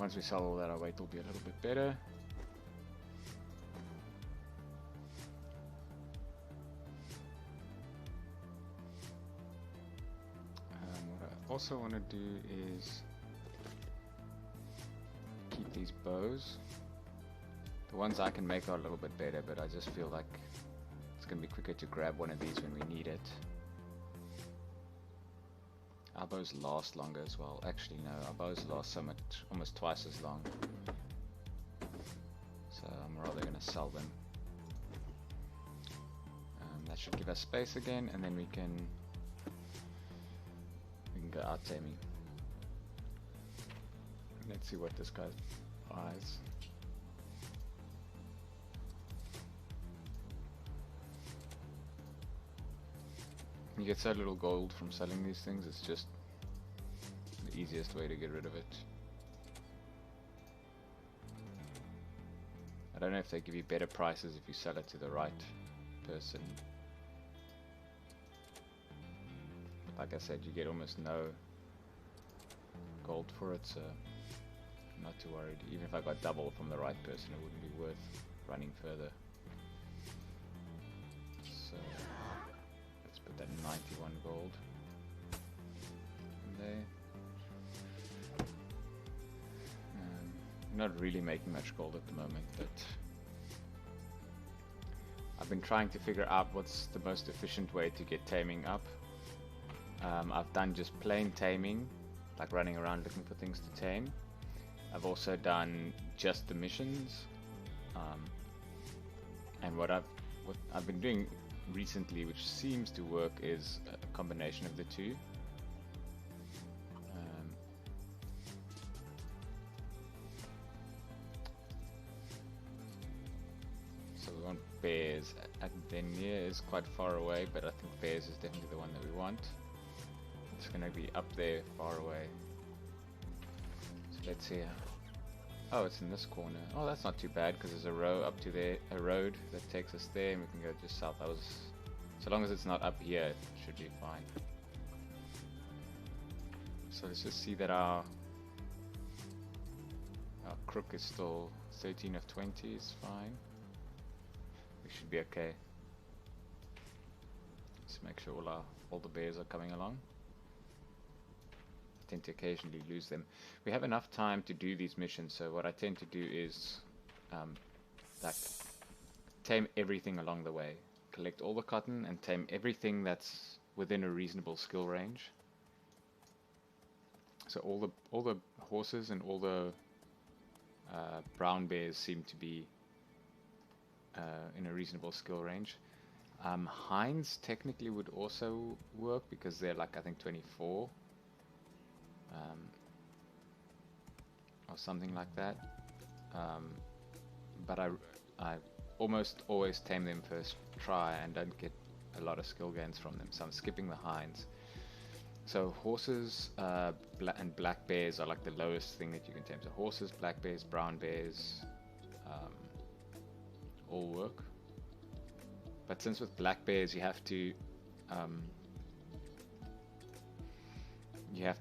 once we sell all that, our weight will be a little bit better. What I also want to do is keep these bows. The ones I can make are a little bit better, but I just feel like it's going to be quicker to grab one of these when we need it. Our bows last longer as well. Actually, no, our bows last so much, almost twice as long. So I'm rather going to sell them. That should give us space again, and then we can go out taming. Let's see what this guy buys. You get so little gold from selling these things, it's just the easiest way to get rid of it. I don't know if they give you better prices if you sell it to the right person. But like I said, you get almost no gold for it, so I'm not too worried. Even if I got double from the right person, it wouldn't be worth running further. So let's put that 91 gold in there. Not really making much gold at the moment, but I've been trying to figure out what's the most efficient way to get taming up. I've done just plain taming, like running around looking for things to tame. I've also done just the missions, and what I've been doing recently, which seems to work, is a combination of the two. So we want bears. Adenia is quite far away, but I think bears is definitely the one that we want. It's going to be up there, far away. So let's see. Oh, it's in this corner. Oh, that's not too bad, because there's a row up to there, a road that takes us there, and we can go just south. So long as it's not up here, it should be fine. So let's just see that our crook is still 13 of 20 is fine. We should be okay. Let's make sure all the bears are coming along. I tend to occasionally lose them. We have enough time to do these missions, so what I tend to do is like tame everything along the way. Collect all the cotton and tame everything that's within a reasonable skill range. So all the horses and all the brown bears seem to be in a reasonable skill range. Hinds technically would also work because they're like, I think 24 or something like that. But I almost always tame them first try and don't get a lot of skill gains from them, so I'm skipping the hinds. So horses and black bears are like the lowest thing that you can tame. So horses, black bears, brown bears, all work. But since with black bears you have to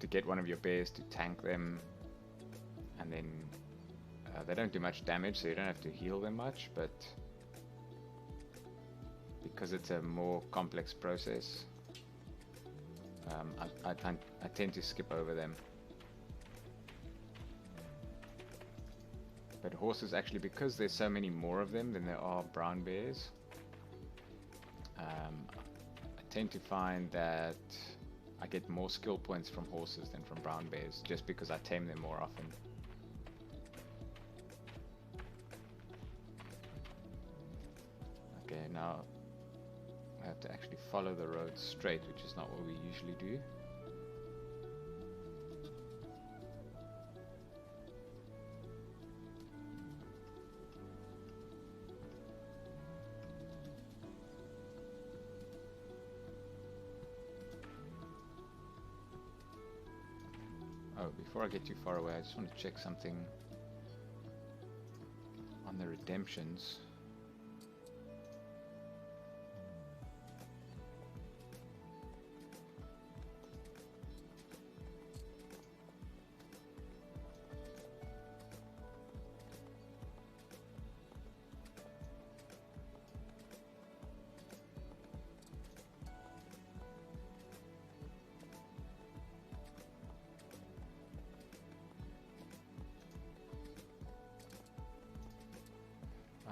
get one of your bears to tank them, and then they don't do much damage, so you don't have to heal them much, but because it's a more complex process, I tend to skip over them. But horses, actually, because there's so many more of them than there are brown bears, I tend to find that I get more skill points from horses than from brown bears, just because I tame them more often. Okay, now I have to actually follow the road straight, which is not what we usually do. Oh, before I get too far away, I just want to check something on the redemptions.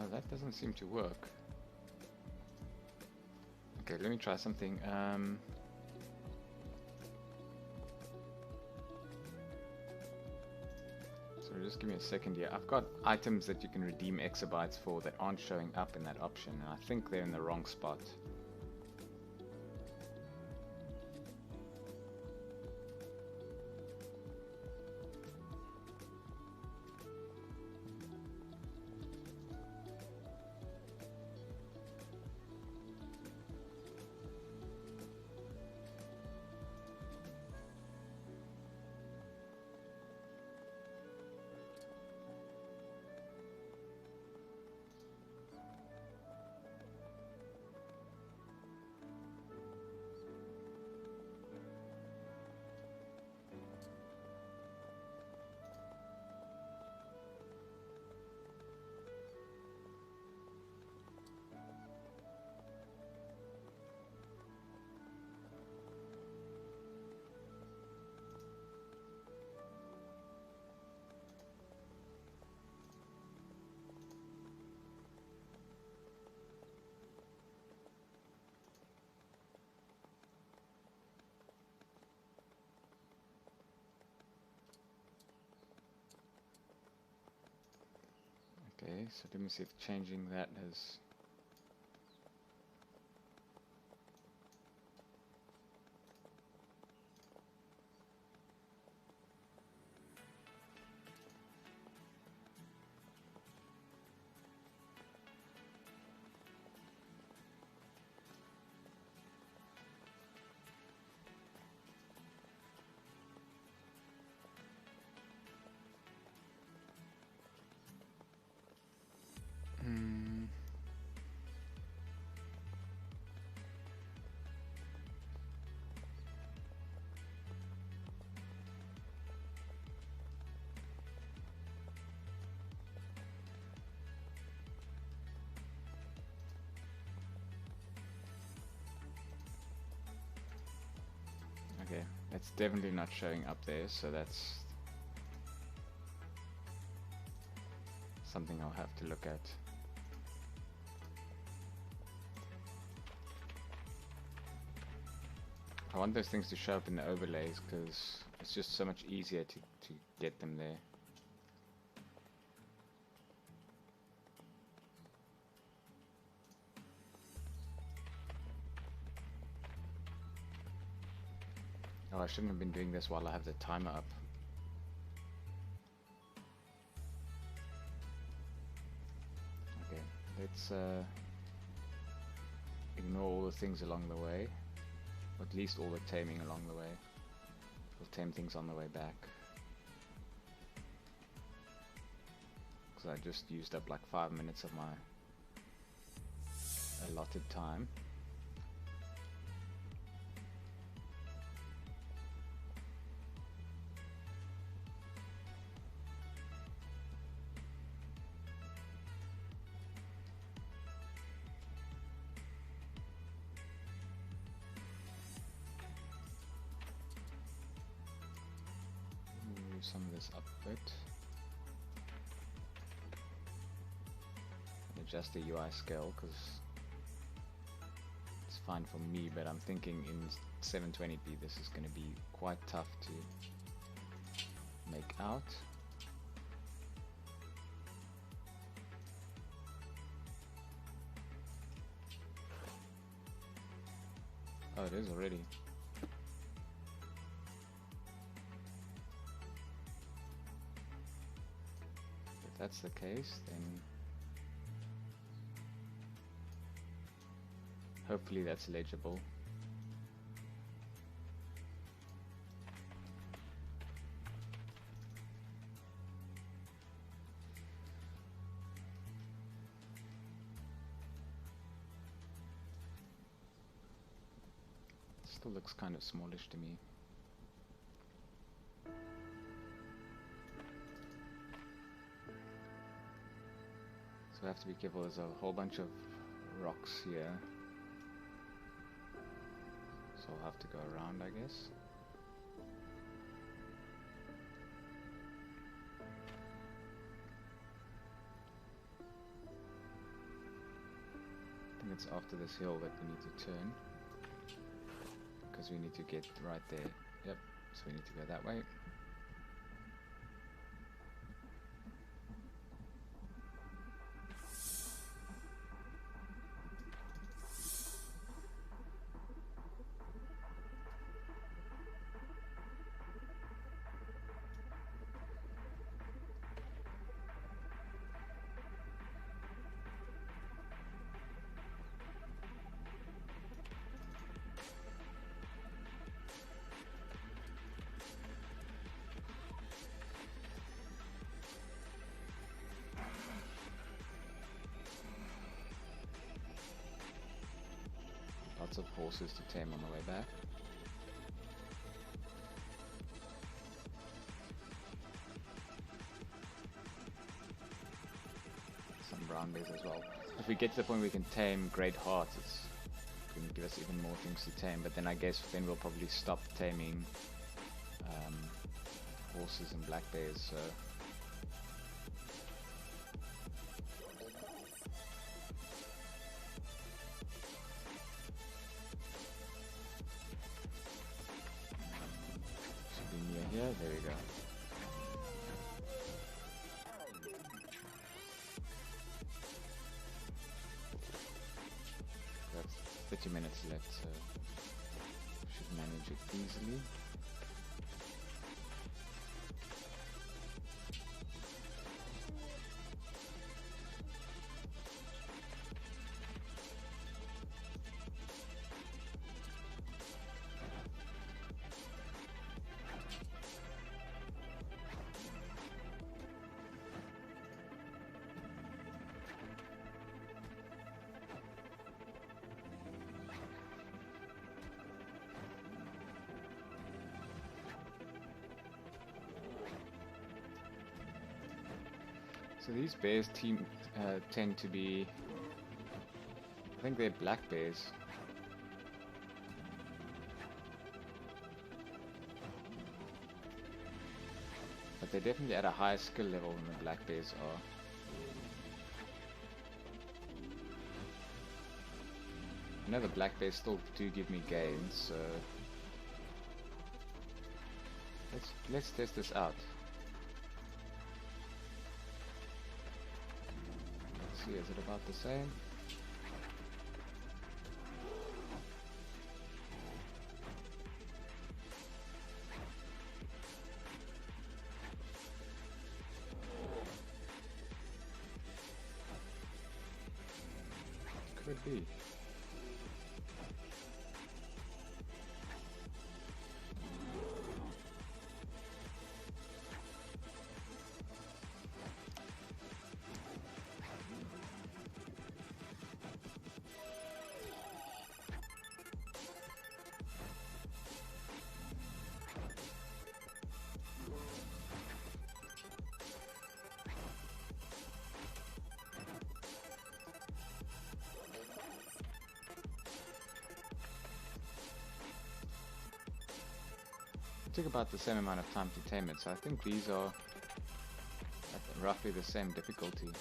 Oh, that doesn't seem to work. Okay, let me try something. So just give me a second here. I've got items that you can redeem exabytes for that aren't showing up in that option, and I think they're in the wrong spot. Okay, so let me see if changing that has... Okay, that's definitely not showing up there, so that's something I'll have to look at. I want those things to show up in the overlays because it's just so much easier to get them there. Oh, I shouldn't have been doing this while I have the timer up. Okay, let's ignore all the things along the way. Or at least all the taming along the way. We'll tame things on the way back. Because I just used up like 5 minutes of my allotted time. Move some of this up a bit. Adjust the UI scale because it's fine for me, but I'm thinking in 720p this is going to be quite tough to make out. Oh, it is already. If that's the case, then hopefully that's legible. Still looks kind of smallish to me. So I have to be careful, there's a whole bunch of rocks here. So I'll have to go around, I guess. it's after this hill that we need to turn. Because we need to get right there. Yep, so we need to go that way. Lots of horses to tame on the way back. Some brown bears as well. If we get to the point where we can tame great hearts, it's going to give us even more things to tame. But then I guess then we'll probably stop taming horses and black bears. So yeah, there we go. That's 30 minutes left, so should manage it easily. So these bears tend to be, I think they're black bears. But they're definitely at a higher skill level than the black bears are. I know the black bears still do give me gains, so let's test this out. Let's see, is it about the same? Could be. It took about the same amount of time to tame it, so I think these are at roughly the same difficulty. Okay,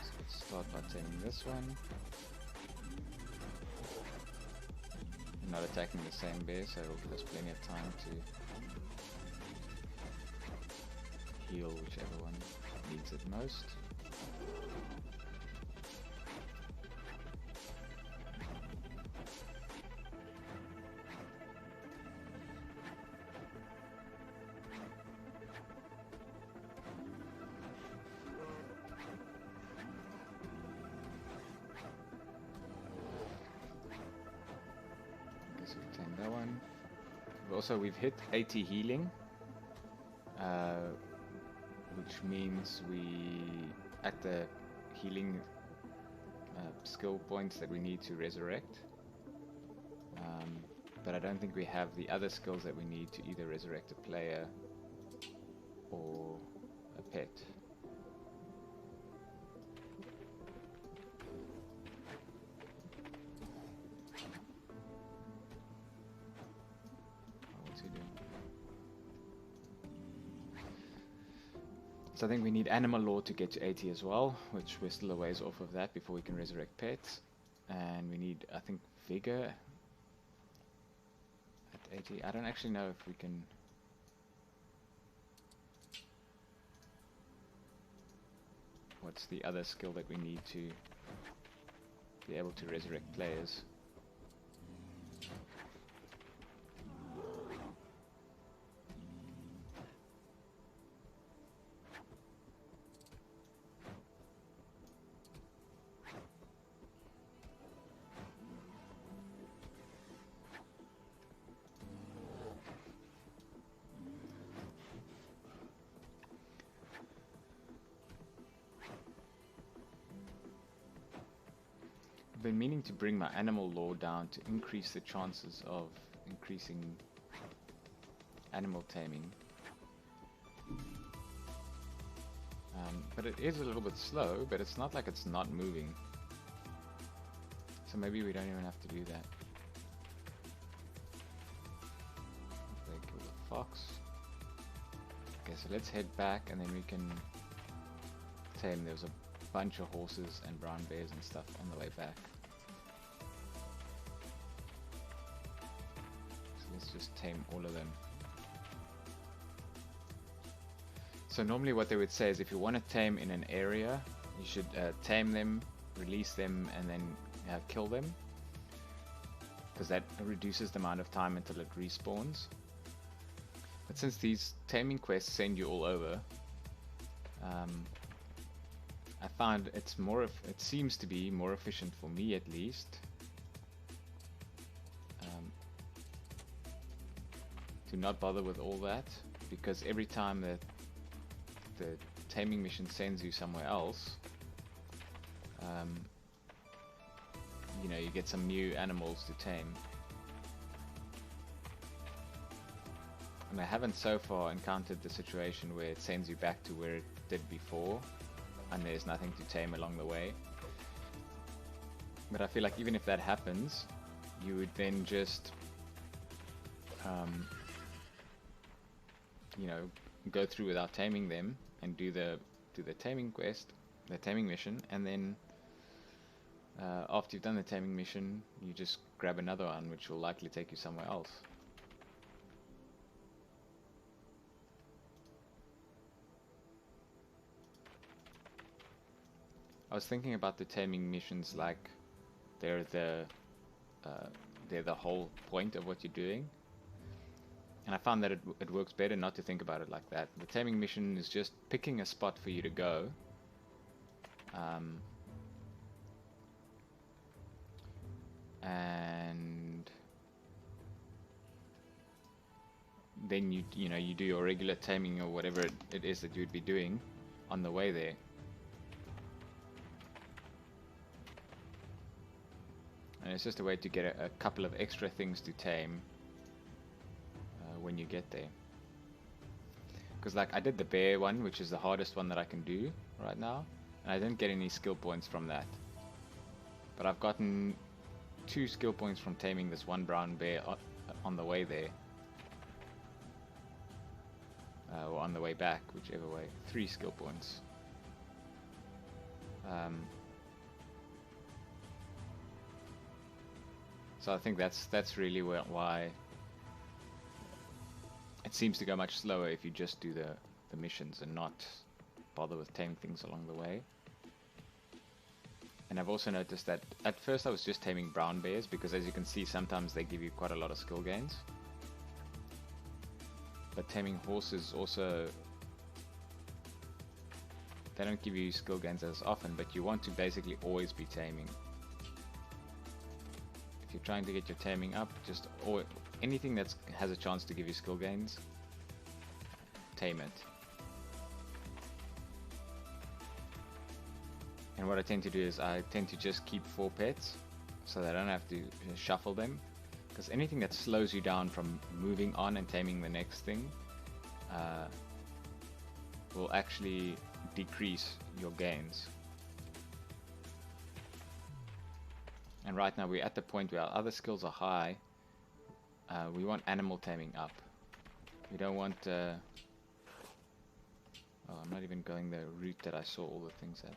so let's start by taming this one. I'm not attacking the same bear, so it'll give us plenty of time to heal whichever one needs it most. Guess we've tamed that one. Also, we've hit 80 healing, which means we at the healing skill points that we need to resurrect, but I don't think we have the other skills that we need to either resurrect a player or a pet. What's he doing? So I think we need animal law to get to 80 as well, which we're still a ways off of that before we can resurrect pets. And we need, I think, vigor at 80. I don't actually know if we can... What's the other skill that we need to be able to resurrect players? I've been meaning to bring my animal law down to increase the chances of increasing animal taming. But it is a little bit slow, but it's not like it's not moving. So maybe we don't even have to do that. They kill the fox. Okay, so let's head back and then we can tame. There's a bunch of horses and brown bears and stuff on the way back. So let's just tame all of them. So normally what they would say is if you want to tame in an area, you should tame them, release them, and then kill them. Because that reduces the amount of time until it respawns. But since these taming quests send you all over, I found it's more. It seems to be more efficient for me, at least, to not bother with all that, because every time that the taming mission sends you somewhere else, you know, you get some new animals to tame. And I haven't so far encountered the situation where it sends you back to where it did before and there's nothing to tame along the way. But I feel like even if that happens, you would then just you know, go through without taming them and do the taming quest, the taming mission, and then after you've done the taming mission, you just grab another one, which will likely take you somewhere else. I was thinking about the taming missions like they're the whole point of what you're doing, and I found that it works better not to think about it like that. The taming mission is just picking a spot for you to go, and then you know you do your regular taming or whatever it is that you'd be doing on the way there. And it's just a way to get a couple of extra things to tame when you get there. Because like I did the bear one, which is the hardest one that I can do right now, and I didn't get any skill points from that. But I've gotten 2 skill points from taming this one brown bear on the way there. Or on the way back, whichever way. 3 skill points. So I think that's really why it seems to go much slower if you just do the missions and not bother with taming things along the way. And I've also noticed that at first I was just taming brown bears because, as you can see, sometimes they give you quite a lot of skill gains. But taming horses also, they don't give you skill gains as often, but you want to basically always be taming. If you're trying to get your taming up, just anything that has a chance to give you skill gains, tame it. And what I tend to do is I tend to just keep 4 pets so that I don't have to shuffle them, because anything that slows you down from moving on and taming the next thing will actually decrease your gains. And right now we're at the point where our other skills are high. We want animal taming up. We don't want... oh, Oh, I'm not even going the route that I saw all the things at.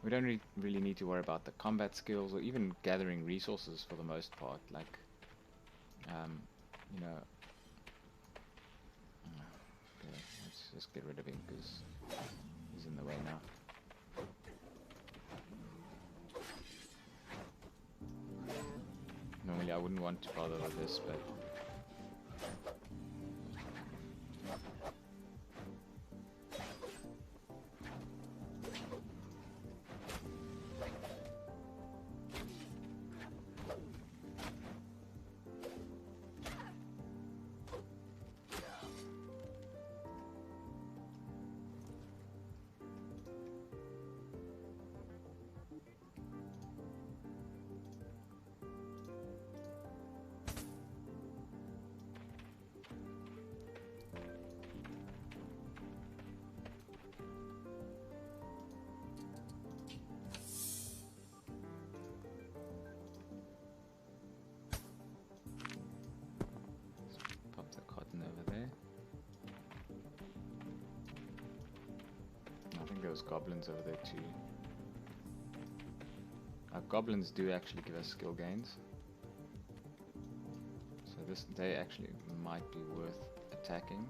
We don't really need to worry about the combat skills or even gathering resources for the most part. Like, you know, okay, let's just get rid of him because he's in the way now. Normally I wouldn't want to bother with this, but pop the cotton over there. I think there was goblins over there too. Goblins do actually give us skill gains. So they actually might be worth attacking.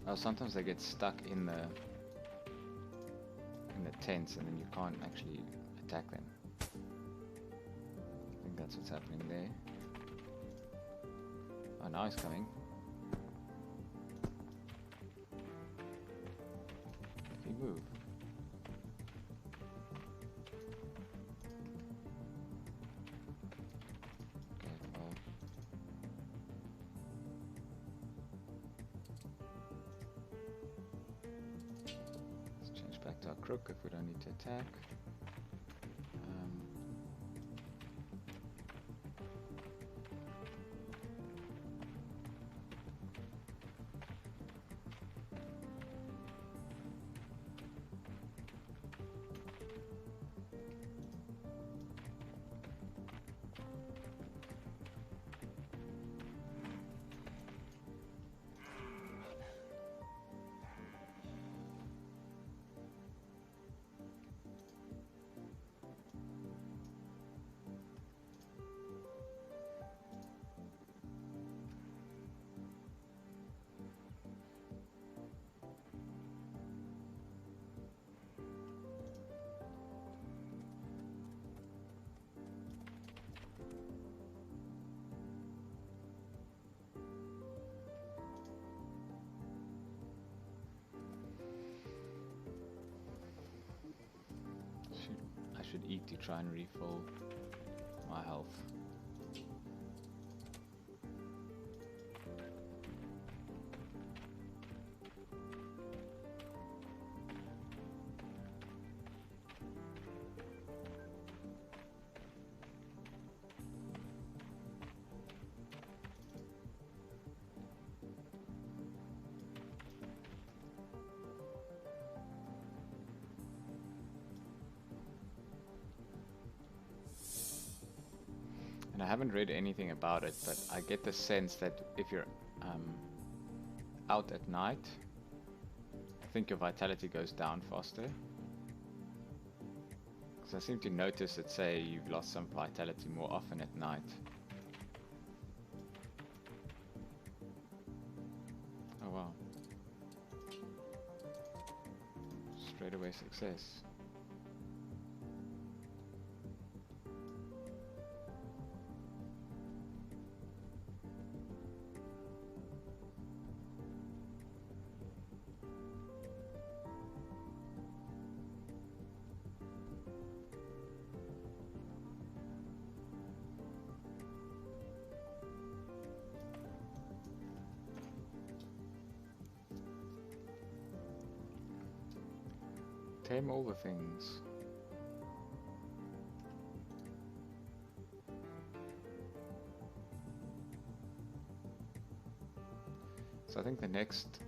Oh, sometimes they get stuck in the tents and then you can't actually attack them. I think that's what's happening there. Oh, now he's coming. If you move. Okay, well. Let's change back to our crook if we don't need to attack. I should eat to try and refill my health. And I haven't read anything about it, but I get the sense that if you're out at night, I think your vitality goes down faster. Because I seem to notice that, say, you've lost some vitality more often at night. Oh wow. Straight away success. Tame all the things. So I think the next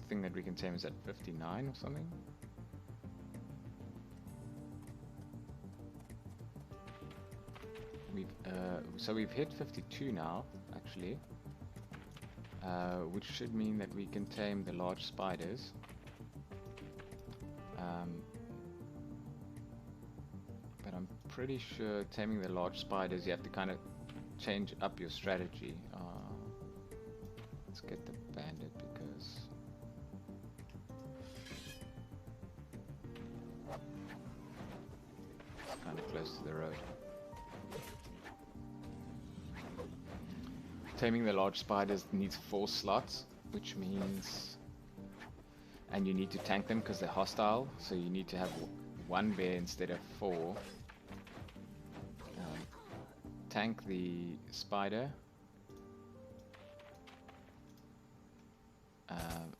thing that we can tame is at 59 or something. So we've hit 52 now, actually, which should mean that we can tame the large spiders. But I'm pretty sure taming the large spiders, you have to kind of change up your strategy. Let's get the bandit because it's kind of close to the road. Taming the large spiders needs 4 slots, which means, and you need to tank them because they're hostile, so you need to have 1 bear instead of 4. Tank the spider,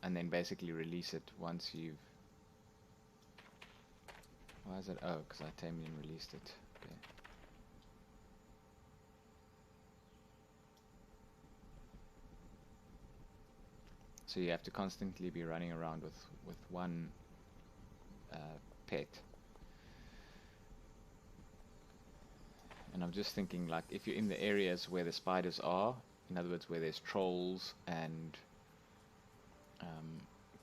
and then basically release it once you've... Why is it? Oh, because I tamed and released it. Okay. So you have to constantly be running around with one pet. And I'm just thinking, like, if you're in the areas where the spiders are, in other words, where there's trolls and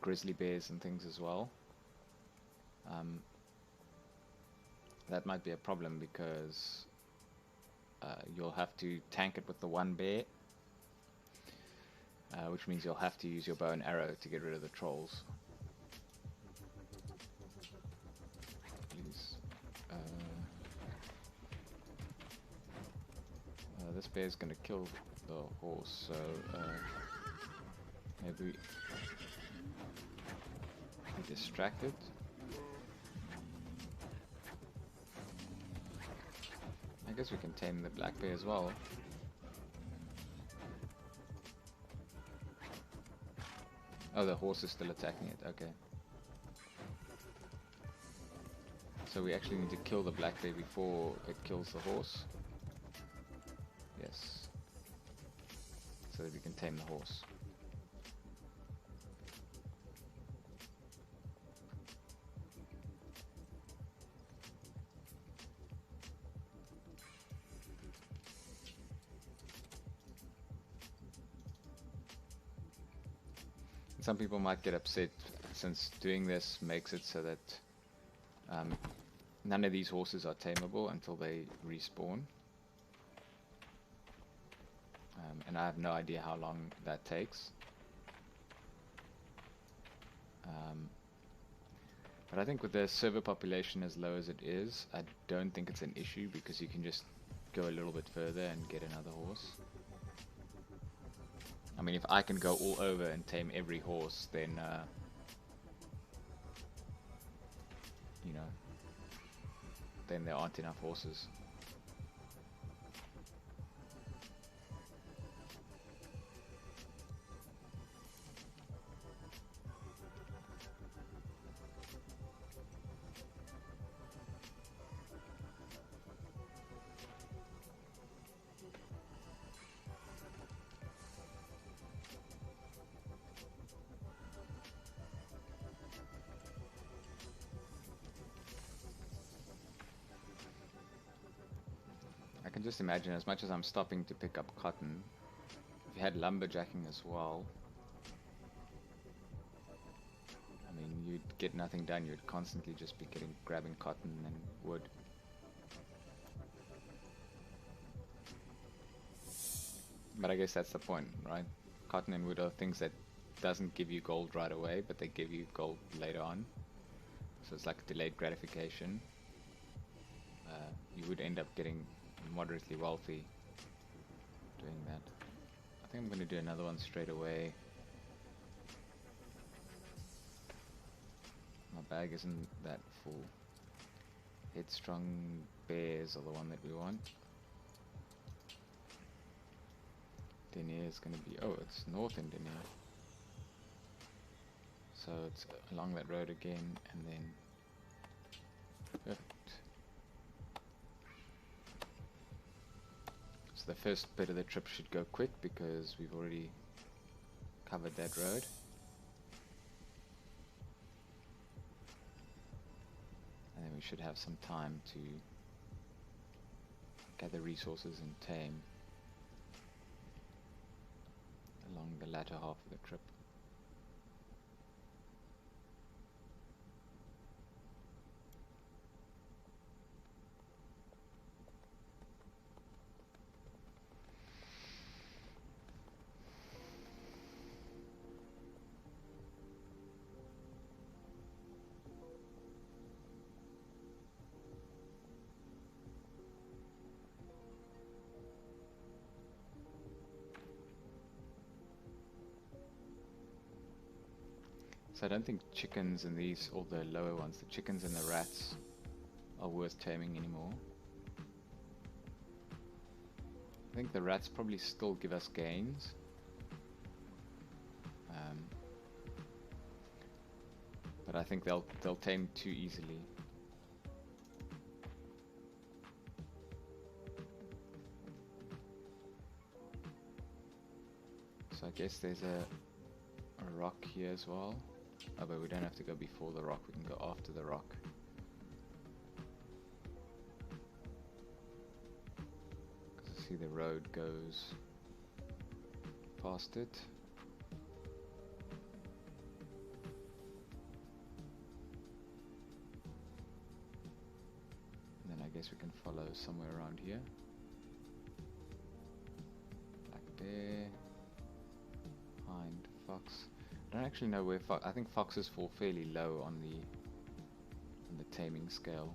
grizzly bears and things as well, that might be a problem because you'll have to tank it with the 1 bear, which means you'll have to use your bow and arrow to get rid of the trolls. Please. This bear is going to kill the horse, so maybe be distracted. I guess we can tame the black bear as well. Oh, the horse is still attacking it, okay. So we actually need to kill the black bear before it kills the horse. Yes. So that we can tame the horse. Some people might get upset since doing this makes it so that none of these horses are tameable until they respawn. And I have no idea how long that takes. But I think with the server population as low as it is, I don't think it's an issue because you can just go a little bit further and get another horse. I mean, if I can go all over and tame every horse, then, you know, then there aren't enough horses. I can just imagine, as much as I'm stopping to pick up cotton, if you had lumberjacking as well, I mean, you'd get nothing done. You'd constantly just be grabbing cotton and wood. But I guess that's the point, right? Cotton and wood are things that doesn't give you gold right away, but they give you gold later on. So it's like delayed gratification. You would end up getting moderately wealthy doing that. I think I'm going to do another one straight away. My bag isn't that full. Headstrong bears are the one that we want. Denier is going to be... oh, it's north in Denier. So it's along that road again, and then perfect. So the first bit of the trip should go quick because we've already covered that road. And then we should have some time to gather resources and tame along the latter half of the trip. So I don't think chickens and these, all the lower ones, the chickens and the rats, are worth taming anymore. I think the rats probably still give us gains. But I think they'll tame too easily. So I guess there's a rock here as well. Oh, but we don't have to go before the rock, we can go after the rock. Because I see the road goes past it. And then I guess we can follow somewhere around here. Like there. Hind, fox. I don't actually know where I think foxes fall fairly low on the taming scale,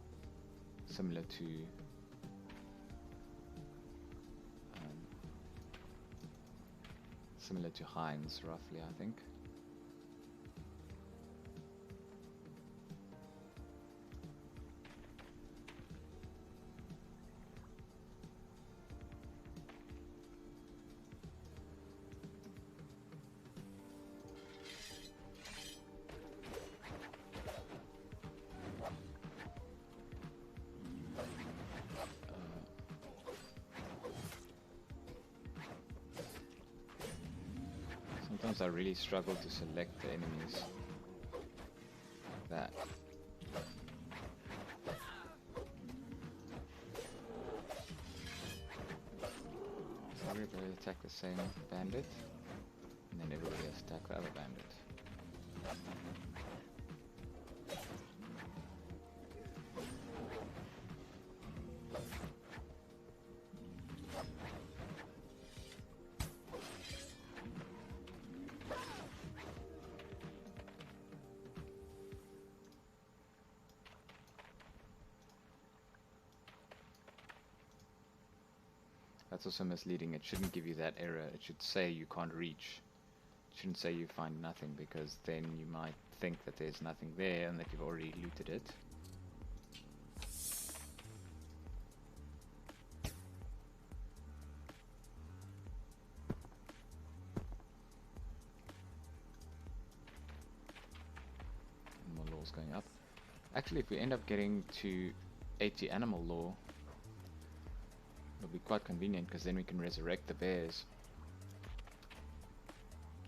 similar to hinds, roughly, I think. Sometimes I really struggle to select the enemies like that. So everybody attack the same bandit, and then everybody else attack the other bandit. That's also misleading. It shouldn't give you that error. It should say you can't reach. It shouldn't say you find nothing, because then you might think that there's nothing there and that you've already looted it. And more law's going up. Actually, if we end up getting to 80 animal law, it'll be quite convenient, because then we can resurrect the bears.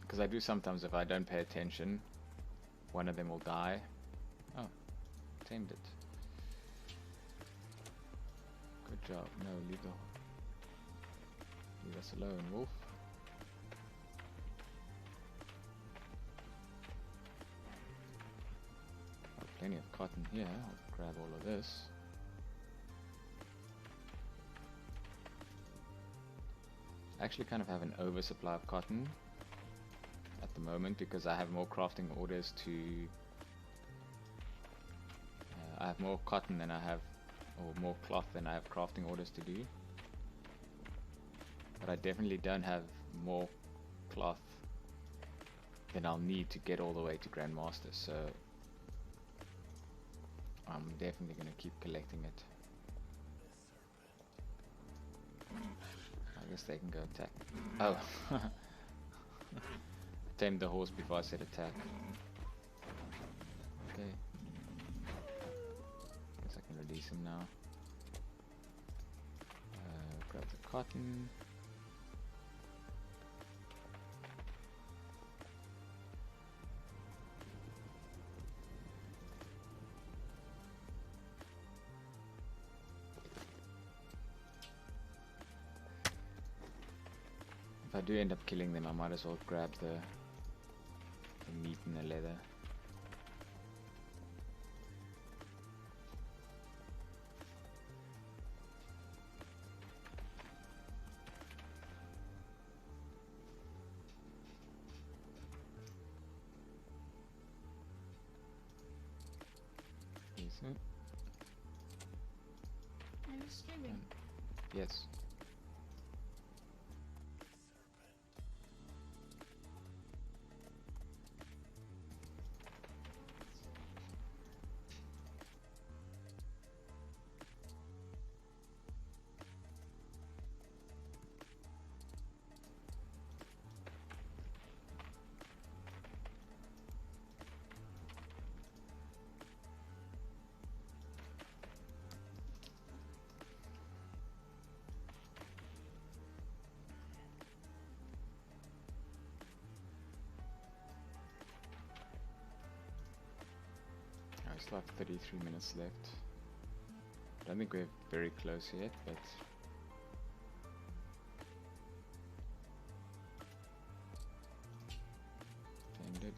Because I do sometimes, if I don't pay attention, one of them will die. Oh, tamed it. Good job. No, leave us alone, wolf. Oh, plenty of cotton here. I'll grab all of this. I actually kind of have an oversupply of cotton at the moment, because I have more crafting orders to I have more cotton than I have, or more cloth than I have crafting orders to do, but I definitely don't have more cloth than I'll need to get all the way to Grandmaster, so I'm definitely going to keep collecting it. I guess they can go attack. Oh, I tamed the horse before I said attack. Okay. Guess I can release him now. Grab the cotton. If I do end up killing them, I might as well grab the meat and the leather. Is it? Are you streaming? Yes. I still have 33 minutes left. I don't think we're very close yet, but ended.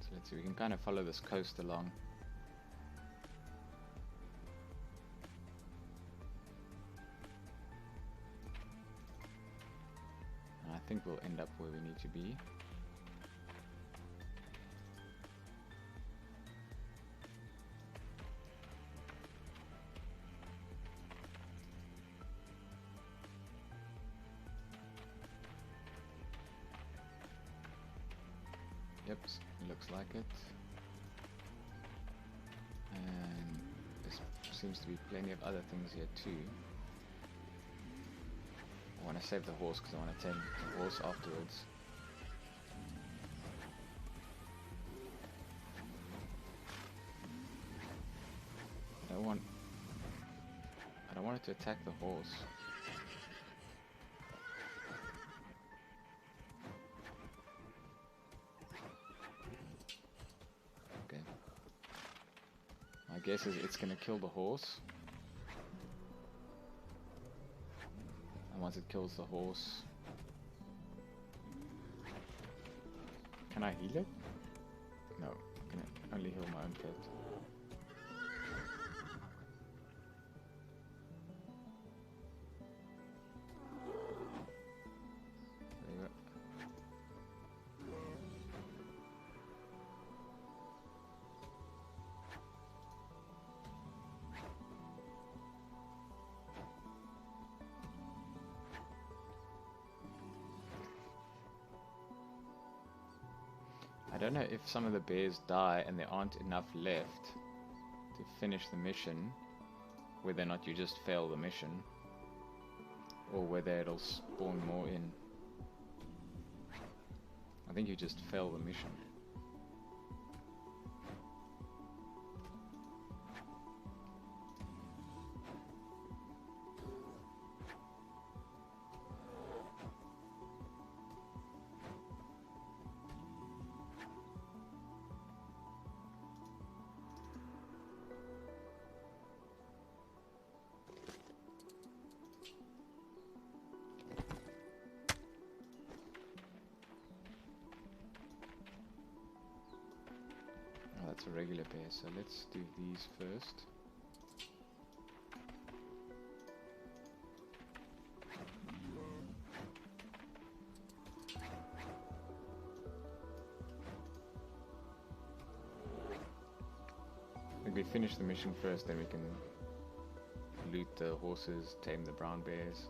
So let's see, we can kind of follow this coast along. I think we'll end up where we need to be. Yep, looks like it. And there seems to be plenty of other things here too. I want to save the horse because I want to tame the horse afterwards. I don't want it to attack the horse. Okay. My guess is it's gonna kill the horse. And once it kills the horse... Can I heal it? No, I can only heal my own pet. There you go. I don't know if some of the bears die and there aren't enough left to finish the mission, whether or not you just fail the mission, or whether it'll spawn more in. I think you just fail the mission. That's a regular bear, so let's do these first. If we finish the mission first, then we can loot the horses, tame the brown bears.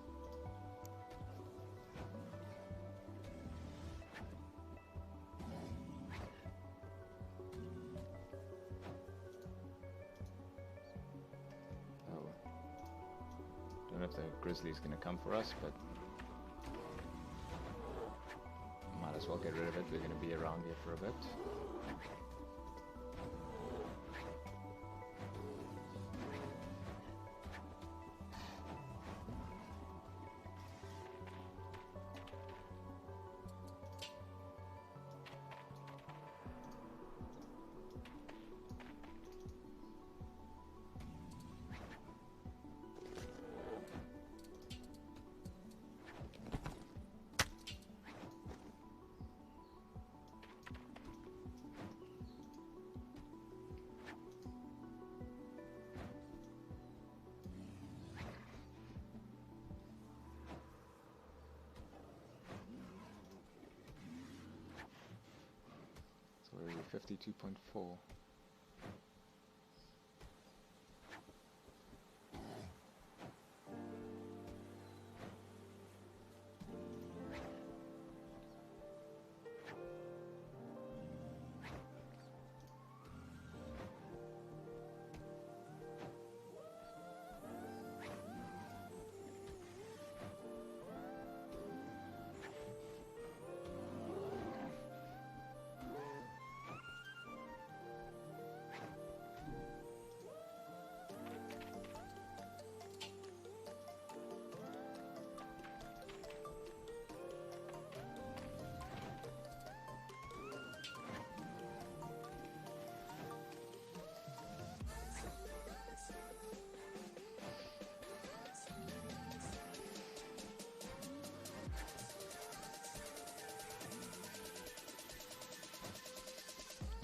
if the grizzly's gonna come for us, but might as well get rid of it. We're gonna be around here for a bit. So we're 52.4.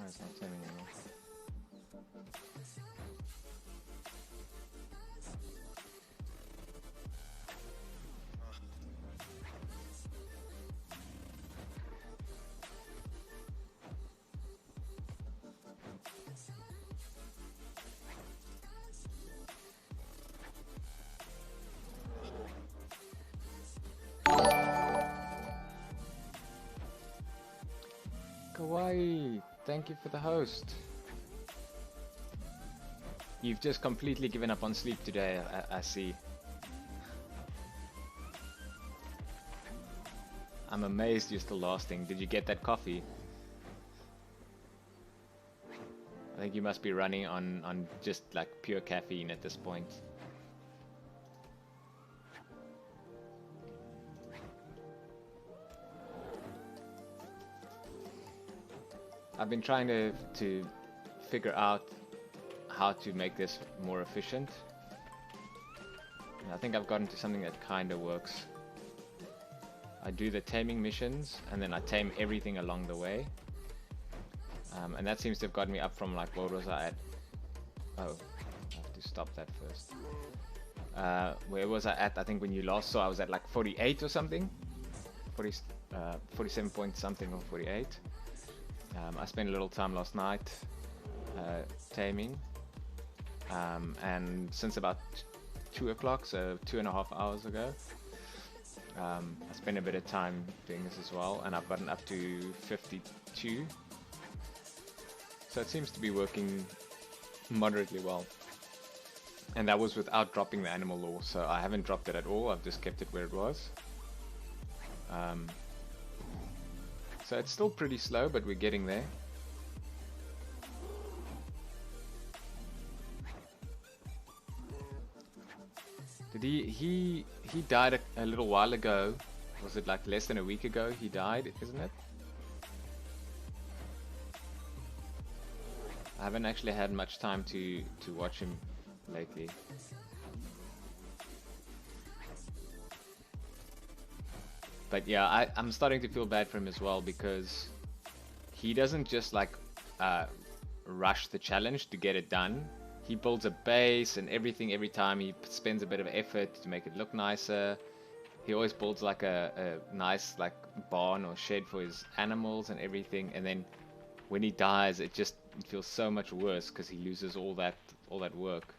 It's not taming anymore. Kawaii, thank you for the host. You've just completely given up on sleep today, I see. I'm amazed you're still lasting. Did you get that coffee? I think you must be running on just like pure caffeine at this point. I've been trying to figure out how to make this more efficient. And I think I've gotten to something that kind of works. I do the taming missions and then I tame everything along the way. And that seems to have gotten me up from like, what was I at? Oh, I have to stop that first. Where was I at? I think when you last saw I was at like 48 or something. 47 point something or 48. I spent a little time last night taming, and since about 2 o'clock, so 2.5 hours ago, I spent a bit of time doing this as well, and I've gotten up to 52. So it seems to be working moderately well. And that was without dropping the animal law, so I haven't dropped it at all, I've just kept it where it was. So it's still pretty slow, but we're getting there. Did he died a little while ago. Was it like less than a week ago he died, isn't it? I haven't actually had much time to watch him lately. But yeah, I'm starting to feel bad for him as well, because he doesn't just like rush the challenge to get it done. He builds a base and everything every time. He spends a bit of effort to make it look nicer. He always builds like a nice like barn or shed for his animals and everything. And then when he dies, it feels so much worse because he loses all that work.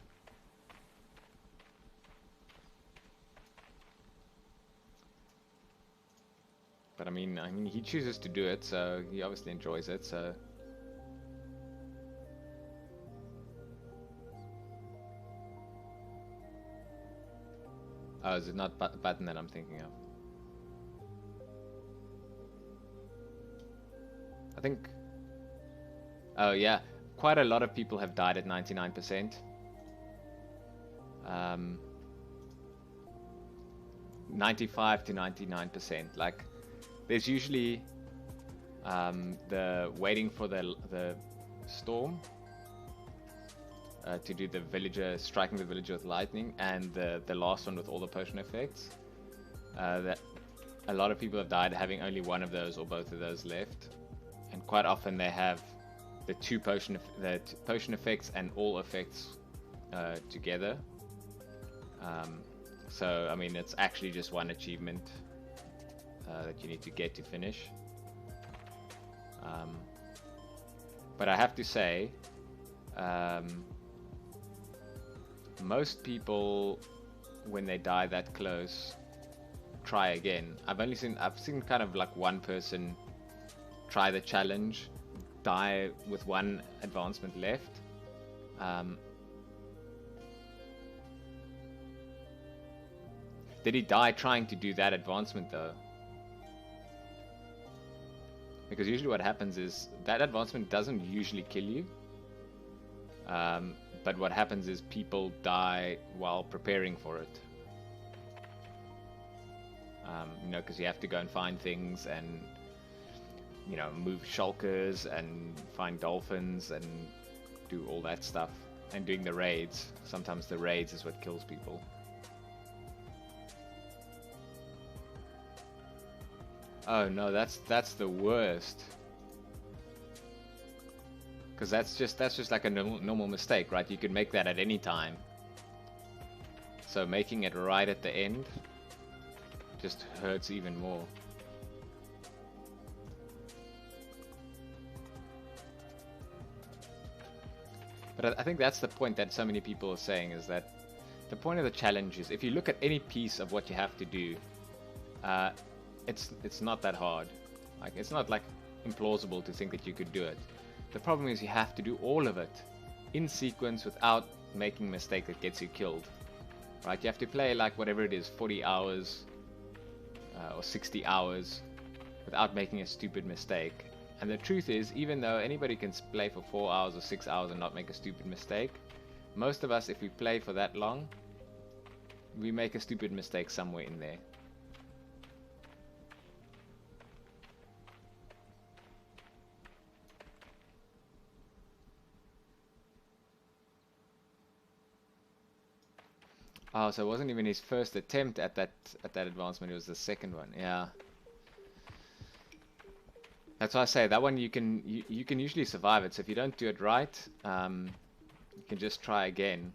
But I mean, he chooses to do it, so he obviously enjoys it. So Oh, is it not button that I'm thinking of? I think... Oh yeah, quite a lot of people have died at 99%. 95 to 99%. Like, there's usually the waiting for the storm to do the villager, striking the villager with lightning, and the last one with all the potion effects. That a lot of people have died having only one of those or both of those left, and quite often they have the potion effects and all effects together. So I mean, it's actually just one achievement that you need to get to finish. But I have to say, most people, when they die that close, try again. I've seen kind of like one person try the challenge, die with one advancement left. Did he die trying to do that advancement though? Because usually what happens is that advancement doesn't usually kill you. But what happens is people die while preparing for it. You know, because you have to go and find things and, you know, move shulkers and find dolphins and do all that stuff. And doing the raids. Sometimes the raids is what kills people. Oh no, that's the worst. Because that's just like a normal mistake, right? You could make that at any time. So making it right at the end just hurts even more. But I think that's the point that so many people are saying, is that the point of the challenge is, if you look at any piece of what you have to do, it's not that hard. Like, it's not like implausible to think that you could do it. The problem is you have to do all of it in sequence without making a mistake that gets you killed. Right? You have to play like whatever it is, 40 hours or 60 hours without making a stupid mistake. And the truth is, even though anybody can play for 4 hours or 6 hours and not make a stupid mistake, most of us, if we play for that long, we make a stupid mistake somewhere in there. Oh, so it wasn't even his first attempt at that advancement, it was the second one. Yeah. That's why I say that one you can usually survive it. So if you don't do it right, you can just try again.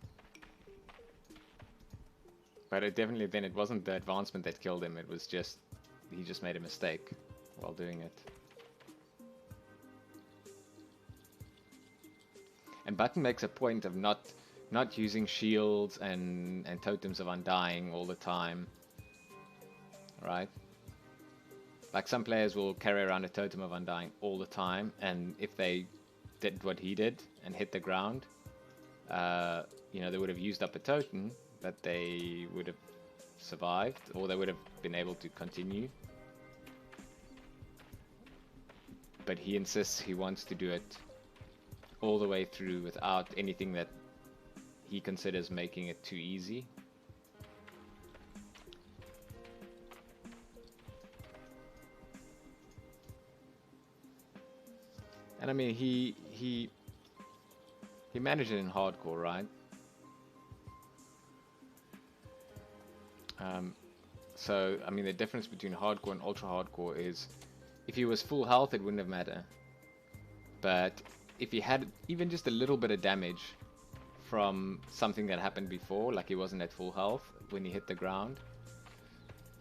But it wasn't the advancement that killed him, it was just he just made a mistake while doing it. And Button makes a point of not using shields and totems of undying all the time, right? Like, some players will carry around a totem of undying all the time, and if they did what he did and hit the ground, you know, they would have used up a totem, but they would have survived, or they would have been able to continue. But he insists he wants to do it all the way through without anything that he considers making it too easy. And I mean, he managed it in hardcore, right? So I mean, the difference between hardcore and ultra hardcore is, if he was full health, it wouldn't have mattered. But if he had even just a little bit of damage from something that happened before, like he wasn't at full health when he hit the ground,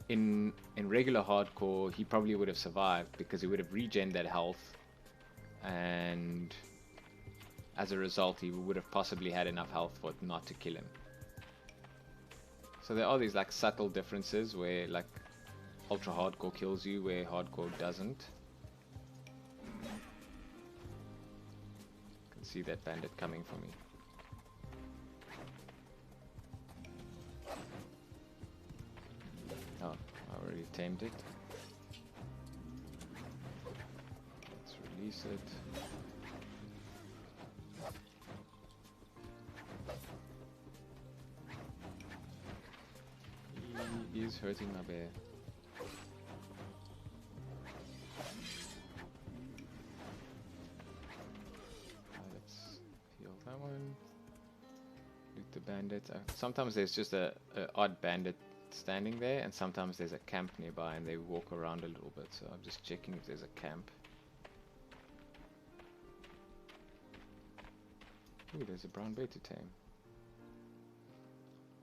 in regular hardcore he probably would have survived, because he would have regened that health, and as a result he would have possibly had enough health for it not to kill him. So there are these like subtle differences where like ultra hardcore kills you where hardcore doesn't. I can see that bandit coming for me. we've tamed it. Let's release it. He is hurting my bear. Let's heal that one. Loot the bandit. Sometimes there's just a odd bandit standing there, and sometimes there's a camp nearby and they walk around a little bit, so I'm just checking if there's a camp. Ooh, there's a brown bear to tame.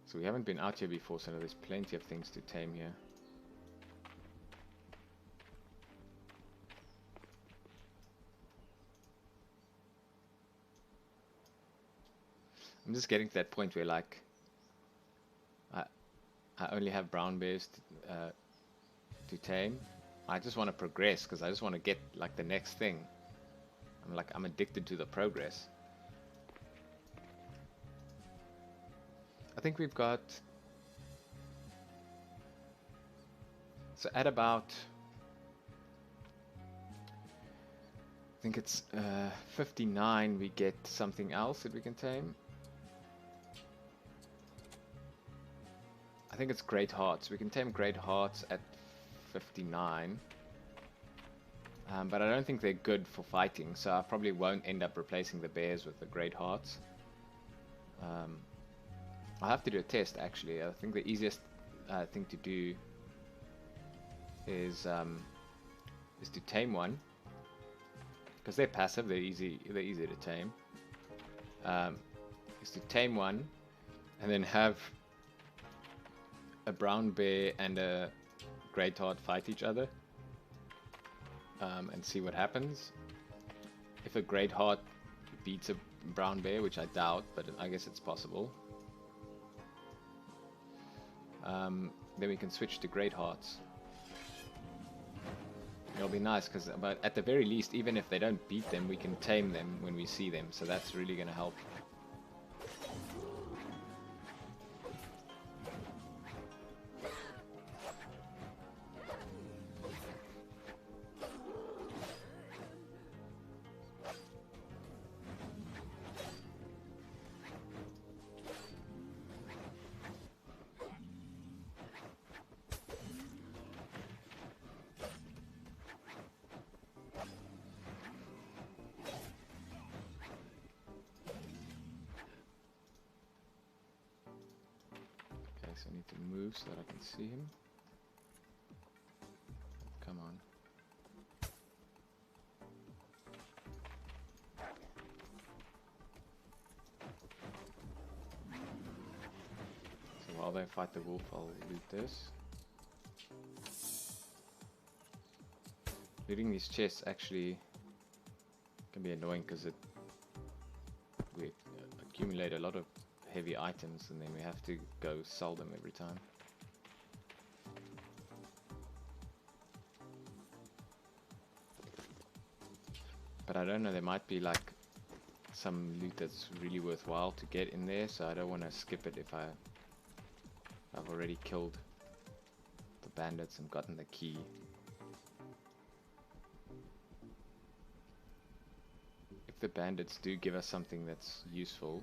So we haven't been out here before, so there's plenty of things to tame here. I'm just getting to that point where, like, I only have brown bears to tame. I just want to progress because I just want to get like the next thing. I'm addicted to the progress. I think we've got, so at about, I think it's 59 we get something else that we can tame. I think it's Great Hearts. We can tame Great Hearts at 59. But I don't think they're good for fighting, so I probably won't end up replacing the bears with the Great Hearts. I'll have to do a test actually. I think the easiest thing to do is to tame one. Because they're passive, they're easy to tame. Is to tame one and then have a brown bear and a great heart fight each other, and see what happens. If a great heart beats a brown bear, which I doubt, but I guess it's possible, then we can switch to great hearts. It'll be nice because, but at the very least, even if they don't beat them, we can tame them when we see them, so that's really going to help. So I need to move so that I can see him. Come on. So while they fight the wolf, I'll loot this. Looting these chests actually can be annoying because we accumulate a lot of heavy items and then we have to go sell them every time. But I don't know, there might be like some loot that's really worthwhile to get in there, so I don't want to skip it if I've already killed the bandits and gotten the key. If the bandits do give us something that's useful,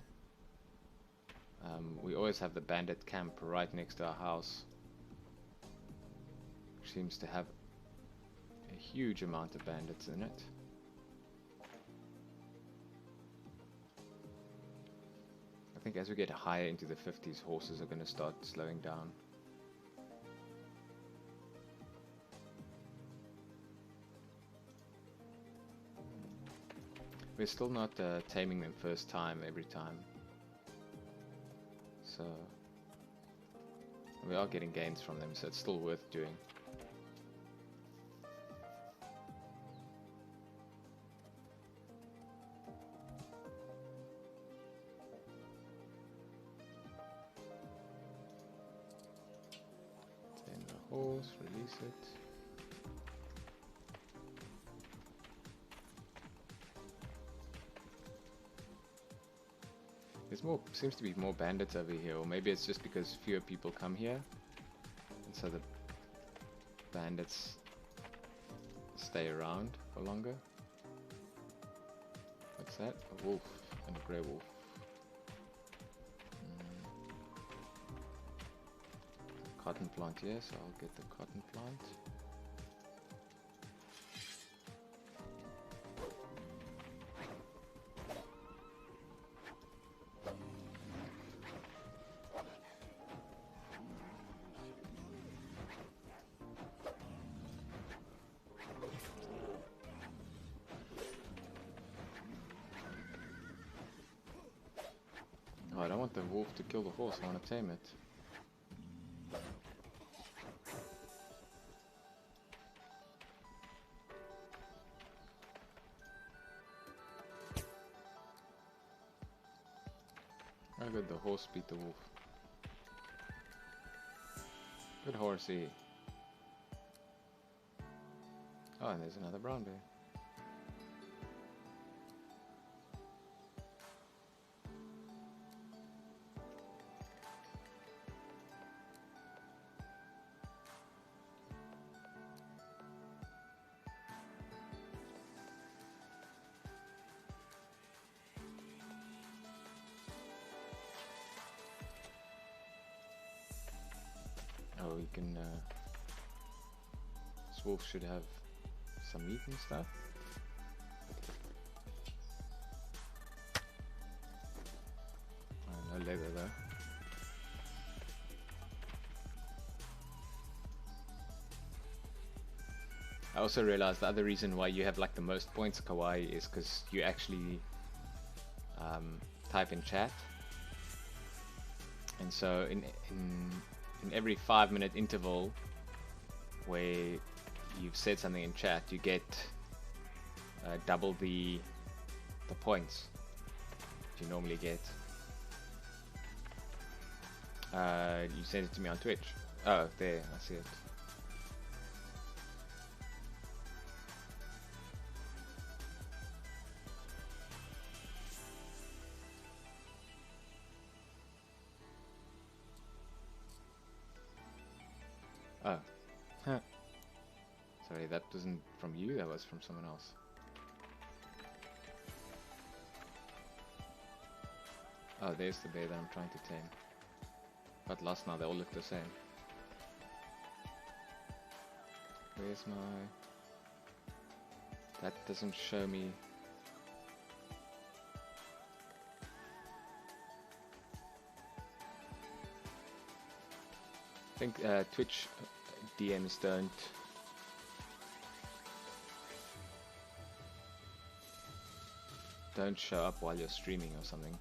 we always have the bandit camp right next to our house, which seems to have a huge amount of bandits in it. I think as we get higher into the 50s, horses are going to start slowing down. We're still not taming them first time every time. So we are getting gains from them, so it's still worth doing. Tame the horse, release it. Seems to be more bandits over here, or maybe it's just because fewer people come here, and so bandits stay around for longer. What's that? A wolf and a grey wolf. Cotton plant here, so I'll get the cotton plant. Oh, I don't want the wolf to kill the horse, I want to tame it. How good the horse beat the wolf. Good horsey. Oh, and there's another brown bear. Oh, you can, this wolf should have some meat and stuff. Oh, no leather though. I also realized the other reason why you have like the most points kawaii is because you actually type in chat. And so in every 5-minute interval where you've said something in chat, you get double the points you normally get. You sent it to me on Twitch. Oh, there, I see it. Oh. Huh. Sorry, that wasn't from you, that was from someone else. Oh, there's the bear that I'm trying to tame. Got lost now, they all look the same. Where's my... That doesn't show me... I think Twitch DMs don't show up while you're streaming or something.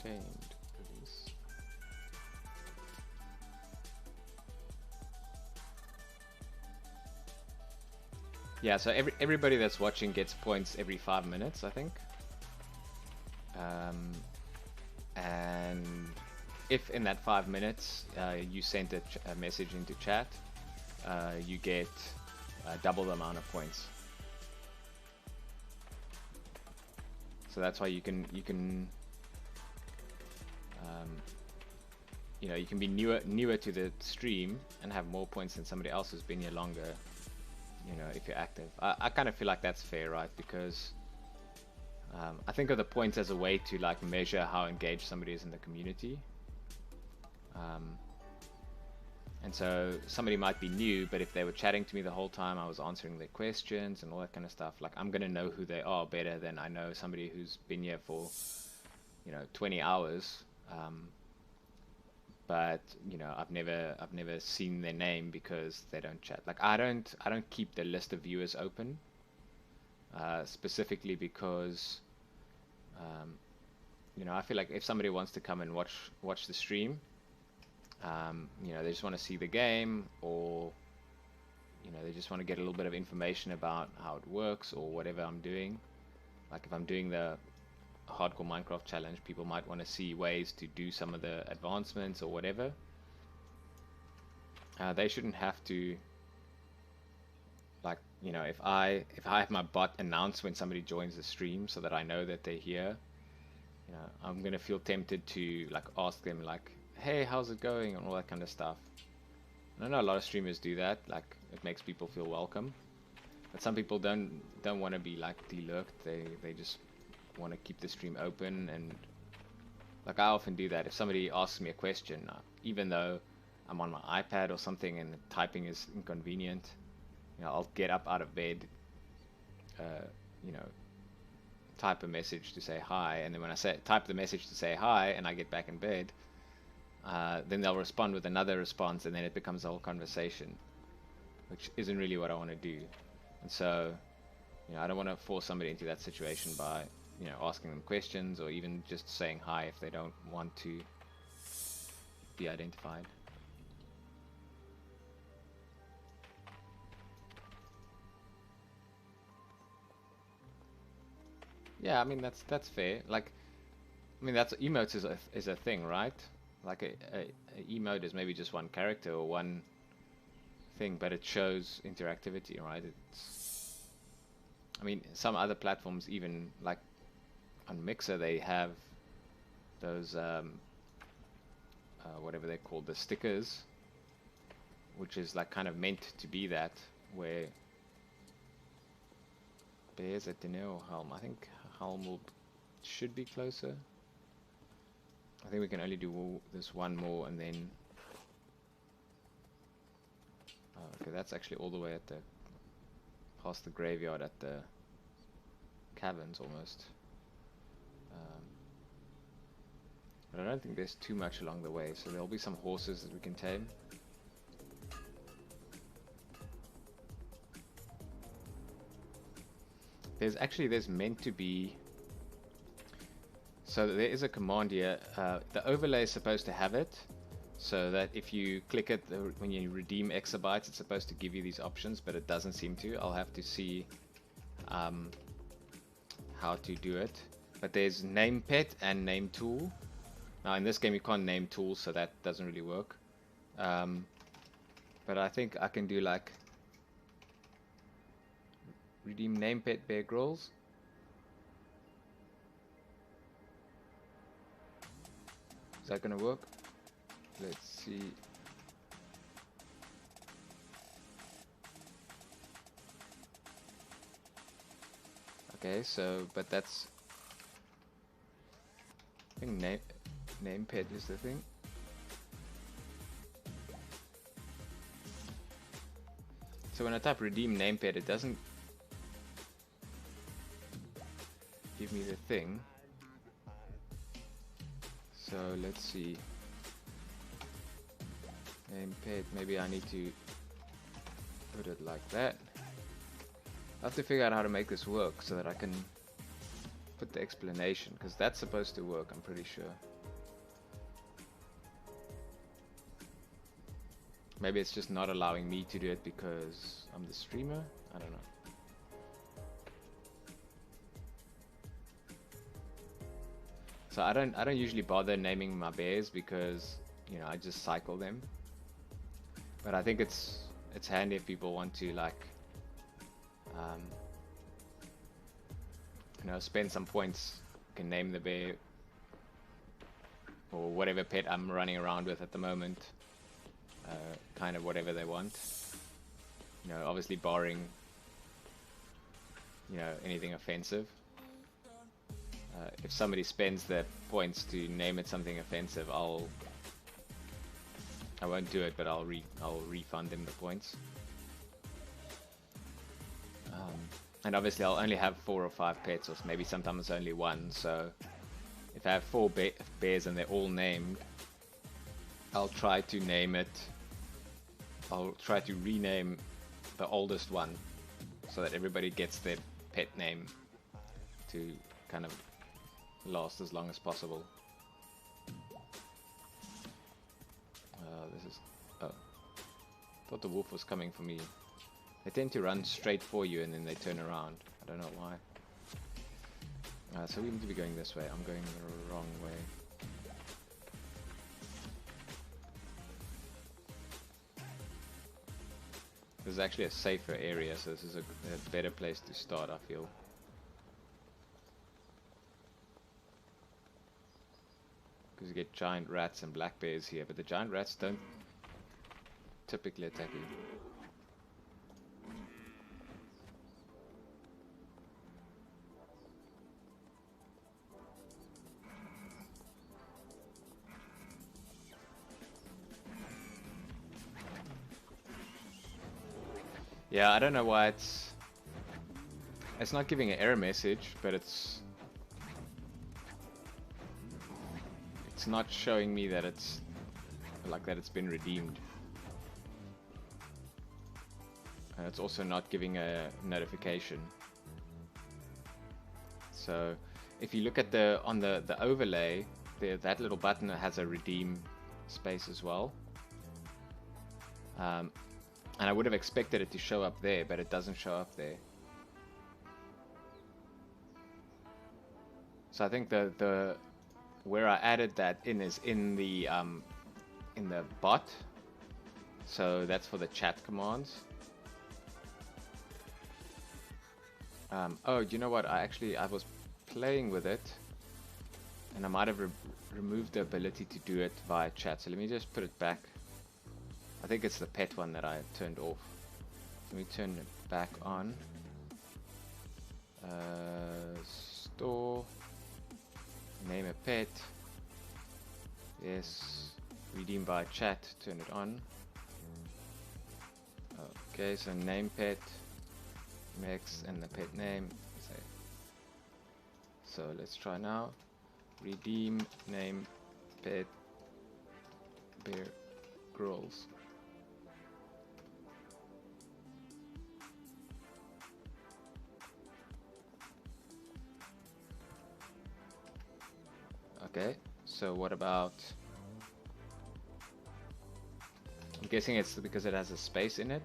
Tamed, release. Yeah, so everybody that's watching gets points every 5 minutes, I think. And if in that 5 minutes you sent a message into chat, you get double the amount of points. So that's why you can you know, you can be newer to the stream and have more points than somebody else who's been here longer. You know, if you're active, I kind of feel like that's fair, right? Because I think of the points as a way to like measure how engaged somebody is in the community. And so somebody might be new, but if they were chatting to me the whole time, I was answering their questions and all that kind of stuff, like I'm gonna know who they are better than I know somebody who's been here for, you know, 20 hours. But you know, I've never seen their name because they don't chat. Like I don't keep the list of viewers open, specifically because you know, I feel like if somebody wants to come and watch the stream, you know, they just want to see the game, or you know, they just want to get a little bit of information about how it works or whatever I'm doing. Like if I'm doing the hardcore Minecraft challenge, people might want to see ways to do some of the advancements or whatever. They shouldn't have to, like, you know, if I have my bot announce when somebody joins the stream so that I know that they're here, you know, I'm gonna feel tempted to like ask them like, hey, how's it going, and all that kind of stuff. I know a lot of streamers do that, like it makes people feel welcome. But some people don't want to be like delurked. They just want to keep the stream open, and like I often do that. If somebody asks me a question, even though I'm on my iPad or something and typing is inconvenient, you know, I'll get up out of bed, you know, type a message to say hi, and then when I type the message to say hi, and I get back in bed, then they'll respond with another response, and then it becomes a whole conversation, which isn't really what I want to do. And so, you know, I don't want to force somebody into that situation by, you know, asking them questions or even just saying hi if they don't want to be identified. Yeah, I mean that's fair. Like, I mean that's emotes is a thing, right? Like a emote is maybe just one character or one thing, but it shows interactivity, right? It's, I mean, some other platforms, even like on Mixer, they have those whatever they're called, the stickers, which is like kind of meant to be that, where bears at dinner or Helm. I think Helm should be closer. I think we can only do this one more, and then okay, that's actually all the way at the past the graveyard at the caverns almost. But I don't think there's too much along the way, so there'll be some horses that we can tame. There's meant to be, so there is a command here, the overlay is supposed to have it, so that if you click it, when you redeem exabytes, it's supposed to give you these options, but it doesn't seem to. I'll have to see how to do it. But there's name pet and name tool. Now in this game you can't name tools, so that doesn't really work. But I think I can do like redeem name pet Bear Grylls. Is that gonna work? Let's see. Okay, so but that's, I think name pet is the thing. So when I type redeem name pet, it doesn't give me the thing. So let's see. Name pet, maybe I need to put it like that. I have to figure out how to make this work so that I can put the explanation, because that's supposed to work, I'm pretty sure. Maybe it's just not allowing me to do it because I'm the streamer? I don't know. So I don't usually bother naming my bears because, you know, I just cycle them. But I think it's handy if people want to, like, you know, spend some points, can name the bear or whatever pet I'm running around with at the moment, kind of whatever they want. You know, obviously barring, you know, anything offensive. If somebody spends their points to name it something offensive, I won't do it, but I'll refund them the points. And obviously I'll only have 4 or 5 pets, or maybe sometimes only 1, so if I have 4 bears and they're all named, I'll try to name it, I'll try to rename the oldest one, so that everybody gets their pet name to kind of last as long as possible. This is, oh, I thought the wolf was coming for me. They tend to run straight for you and then they turn around. I don't know why. So we need to be going this way. I'm going the wrong way. This is actually a safer area, so this is a better place to start, I feel. Because you get giant rats and black bears here, but the giant rats typically attack you. Yeah, I don't know why it's not giving an error message, but it's not showing me that it's like that it's been redeemed. And it's also not giving a notification. So if you look at the overlay, that little button has a redeem space as well. And I would have expected it to show up there, but it doesn't show up there. So I think the where I added that in is in the bot. So that's for the chat commands. Oh, you know what? I was playing with it, and I might have removed the ability to do it via chat. So let me just put it back. I think it's the pet one that I turned off. Let me turn it back on. Store. Name a pet. Yes. Redeem by chat. Turn it on. Okay, so name pet. Next, and the pet name. So let's try now. Redeem name pet Bear Grylls. Okay, so what about... I'm guessing it's because it has a space in it.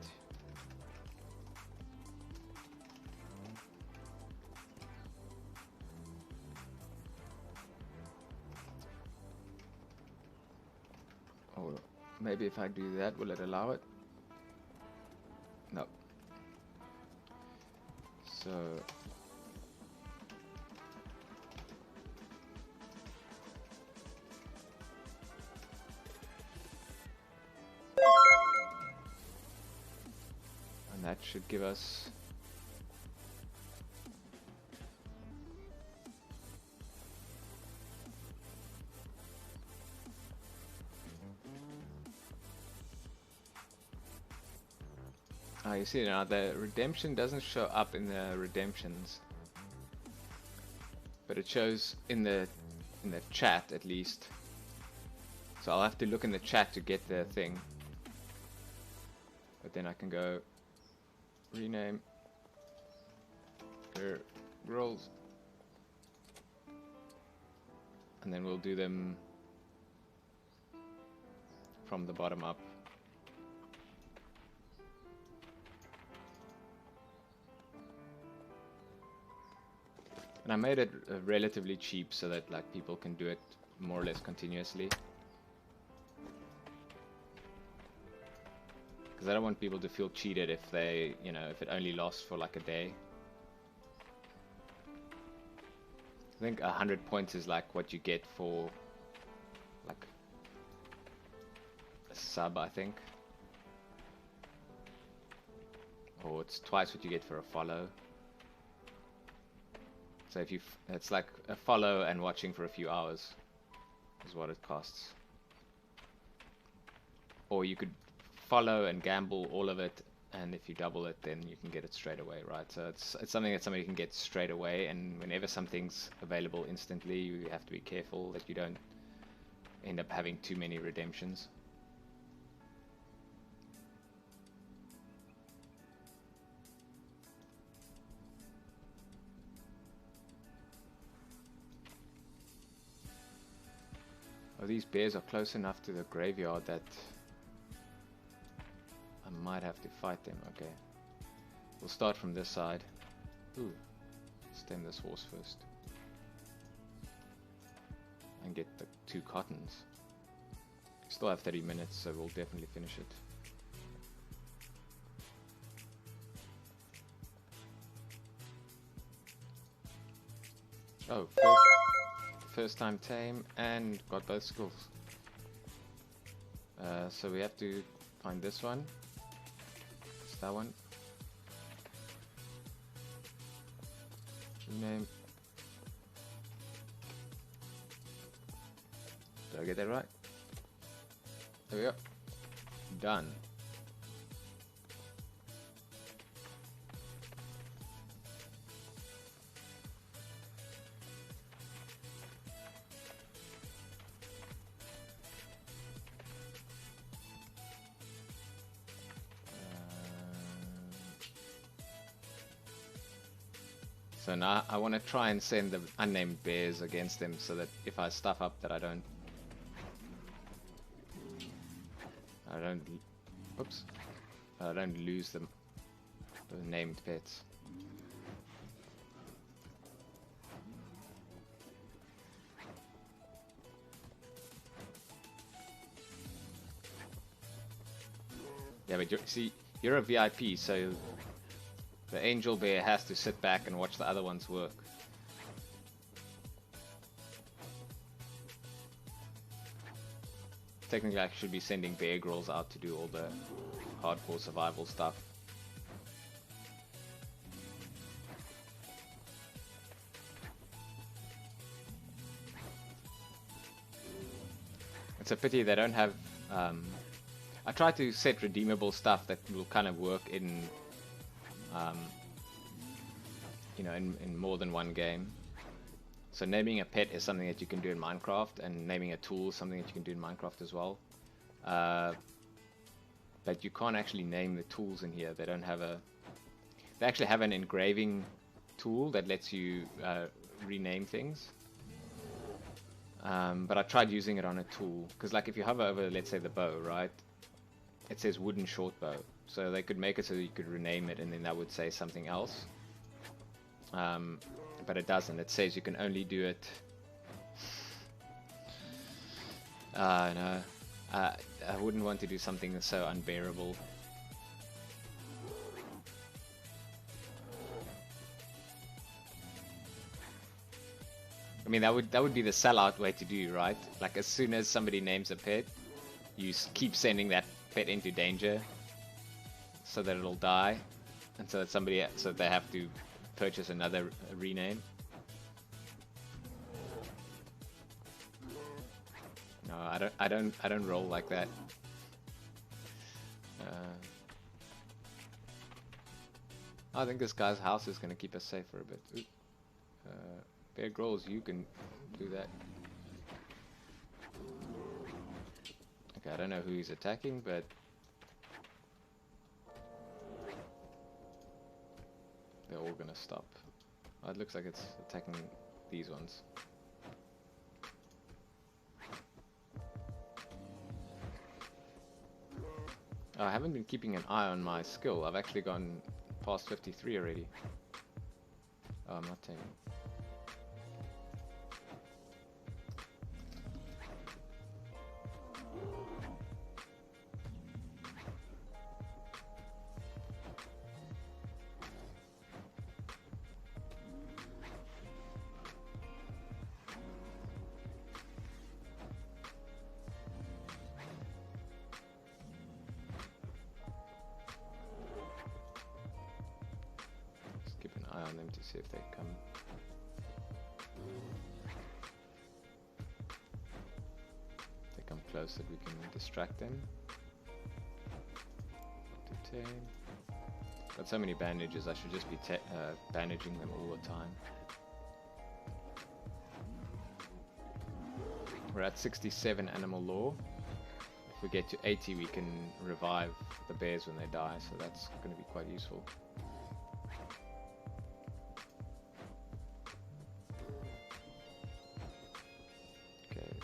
Or maybe if I do that, will it allow it? No. So... that should give us you see now the redemption doesn't show up in the redemptions, but it shows in the chat at least. So I'll have to look in the chat to get the thing, but then I can go rename their roles, and then we'll do them from the bottom up. And I made it relatively cheap so that like people can do it more or less continuously. Because I don't want people to feel cheated if they, if it only lasts for like a day. I think 100 points is like what you get for like a sub, I think. Or it's twice what you get for a follow. So if it's like a follow and watching for a few hours is what it costs. Or you could follow and gamble all of it, and if you double it, then you can get it straight away, right? So it's something that somebody can get straight away, and whenever something's available instantly, you have to be careful that you don't end up having too many redemptions. Oh, these bears are close enough to the graveyard that I might have to fight them. Okay, we'll start from this side. Ooh, stem this horse first and get the 2 cottons. Still have 30 minutes, so we'll definitely finish it. Oh, first time tame and got both skills. So we have to Find this one. It's that one. Rename. Did I get that right? There we go. Done. So now I want to try and send the unnamed bears against them so that if I stuff up that I don't, oops, I don't lose them, the named pets. Yeah, but see, you're a VIP, so the angel bear has to sit back and watch the other ones work. Technically, I should be sending bear girls out to do all the hardcore survival stuff. It's a pity they don't have... I try to set redeemable stuff that will kind of work in... you know, in more than one game. So naming a pet is something that you can do in Minecraft, and naming a tool is something that you can do in Minecraft as well. But you can't actually name the tools in here. They don't have a... They actually have an engraving tool that lets you rename things. But I tried using it on a tool, because like if you hover over, let's say, the bow, right? It says wooden short bow. So they could make it so that you could rename it, and then that would say something else. But it doesn't. It says you can only do it... no. I wouldn't want to do something that's so unbearable. I mean, that would be the sellout way to do, right? Like as soon as somebody names a pet, you keep sending that pet into danger, so that it'll die, and so that so they have to purchase another rename. No, I don't roll like that. I think this guy's house is gonna keep us safe for a bit. Bear Grylls, you can do that. Okay, I don't know who he's attacking, but they're all gonna stop. Oh, it looks like it's attacking these ones. Oh, I haven't been keeping an eye on my skill. I've actually gone past 53 already. Oh, I'm not taming. On them to see if they come. If they come close, that we can distract them. To tame. Got so many bandages, I should just be bandaging them all the time. We're at 67 animal lore. If we get to 80, we can revive the bears when they die, so that's going to be quite useful.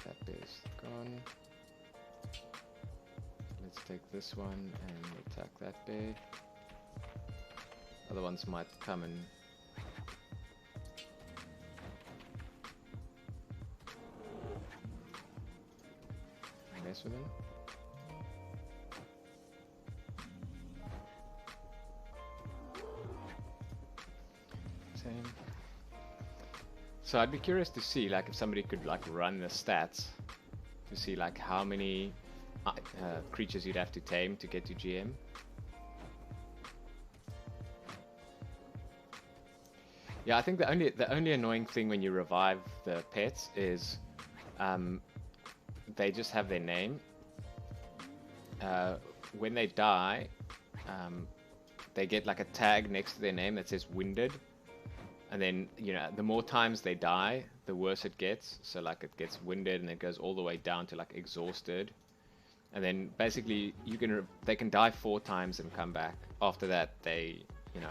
That bear's gone. Let's take this one and attack that bear. Other ones might come and mess with him. Same. So I'd be curious to see, like, if somebody could like run the stats to see like how many creatures you'd have to tame to get to GM. Yeah, I think the only annoying thing when you revive the pets is they just have their name. When they die, they get like a tag next to their name that says winded. And then, you know, the more times they die, the worse it gets. So like it gets winded and it goes all the way down to like exhausted. And then basically they can die 4 times and come back. After that, they, you know,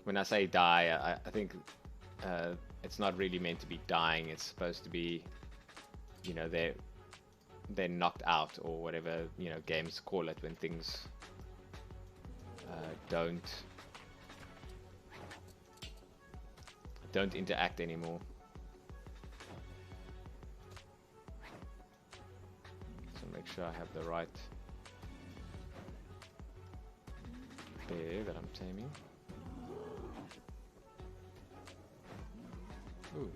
when I say die, I think it's not really meant to be dying. It's supposed to be, you know, they're knocked out or whatever, you know, games call it when things don't interact anymore. So make sure I have the right bear that I'm taming. Ooh,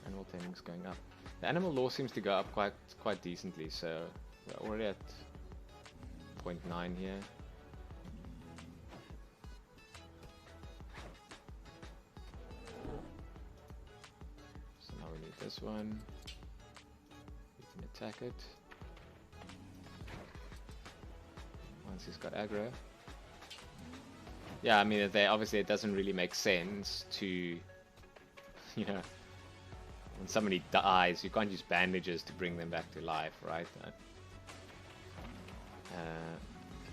animal taming's going up. The animal law seems to go up quite decently, so we're already at 0.9 here. So now we need this one. We can attack it. Once he's got aggro. Yeah, I mean, obviously it doesn't really make sense to, you know, when somebody dies, you can't use bandages to bring them back to life, right?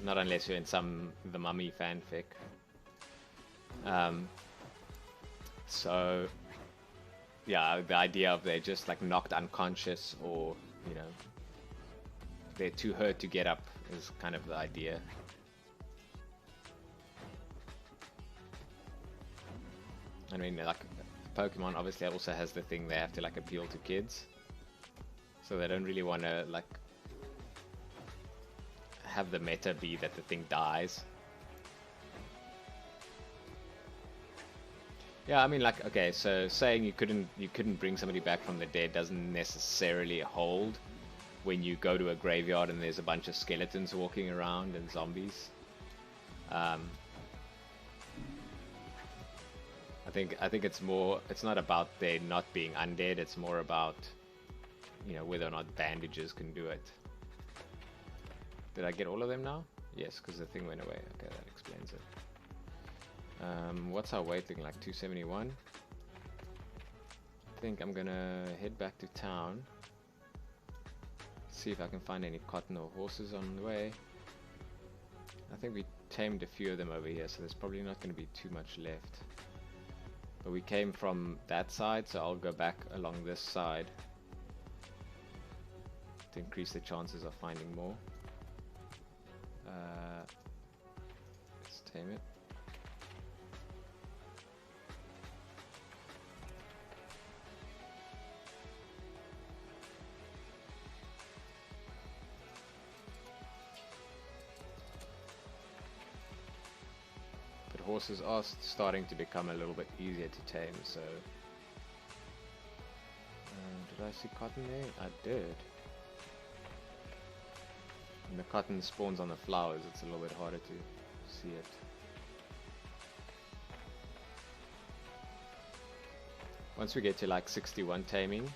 Not unless you're in The Mummy fanfic. So, yeah, the idea of they're just like knocked unconscious or, you know, they're too hurt to get up is kind of the idea. I mean, like, Pokemon obviously also has the thing they have to like appeal to kids, so they don't really want to like have the meta be that the thing dies. Yeah, I mean, like, okay, so saying you couldn't bring somebody back from the dead doesn't necessarily hold when you go to a graveyard and there's a bunch of skeletons walking around and zombies. I think it's not about they not being undead, it's more about, you know, whether or not bandages can do it. Did I get all of them now? Yes, because the thing went away. Okay, that explains it. What's our weight looking like? 271. I think I'm gonna head back to town, see if I can find any cotton or horses on the way. I think we tamed a few of them over here, so there's probably not going to be too much left. But we came from that side, so I'll go back along this side to increase the chances of finding more. Let's tame it. But horses are starting to become a little bit easier to tame, so... did I see cotton there? I did. When the cotton spawns on the flowers, it's a little bit harder to see it. Once we get to like 61 taming,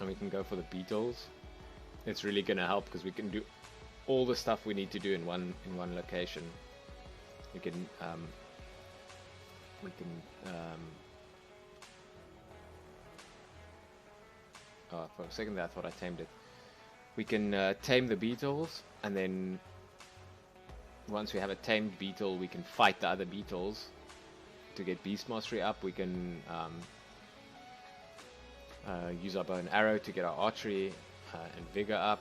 and we can go for the beetles, it's really gonna help because we can do all the stuff we need to do in one location. We can oh, for a second there I thought I tamed it. We can tame the beetles, and then once we have a tamed beetle, we can fight the other beetles to get beast mastery up. We can use our bow and arrow to get our archery and vigor up.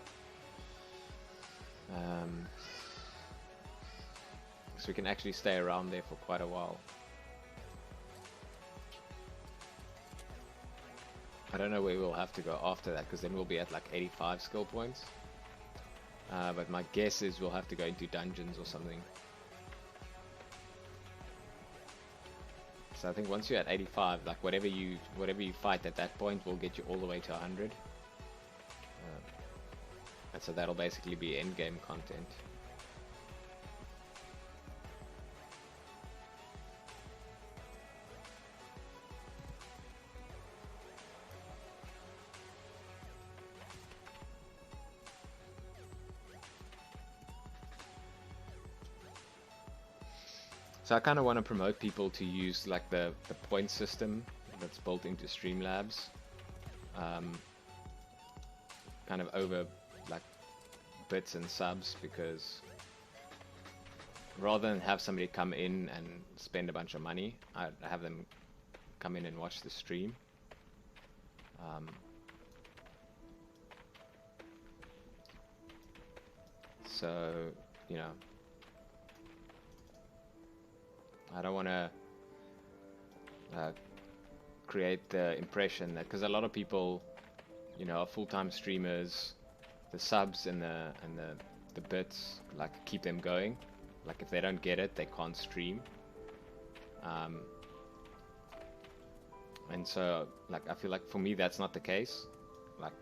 So we can actually stay around there for quite a while. I don't know where we'll have to go after that, because then we'll be at like 85 skill points. But my guess is we'll have to go into dungeons or something. So I think once you're at 85, like whatever you fight at that point will get you all the way to 100. And so that'll basically be end-game content. So I kind of want to promote people to use like the point system that's built into Streamlabs, kind of over like bits and subs, because rather than have somebody come in and spend a bunch of money, I have them come in and watch the stream. So, you know, I don't want to create the impression that, because a lot of people, you know, are full-time streamers, the subs and the bits like keep them going. Like if they don't get it, they can't stream. And so, like, I feel like for me that's not the case. Like,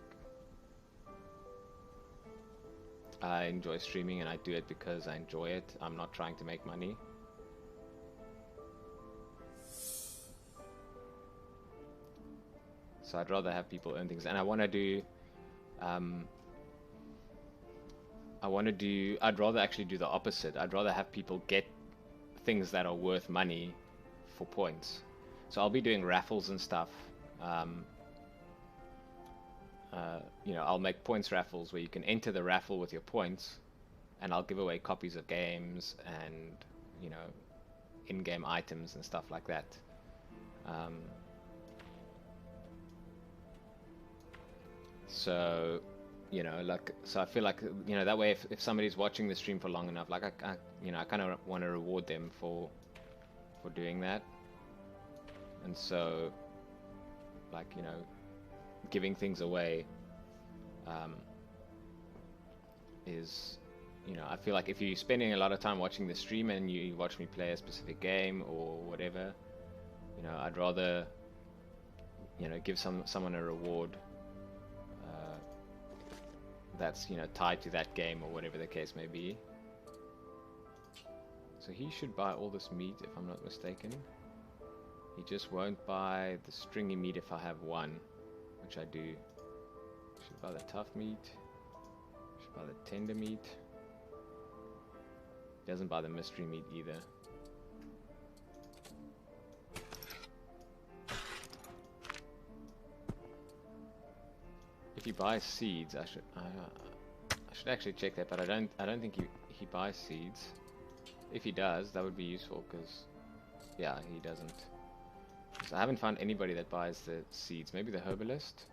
I enjoy streaming and I do it because I enjoy it. I'm not trying to make money. So I'd rather have people earn things, and I want to do, I'd rather actually do the opposite. I'd rather have people get things that are worth money for points. So I'll be doing raffles and stuff. You know, I'll make points raffles where you can enter the raffle with your points, and I'll give away copies of games and, you know, in-game items and stuff like that. So, you know, like, so I feel like, you know, that way if somebody's watching the stream for long enough, like I you know, I kind of want to reward them for doing that. And so, like, you know, giving things away is, you know, I feel like if you're spending a lot of time watching the stream and you watch me play a specific game or whatever, you know, I'd rather, you know, give someone a reward that's, you know, tied to that game or whatever the case may be. So he should buy all this meat if I'm not mistaken. He just won't buy the stringy meat if I have one, which I do. Should buy the tough meat. Should buy the tender meat. Doesn't buy the mystery meat either. If he buys seeds, I should actually check that, but I don't think he buys seeds. If he does, that would be useful, because yeah, he doesn't. So I haven't found anybody that buys the seeds. Maybe the herbalist.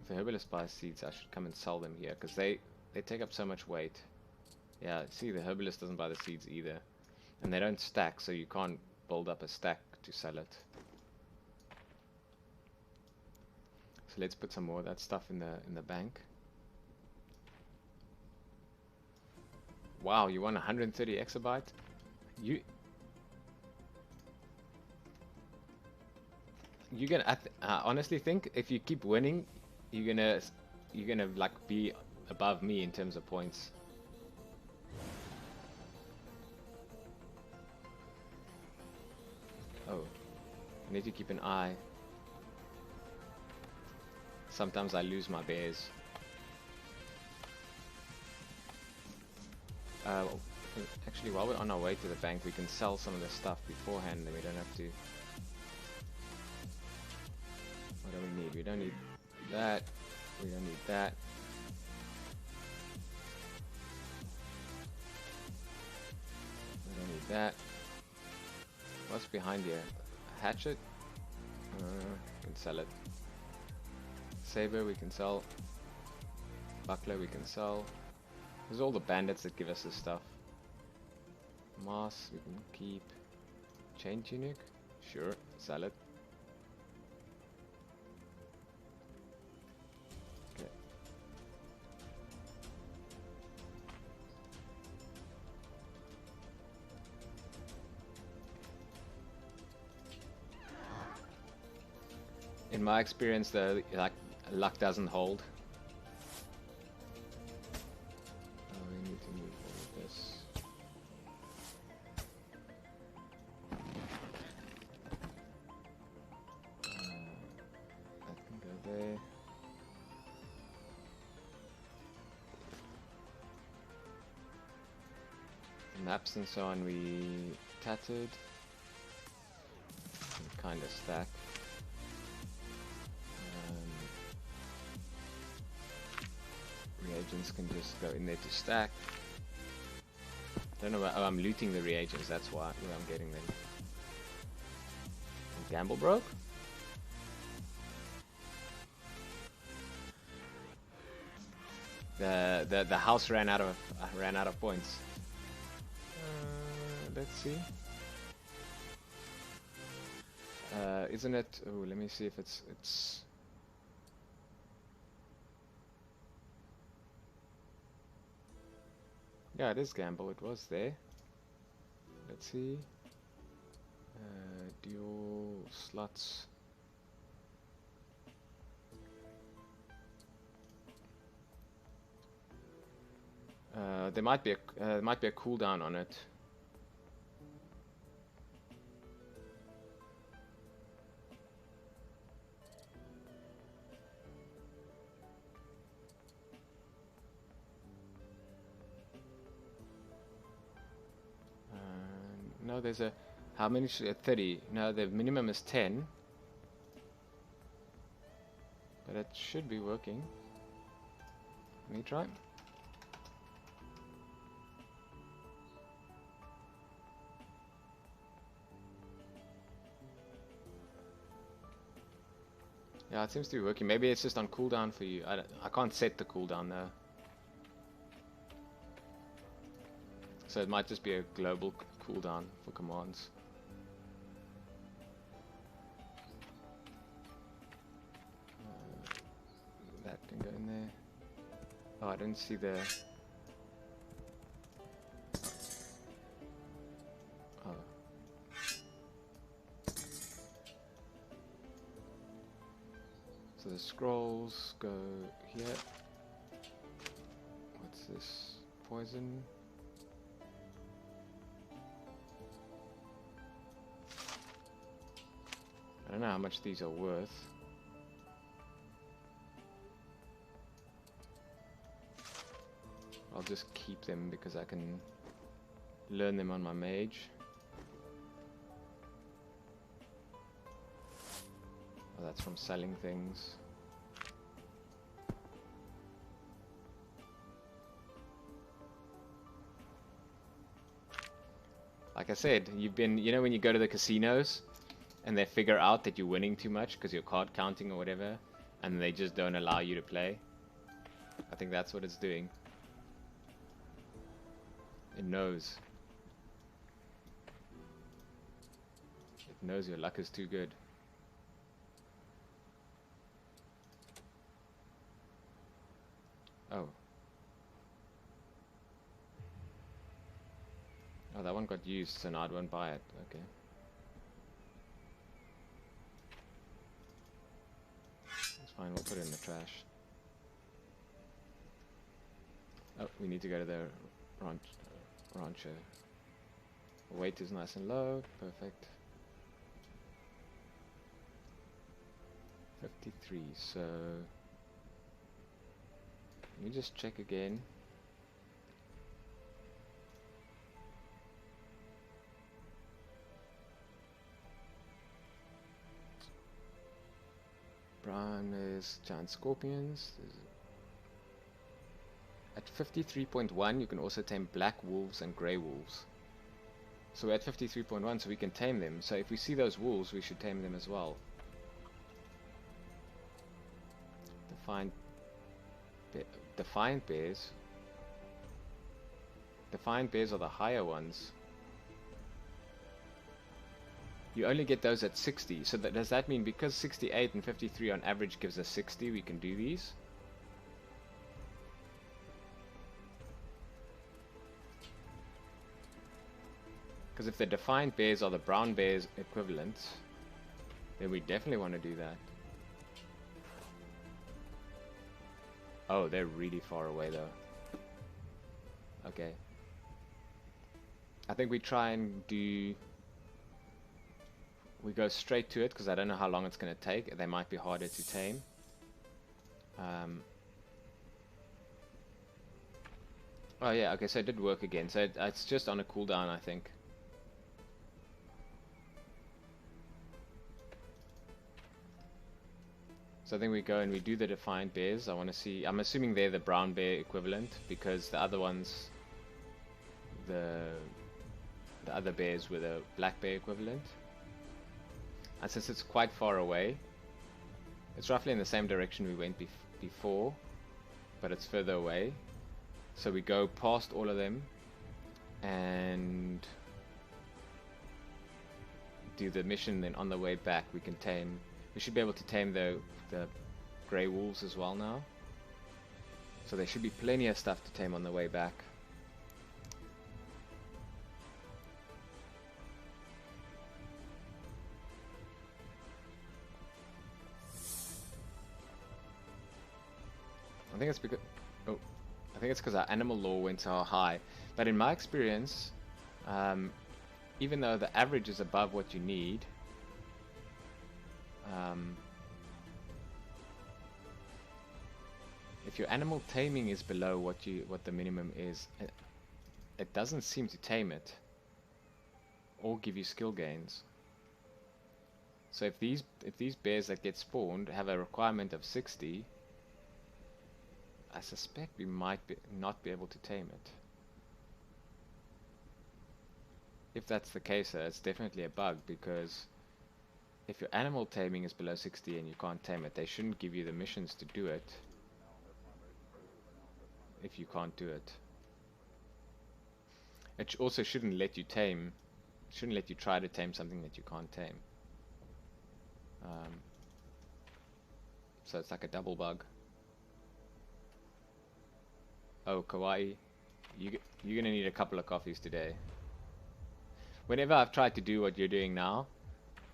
If the herbalist buys seeds, I should come and sell them here, because they take up so much weight. Yeah, see, the herbalist doesn't buy the seeds either, and they don't stack, so you can't build up a stack to sell it. So let's put some more of that stuff in the bank. Wow, you won 130 exabyte? You're gonna I honestly think if you keep winning, you're gonna like be above me in terms of points. Oh, I need to keep an eye. Sometimes I lose my bears. Actually, while we're on our way to the bank, we can sell some of the stuff beforehand, and we don't have to. What do we need? We don't need that. We don't need that. We don't need that. What's behind here? A hatchet? We can sell it. Saber we can sell. Buckler we can sell. There's all the bandits that give us this stuff. Mask we can keep. Chain tunic? Sure, sell it. Okay. In my experience though, like luck doesn't hold. Oh, we need to move all of this. That can go there. The maps and so on we tattered. Kind of stack. Reagents can just go in there to stack. Don't know why. Oh, I'm looting the reagents. That's why where I'm getting them. Gamble broke. The house ran out of points. Let's see. Isn't it? Oh, let me see if it's. Yeah, it is gamble. It was there. Let's see. Dual slots. There might be a cooldown on it. No, there's a... How many should... 30. No, the minimum is 10. But it should be working. Let me try. Yeah, it seems to be working. Maybe it's just on cooldown for you. I can't set the cooldown though. So it might just be a global cooldown for commands. That can go in there. Oh, I didn't see the... Oh. So the scrolls go here. What's this? Poison. I don't know how much these are worth. I'll just keep them because I can learn them on my mage. Oh, that's from selling things. Like I said, you've been, you know, when you go to the casinos and they figure out that you're winning too much because you're card counting or whatever, and they just don't allow you to play. I think that's what it's doing. It knows. It knows your luck is too good. Oh. Oh, that one got used, so now I won't buy it. Okay. It's fine, we'll put it in the trash. Oh, we need to go to the rancho. Weight is nice and low, perfect. 53, so... Let me just check again. Brown is giant scorpions. At 53.1 you can also tame black wolves and grey wolves. So we're at 53.1, so we can tame them. So if we see those wolves, we should tame them as well. Defiant bears. Defiant bears are the higher ones. You only get those at 60. So does that mean because 68 and 53 on average gives us 60, we can do these? Because if the defiant bears are the brown bears equivalent, then we definitely want to do that. Oh, they're really far away though. Okay. I think we try and do... We go straight to it because I don't know how long it's going to take. They might be harder to tame. Oh yeah, okay, so it did work again. So it's just on a cooldown, I think. So I think we go and we do the defiant bears. I want to see... I'm assuming they're the brown bear equivalent because the other ones... The other bears were the black bear equivalent. And since it's quite far away, it's roughly in the same direction we went before, but it's further away. So we go past all of them and do the mission. Then on the way back we can tame... We should be able to tame the grey wolves as well now. So there should be plenty of stuff to tame on the way back. I think it's because... Oh, I think it's because our animal law went so high. But in my experience, even though the average is above what you need, if your animal taming is below what the minimum is, it doesn't seem to tame it or give you skill gains. So if these bears that get spawned have a requirement of 60, I suspect we might not be able to tame it. If that's the case, it's definitely a bug, because if your animal taming is below 60 and you can't tame it, they shouldn't give you the missions to do it if you can't do it. It also shouldn't let you try to tame something that you can't tame. So it's like a double bug. Oh, Kawaii, you're gonna need a couple of coffees today. Whenever I've tried to do what you're doing now,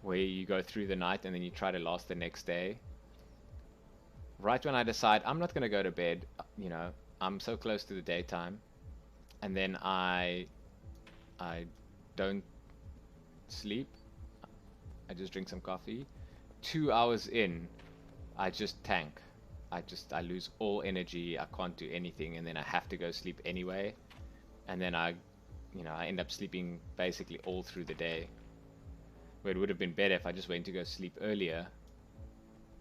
where you go through the night and then you try to last the next day, right when I decide I'm not gonna go to bed, you know, I'm so close to the daytime, and then I don't sleep, I just drink some coffee. 2 hours in, I just tank. I lose all energy, I can't do anything, and then I have to go sleep anyway. And then I end up sleeping basically all through the day. Where it would have been better if I just went to go sleep earlier,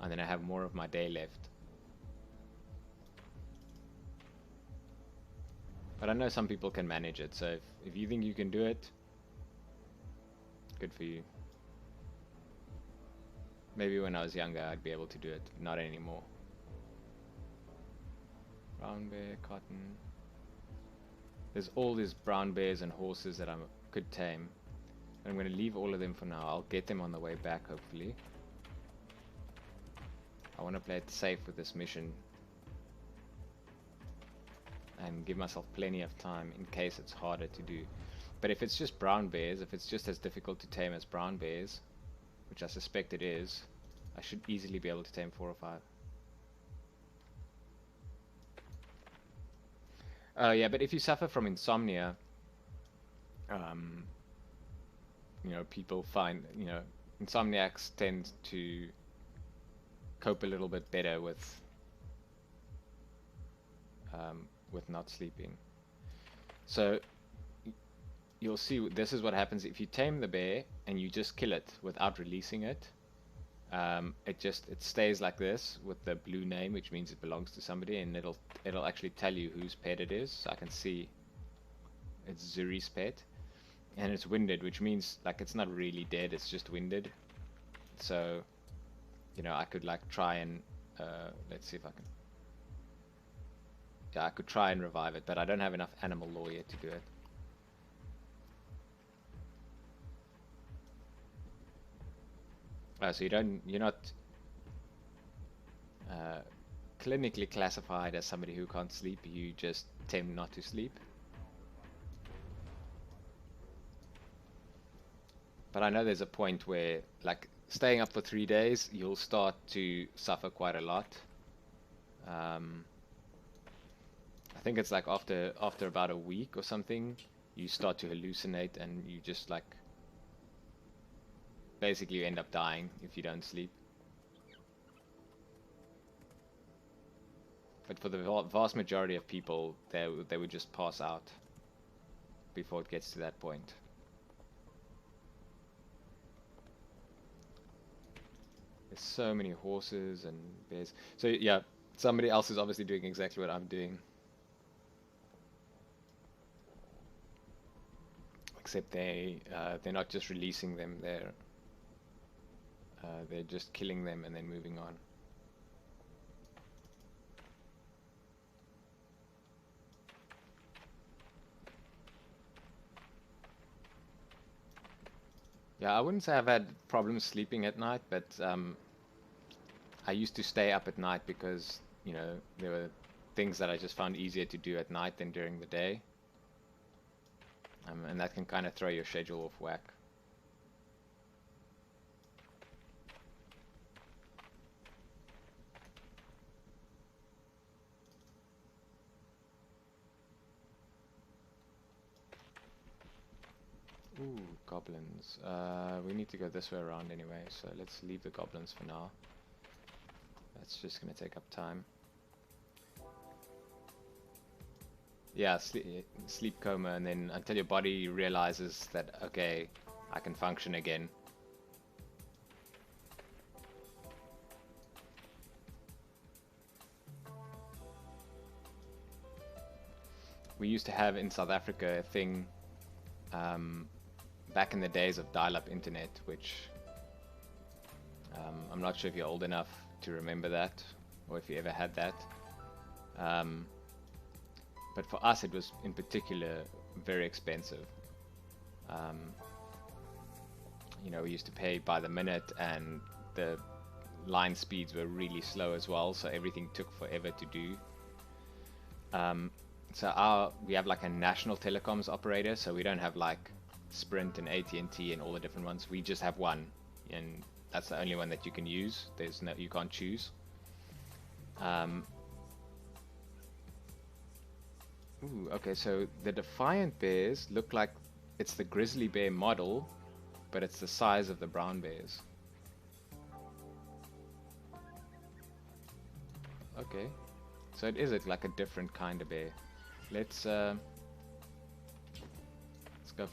and then I have more of my day left. But I know some people can manage it, so if you think you can do it, good for you. Maybe when I was younger I'd be able to do it, not anymore. Brown bear, cotton. There's all these brown bears and horses that I could tame. I'm going to leave all of them for now. I'll get them on the way back, hopefully. I want to play it safe with this mission and give myself plenty of time in case it's harder to do. But if it's just brown bears, if it's just as difficult to tame as brown bears, which I suspect it is, I should easily be able to tame 4 or 5. Yeah, but if you suffer from insomnia, people find, insomniacs tend to cope a little bit better with not sleeping. So you'll see this is what happens if you tame the bear and you just kill it without releasing it. It stays like this with the blue name, which means it belongs to somebody, and it'll actually tell you whose pet it is. So I can see it's Zuri's pet, and it's winded, which means like it's not really dead, it's just winded. So I could like try and let's see if I can. Yeah, I could try and revive it, but I don't have enough animal law yet to do it. So you're not clinically classified as somebody who can't sleep, you just tend not to sleep. But I know there's a point where, like, staying up for 3 days, you'll start to suffer quite a lot. I think it's like after about a week or something, you start to hallucinate and you just like basically you end up dying if you don't sleep. But for the vast majority of people, they would just pass out before it gets to that point. There's so many horses and bears. So yeah, somebody else is obviously doing exactly what I'm doing. Except they're not just releasing them, they're just killing them and then moving on. Yeah, I wouldn't say I've had problems sleeping at night, but I used to stay up at night because, you know, there were things that I just found easier to do at night than during the day. And that can kind of throw your schedule off whack. Ooh, goblins. We need to go this way around anyway, so let's leave the goblins for now. That's just going to take up time. Yeah, sleep coma, and then until your body realizes that, okay, I can function again. We used to have in South Africa a thing back in the days of dial-up internet, which I'm not sure if you're old enough to remember that, or if you ever had that. But for us, it was in particular very expensive. You know, we used to pay by the minute, and the line speeds were really slow as well, so everything took forever to do. So we have like a national telecoms operator, so we don't have like Sprint and AT&T and all the different ones. We just have one, and that's the only one that you can use. You can't choose. Ooh, okay, so the Defiant Bears look like it's the grizzly bear model, but it's the size of the brown bears. Okay, so it is like a different kind of bear. Let's go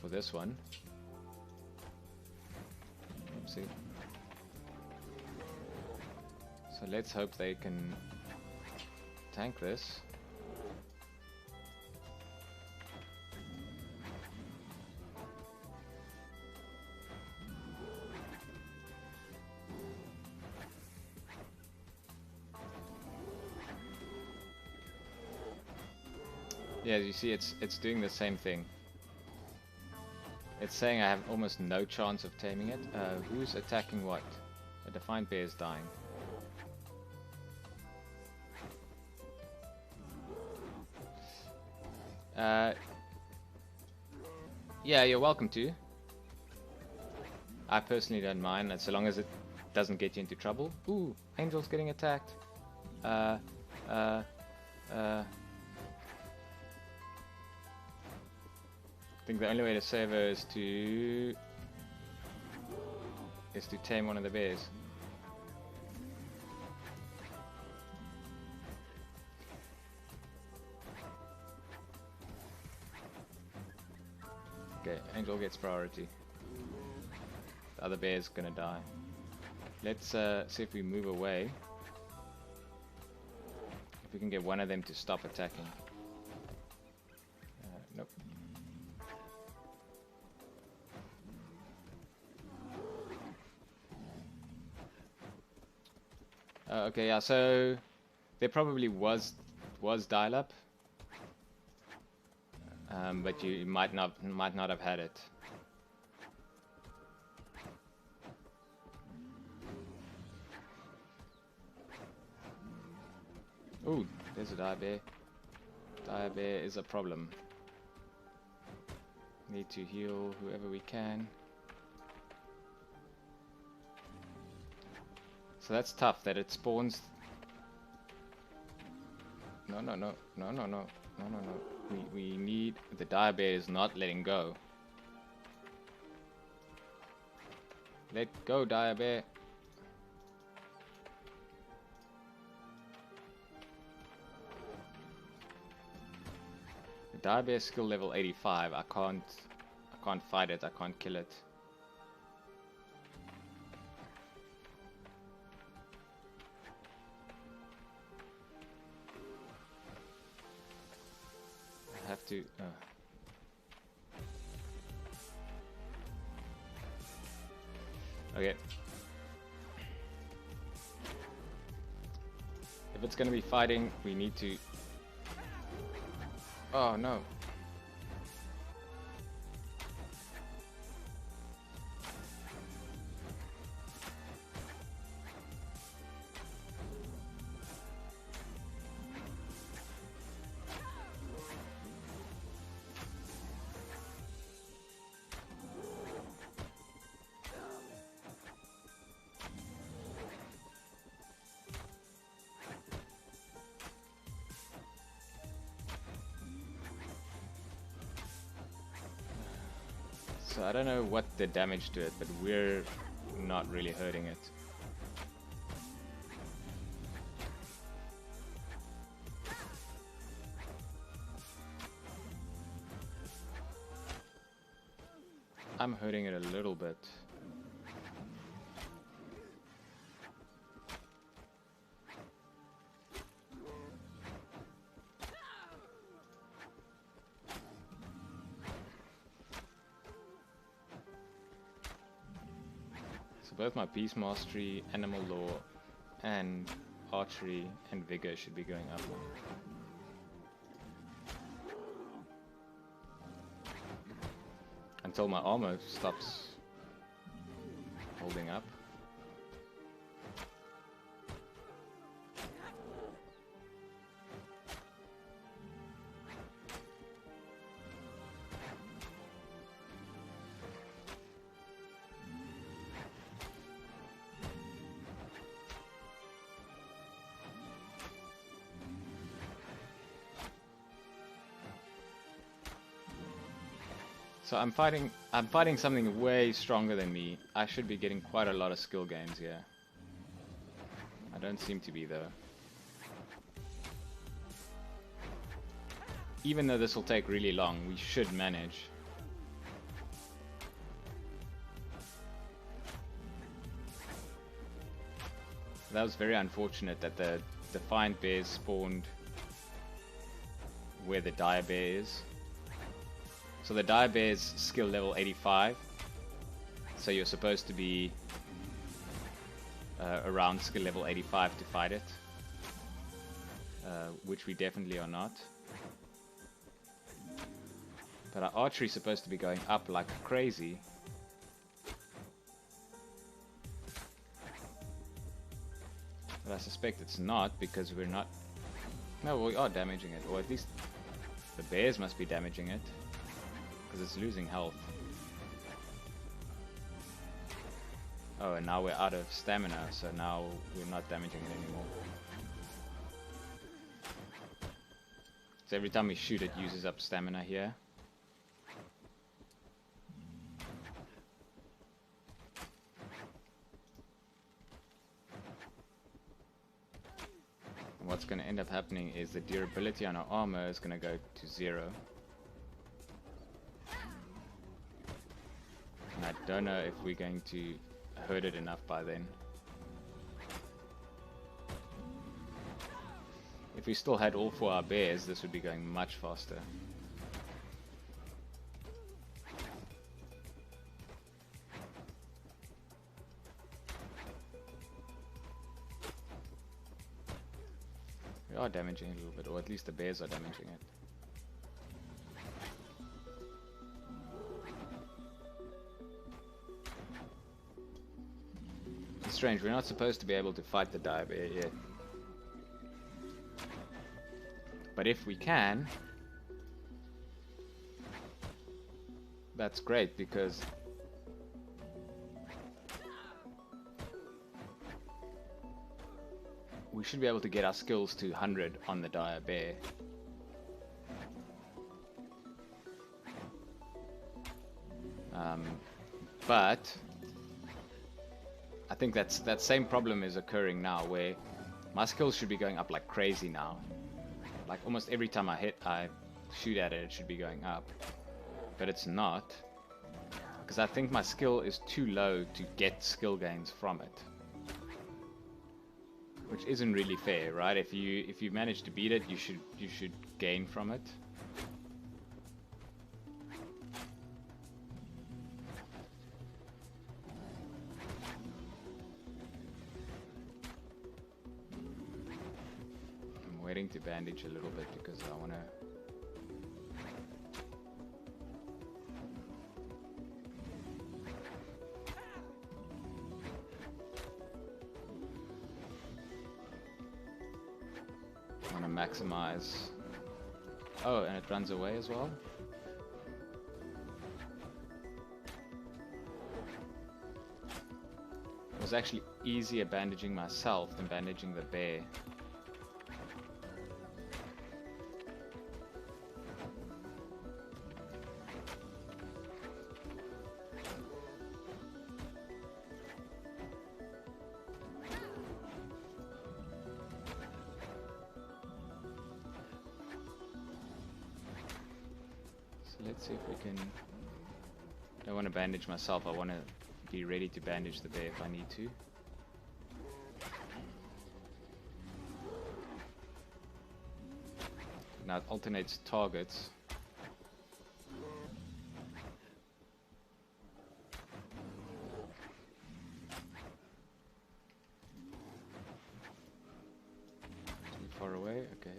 for this one. Oopsie. So let's hope they can tank this. Yeah, you see, it's doing the same thing. It's saying I have almost no chance of taming it. Who's attacking what? A Defiant Bear is dying. Yeah, you're welcome to. I personally don't mind, so long as it doesn't get you into trouble. Ooh, Angel's getting attacked. I think the only way to save her is to tame one of the bears. Okay, Angel gets priority. The other bear's gonna die. Let's see if we move away. If we can get one of them to stop attacking. Nope. Okay, yeah, so there probably was dial-up, but you might not have had it. Ooh, there's a dire bear. Dire bear is a problem. Need to heal whoever we can. So that's tough that it spawns. No. No. We need... The dire bear is not letting go. Let go, dire bear. The dire bear is skill level 85. I can't fight it. I can't kill it. I have to... Okay. If it's gonna be fighting, we need to... Oh no. So I don't know what the damage to it, but we're not really hurting it. I'm hurting it a little bit. So both my Beast Mastery, Animal Law, and Archery and Vigor should be going up. Until my armor stops holding up. So I'm fighting something way stronger than me. I should be getting quite a lot of skill gains here. I don't seem to be though. Even though this will take really long, we should manage. That was very unfortunate that the Defiant Bears spawned where the Dire Bear is. So the Dire Bear is skill level 85. So you're supposed to be around skill level 85 to fight it. Which we definitely are not. But our archery is supposed to be going up like crazy. But I suspect it's not, because we're not... No, we are damaging it. Or at least the bears must be damaging it. Because it's losing health. Oh, and now we're out of stamina, so now we're not damaging it anymore. So every time we shoot, it uses up stamina here. And what's going to end up happening is the durability on our armor is going to go to 0. And I don't know if we're going to hurt it enough by then. If we still had all 4 our bears, this would be going much faster. We are damaging it a little bit, or at least the bears are damaging it. It's strange, we're not supposed to be able to fight the dire bear yet. But if we can, that's great, because we should be able to get our skills to 100 on the dire bear. But I think that same problem is occurring now, where my skills should be going up like crazy now. Like almost every time I shoot at it, it should be going up, but it's not, because I think my skill is too low to get skill gains from it, which isn't really fair, right? If you manage to beat it, you should gain from it. I'm waiting to bandage a little bit because I want to. Maximize. Oh, and it runs away as well. It was actually easier bandaging myself than bandaging the bear. Let's see if we can. I don't want to bandage myself, I want to be ready to bandage the bear if I need to. Now it alternates targets. Too far away, okay.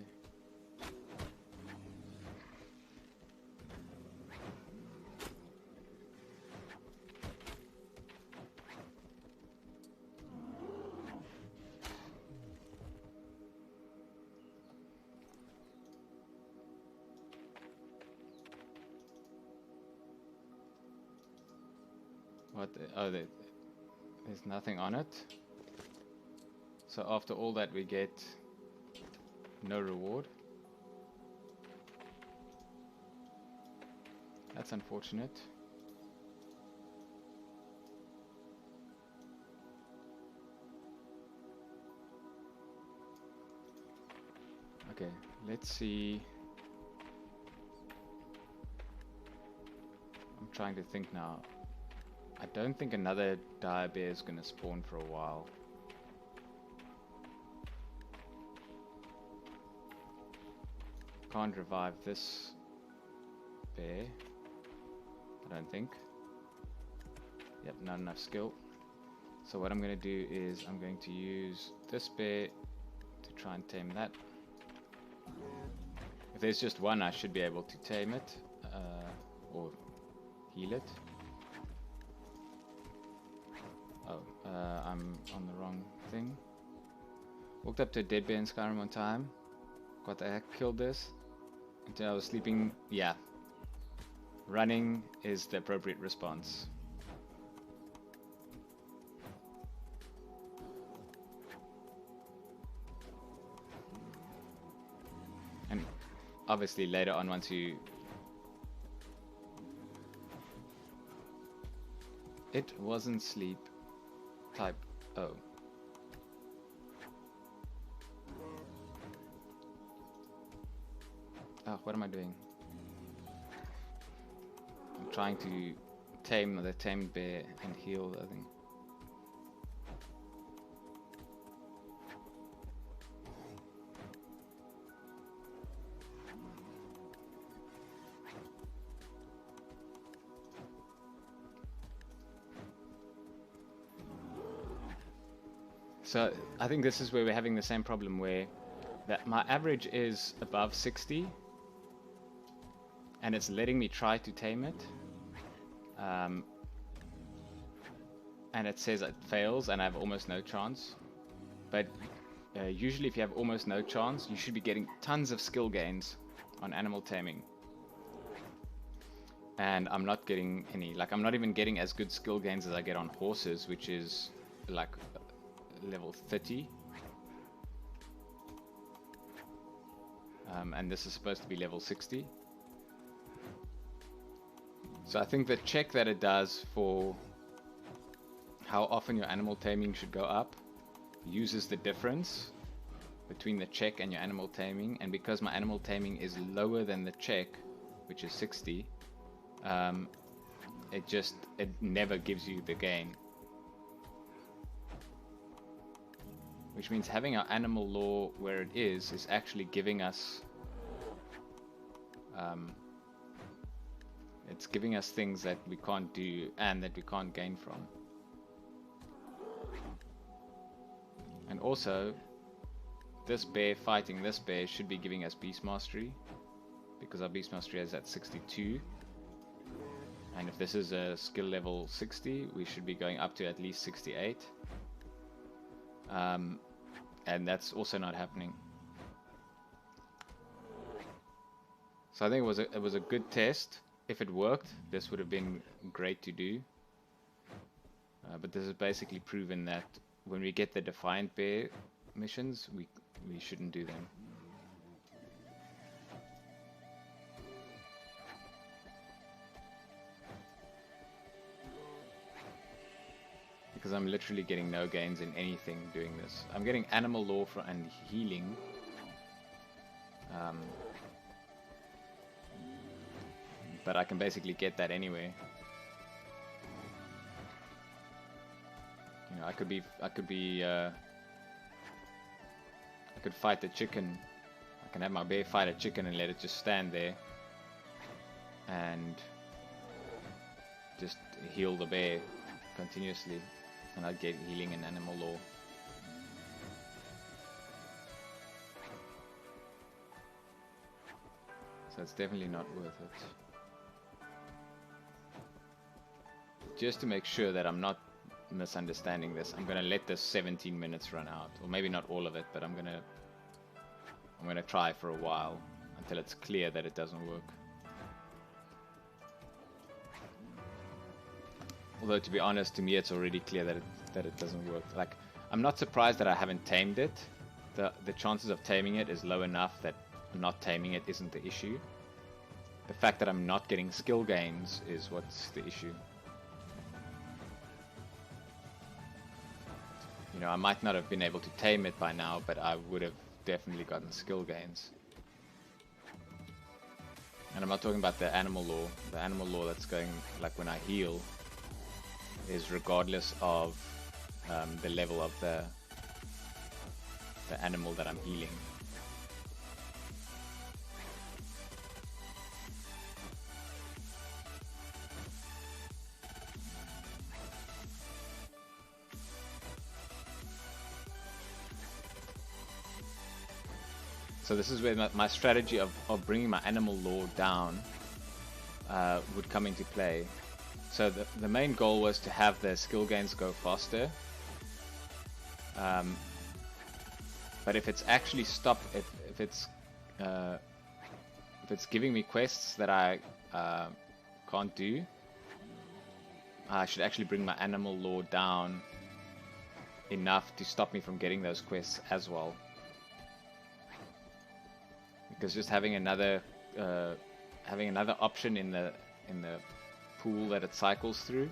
What? Oh, there's nothing on it. So after all that, we get no reward. That's unfortunate. Okay, let's see. I'm trying to think now. I don't think another dire bear is going to spawn for a while. Can't revive this bear, I don't think. Yep, not enough skill. So what I'm going to do is I'm going to use this bear to try and tame that. If there's just one, I should be able to tame it or heal it. Oh, I'm on the wrong thing. Walked up to a dead bear in Skyrim one time. What the heck, killed this until I was sleeping. Yeah, running is the appropriate response. And obviously later on, once you... It wasn't sleep. Type O. Oh, what am I doing? I'm trying to tame the tamed bear and heal the thing. So I think this is where we're having the same problem, where that my average is above 60 and it's letting me try to tame it, and it says it fails and I have almost no chance. But usually if you have almost no chance, you should be getting tons of skill gains on animal taming, and I'm not getting any. Like, I'm not even getting as good skill gains as I get on horses, which is like level 30, and this is supposed to be level 60. So I think the check that it does for how often your animal taming should go up uses the difference between the check and your animal taming, and because my animal taming is lower than the check, which is 60, it never gives you the gain. Which means having our animal law where it is actually giving us it's giving us things that we can't do and that we can't gain from. And also, this bear fighting this bear should be giving us Beast Mastery, because our Beast Mastery is at 62. And if this is a skill level 60, we should be going up to at least 68. And that's also not happening. So I think it was a good test. If it worked, this would have been great to do. But this has basically proven that when we get the Defiant Bear missions, we shouldn't do them. Because I'm literally getting no gains in anything doing this. I'm getting animal law and healing. But I can basically get that anyway. You know, I could fight the chicken. I can have my bear fight a chicken and let it just stand there and just heal the bear continuously, and I'd get healing and animal law. So it's definitely not worth it. Just to make sure that I'm not misunderstanding this, I'm gonna let this 17 minutes run out, or maybe not all of it, but I'm gonna try for a while until it's clear that it doesn't work. Although to be honest, to me it's already clear that it doesn't work. Like, I'm not surprised that I haven't tamed it. The chances of taming it is low enough that not taming it isn't the issue. The fact that I'm not getting skill gains is what's the issue. You know, I might not have been able to tame it by now, but I would have definitely gotten skill gains. And I'm not talking about the animal law. The animal law that's going, like when I heal, is regardless of the level of the animal that I'm healing. So this is where my strategy of bringing my animal law down would come into play. So the main goal was to have the skill gains go faster. But if it's actually if it's giving me quests that I can't do, I should actually bring my animal law down enough to stop me from getting those quests as well. Because just having another option in the pool that it cycles through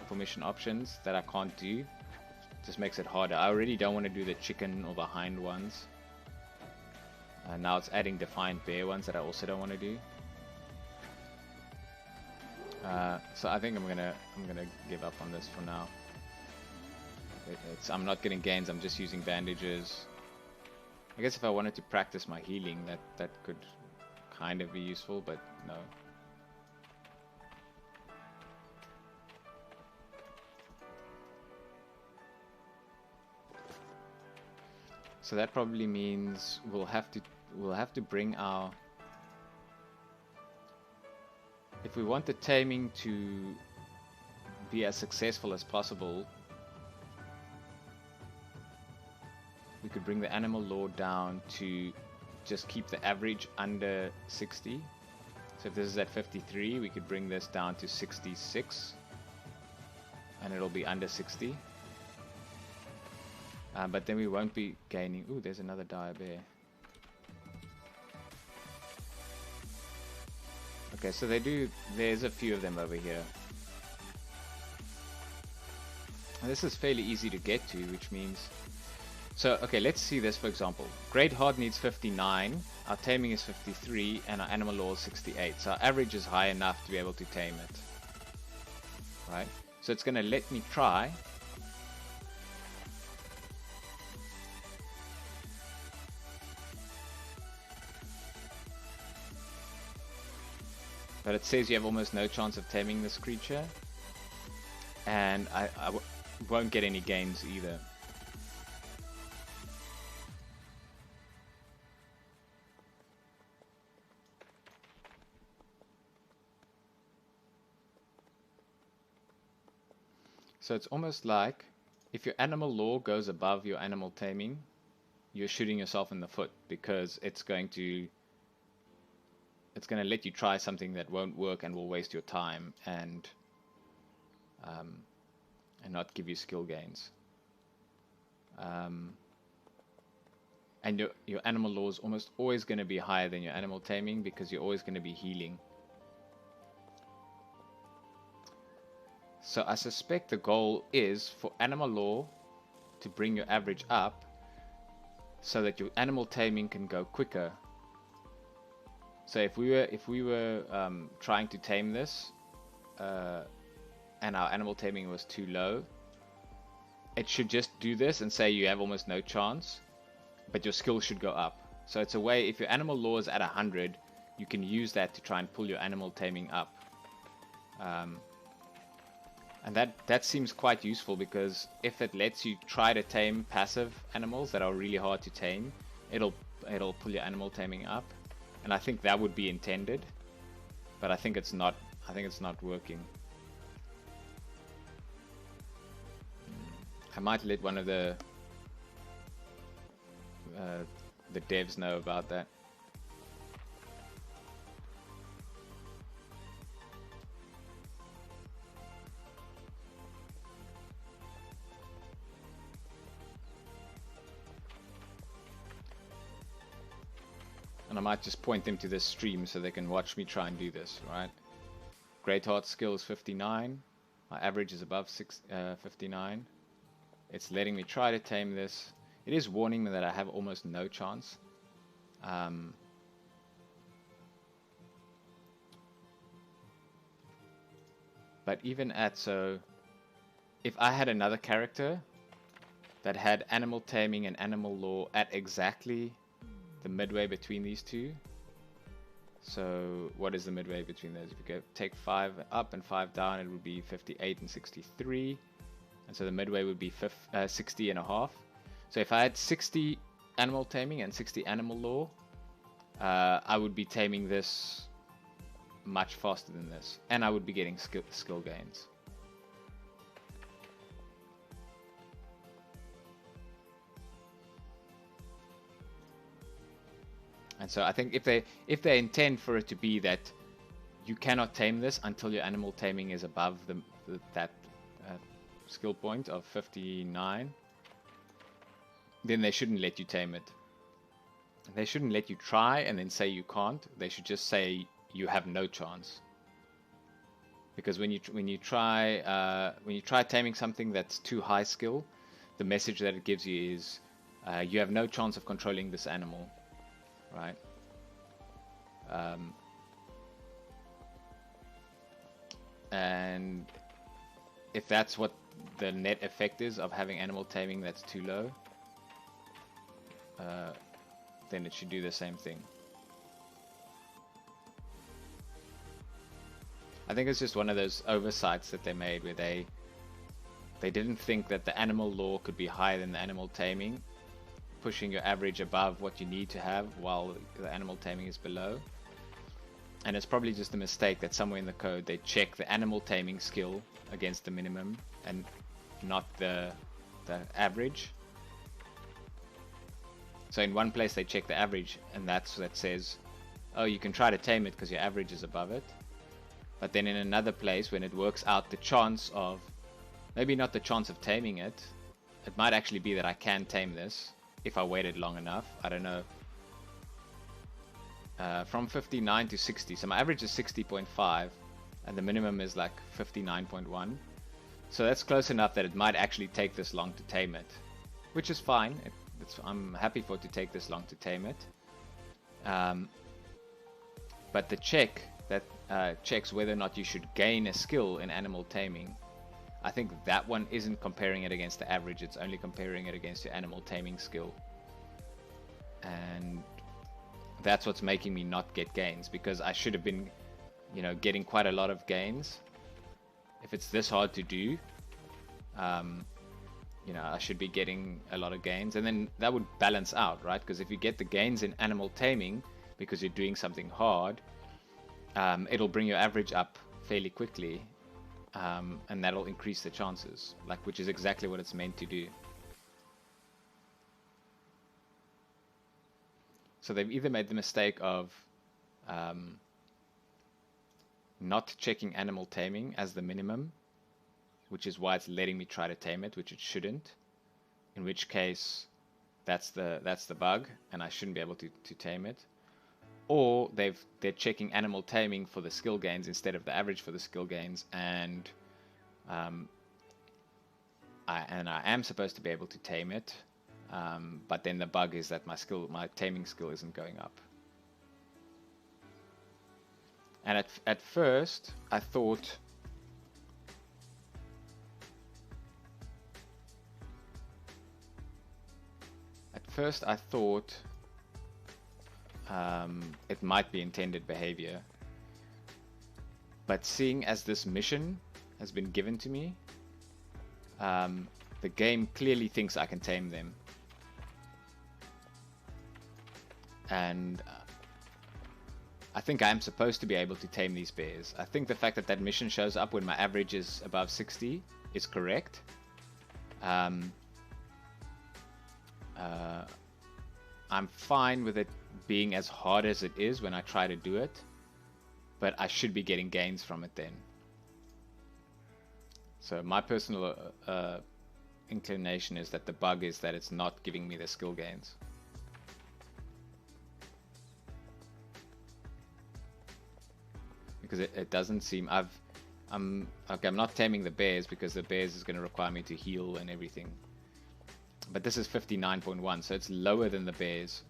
for mission options that I can't do just makes it harder. I already don't want to do the chicken or the hind ones. Now it's adding Defiant Bear ones that I also don't want to do. So I think I'm gonna give up on this for now. I'm not getting gains. I'm just using bandages. I guess if I wanted to practice my healing, that could kind of be useful, but no. So that probably means we'll have to bring our, if we want the taming to be as successful as possible, we could bring the animal law down to just keep the average under 60. So if this is at 53, we could bring this down to 66, and it'll be under 60. But then we won't be gaining. Ooh, there's another dire bear. Okay, so there's a few of them over here. This is fairly easy to get to, which means... So, okay, let's see this for example. Great Heart needs 59, our Taming is 53, and our Animal Law is 68. So our average is high enough to be able to tame it. Right? So it's going to let me try. But it says you have almost no chance of taming this creature. And I won't get any gains either. So it's almost like if your animal law goes above your animal taming, you're shooting yourself in the foot, because it's going to let you try something that won't work and will waste your time and not give you skill gains. And your animal law is almost always going to be higher than your animal taming, because you're always going to be healing. So I suspect the goal is for animal law to bring your average up so that your animal taming can go quicker. So if we were trying to tame this and our animal taming was too low, it should just do this and say you have almost no chance, but your skill should go up. So it's a way, if your animal law is at 100, you can use that to try and pull your animal taming up. And that seems quite useful, because if it lets you try to tame passive animals that are really hard to tame, it'll pull your animal taming up. And I think that would be intended, but I think it's not working. I might let one of the devs know about that. And I might just point them to this stream so they can watch me try and do this, right? Great Heart skill is 59. My average is above 59. It's letting me try to tame this. It is warning me that I have almost no chance. But even at, so if I had another character that had animal taming and animal law at exactly the midway between these two. So what is the midway between those? If you go take 5 up and 5 down, it would be 58 and 63. And so the midway would be 60 and a half. So if I had 60 animal taming and 60 animal law, I would be taming this much faster than this. And I would be getting skill gains. And so I think if they intend for it to be that you cannot tame this until your animal taming is above that skill point of 59, then they shouldn't let you tame it. They shouldn't let you try and then say you can't. They should just say you have no chance. Because when you try taming something that's too high skill, the message that it gives you is you have no chance of controlling this animal. Right. And if that's what the net effect is of having animal taming that's too low, then it should do the same thing. I think it's just one of those oversights that they made where they didn't think that the animal law could be higher than the animal taming, pushing your average above what you need to have while the animal taming is below. And it's probably just a mistake that somewhere in the code they check the animal taming skill against the minimum and not the average. So in one place they check the average, and that says, oh, you can try to tame it because your average is above it. But then in another place, when it works out the chance of, maybe not the chance of taming it, it might actually be that I can tame this if I waited long enough. I don't know. from 59 to 60. So my average is 60.5 and the minimum is like 59.1. So that's close enough that it might actually take this long to tame it, which is fine. I'm happy for it to take this long to tame it. But the check that checks whether or not you should gain a skill in animal taming, I think that one isn't comparing it against the average, it's only comparing it against your animal taming skill. And that's what's making me not get gains, because I should have been, you know, getting quite a lot of gains. If it's this hard to do, you know, I should be getting a lot of gains, and then that would balance out, right? Because if you get the gains in animal taming because you're doing something hard, it'll bring your average up fairly quickly, and that'll increase the chances, like, which is exactly what it's meant to do. So they've either made the mistake of not checking animal taming as the minimum, which is why it's letting me try to tame it, which it shouldn't. In which case, that's the bug, and I shouldn't be able to tame it. Or they're checking animal taming for the skill gains instead of the average for the skill gains, and I am supposed to be able to tame it, but then the bug is that my taming skill isn't going up. And at first I thought it might be intended behavior, but seeing as this mission has been given to me, the game clearly thinks I can tame them, and I think I am supposed to be able to tame these bears. I think the fact that that mission shows up when my average is above 60 is correct. I'm fine with it being as hard as it is when I try to do it, but I should be getting gains from it then. So my personal inclination is that the bug is that it's not giving me the skill gains. Because it doesn't seem, I'm not taming the bears because the bears is going to require me to heal and everything. But this is 59.1, so it's lower than the bears.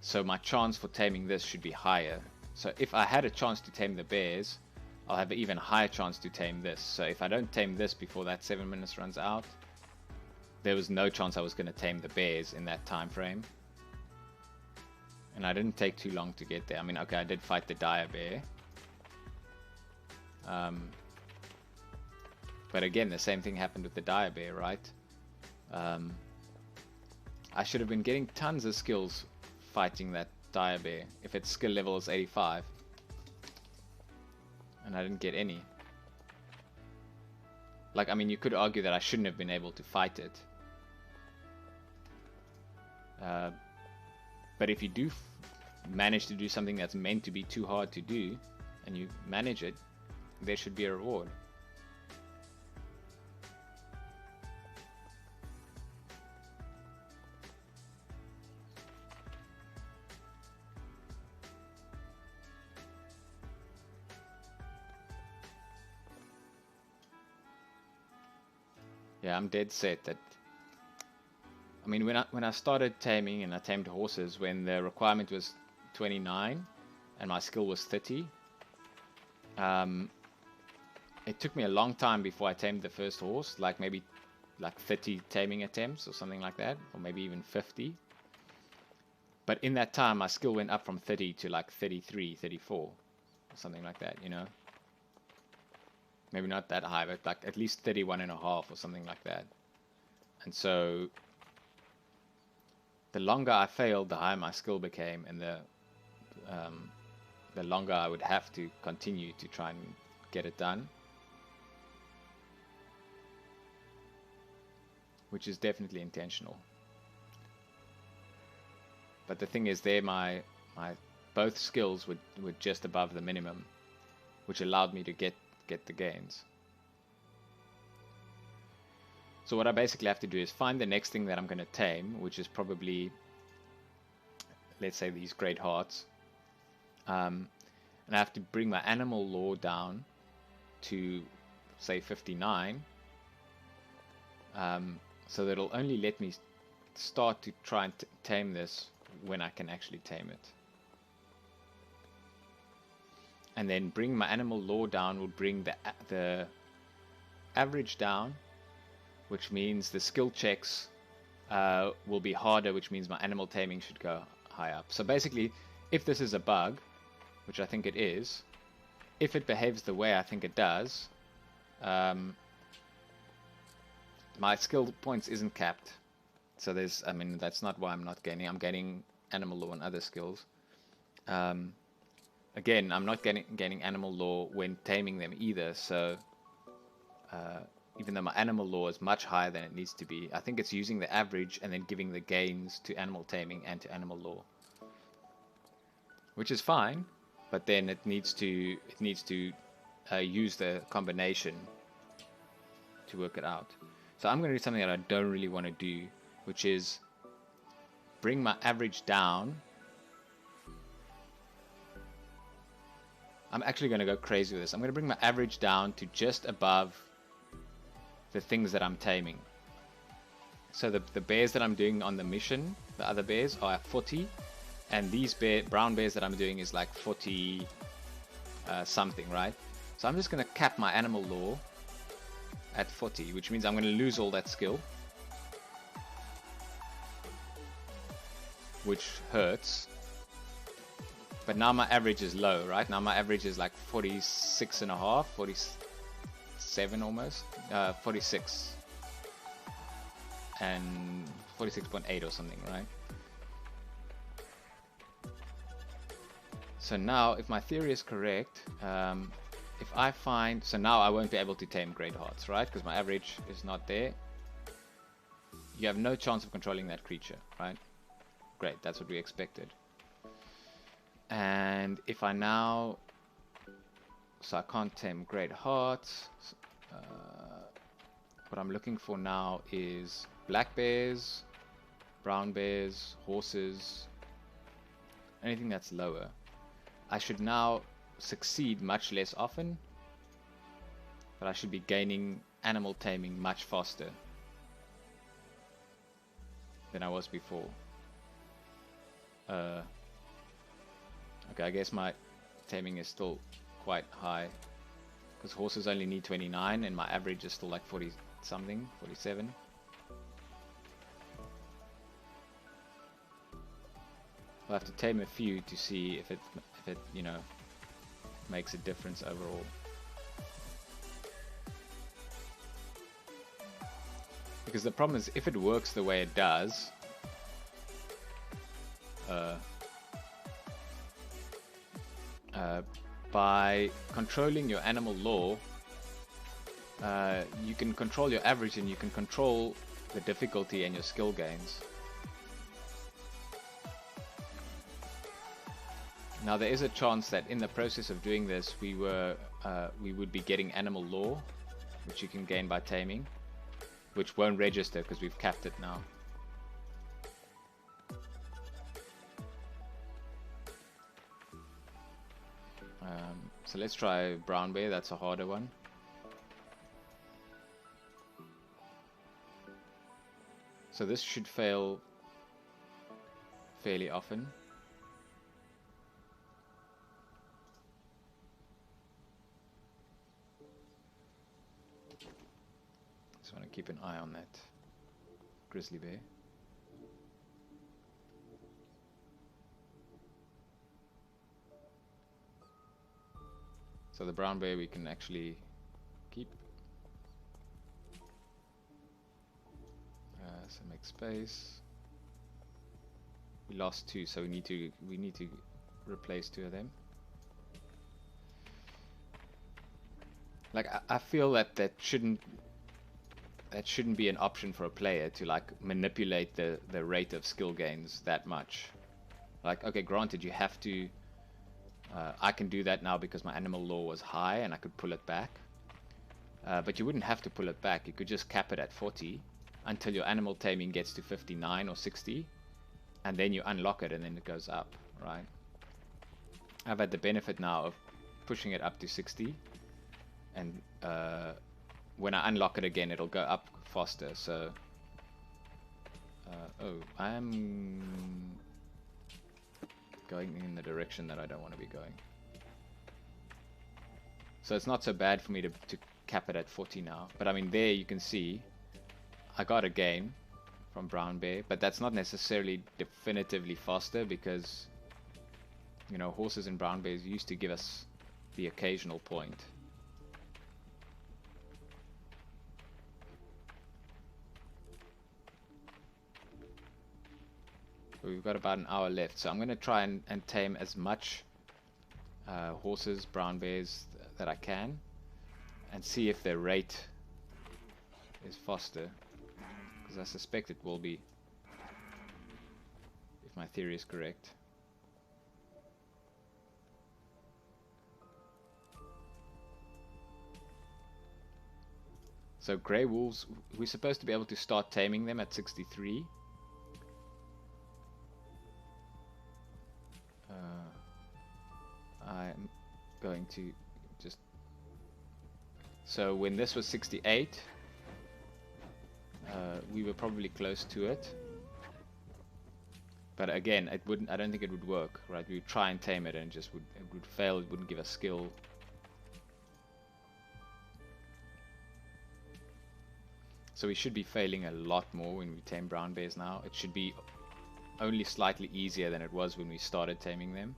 So my chance for taming this should be higher. So if I had a chance to tame the bears, I'll have an even higher chance to tame this. So if I don't tame this before that 7 minutes runs out, there was no chance I was going to tame the bears in that time frame. And I didn't take too long to get there. I mean, okay, I did fight the dire bear. But again, the same thing happened with the dire bear, right? I should have been getting tons of skills fighting that dire bear if its skill level is 85. And I didn't get any. Like, I mean, you could argue that I shouldn't have been able to fight it. But if you do manage to do something that's meant to be too hard to do, and you manage it, there should be a reward. Yeah, I'm dead set that. I mean, when I started taming, and I tamed horses when the requirement was 29 and my skill was 30, it took me a long time before I tamed the first horse, like maybe like 30 taming attempts or something like that, or maybe even 50. But in that time, my skill went up from 30 to like 33, 34, or something like that, you know? Maybe not that high, but like at least 31 and a half or something like that. And so the longer I failed, the higher my skill became, and the longer I would have to continue to try and get it done. Which is definitely intentional. But the thing is, there my both skills were just above the minimum, which allowed me to get the gains. So what I basically have to do is find the next thing that I'm going to tame, which is probably let's say these great hearts, and I have to bring my animal law down to say 59, so that it'll only let me start to try and tame this when I can actually tame it. And then bring my animal law down will bring the average down, which means the skill checks will be harder, which means my animal taming should go high up. So basically, if this is a bug, which I think it is, if it behaves the way I think it does, my skill points isn't capped. So there's, I mean, that's not why I'm not gaining. I'm gaining animal law and other skills. Again, I'm not gaining animal law when taming them either. So even though my animal law is much higher than it needs to be, I think it's using the average and then giving the gains to animal taming and to animal law, which is fine. But then it needs to use the combination to work it out. So I'm going to do something that I don't really want to do, which is bring my average down. I'm actually going to go crazy with this. I'm going to bring my average down to just above the things that I'm taming. So the bears that I'm doing on the mission, the other bears, are at 40. And these brown bears that I'm doing is like 40 something, right? So I'm just going to cap my animal law at 40, which means I'm going to lose all that skill, which hurts. But now my average is low, right? Now my average is like 46 and a half, 47 almost, 46 and 46.8 or something, right? So now, if my theory is correct, if I find... So now I won't be able to tame Great Hearts, right? Because my average is not there. You have no chance of controlling that creature, right? Great, that's what we expected. And if I now... So I can't tame Great Hearts. What I'm looking for now is black bears, brown bears, horses, anything that's lower. I should now succeed much less often, but I should be gaining animal taming much faster than I was before. Okay, I guess my taming is still quite high, because horses only need 29 and my average is still like 40 something, 47. I'll have to tame a few to see if it you know, makes a difference overall. Because the problem is, if it works the way it does, by controlling your animal law, you can control your average and you can control the difficulty and your skill gains. Now there is a chance that in the process of doing this we would be getting animal law, which you can gain by taming, which won't register because we've capped it now. So let's try brown bear, that's a harder one. So this should fail fairly often. Just want to keep an eye on that grizzly bear. So the brown bear we can actually keep. So make space. We lost 2, so we need to replace 2 of them. Like I feel that shouldn't be an option for a player to like manipulate the rate of skill gains that much. Like, okay, granted you have to. I can do that now because my animal law was high and I could pull it back. But you wouldn't have to pull it back. You could just cap it at 40 until your animal taming gets to 59 or 60. and then you unlock it and then it goes up, right? I've had the benefit now of pushing it up to 60, and when I unlock it again it'll go up faster. So oh, I'm going in the direction that I don't want to be going. So it's not so bad for me to cap it at 40 now. But I mean, there you can see I got a gain from brown bear, but that's not necessarily definitively faster, because, you know, horses and brown bears used to give us the occasional point. We've got about an hour left, so I'm going to try and tame as much horses, brown bears that I can, and see if their rate is faster, because I suspect it will be, if my theory is correct. So grey wolves, we're supposed to be able to start taming them at 63. I'm going to just... So when this was 68, we were probably close to it. But again, it wouldn't. I don't think it would work, right? We would try and tame it and it would fail. It wouldn't give us skill. So we should be failing a lot more when we tame brown bears now. It should be only slightly easier than it was when we started taming them.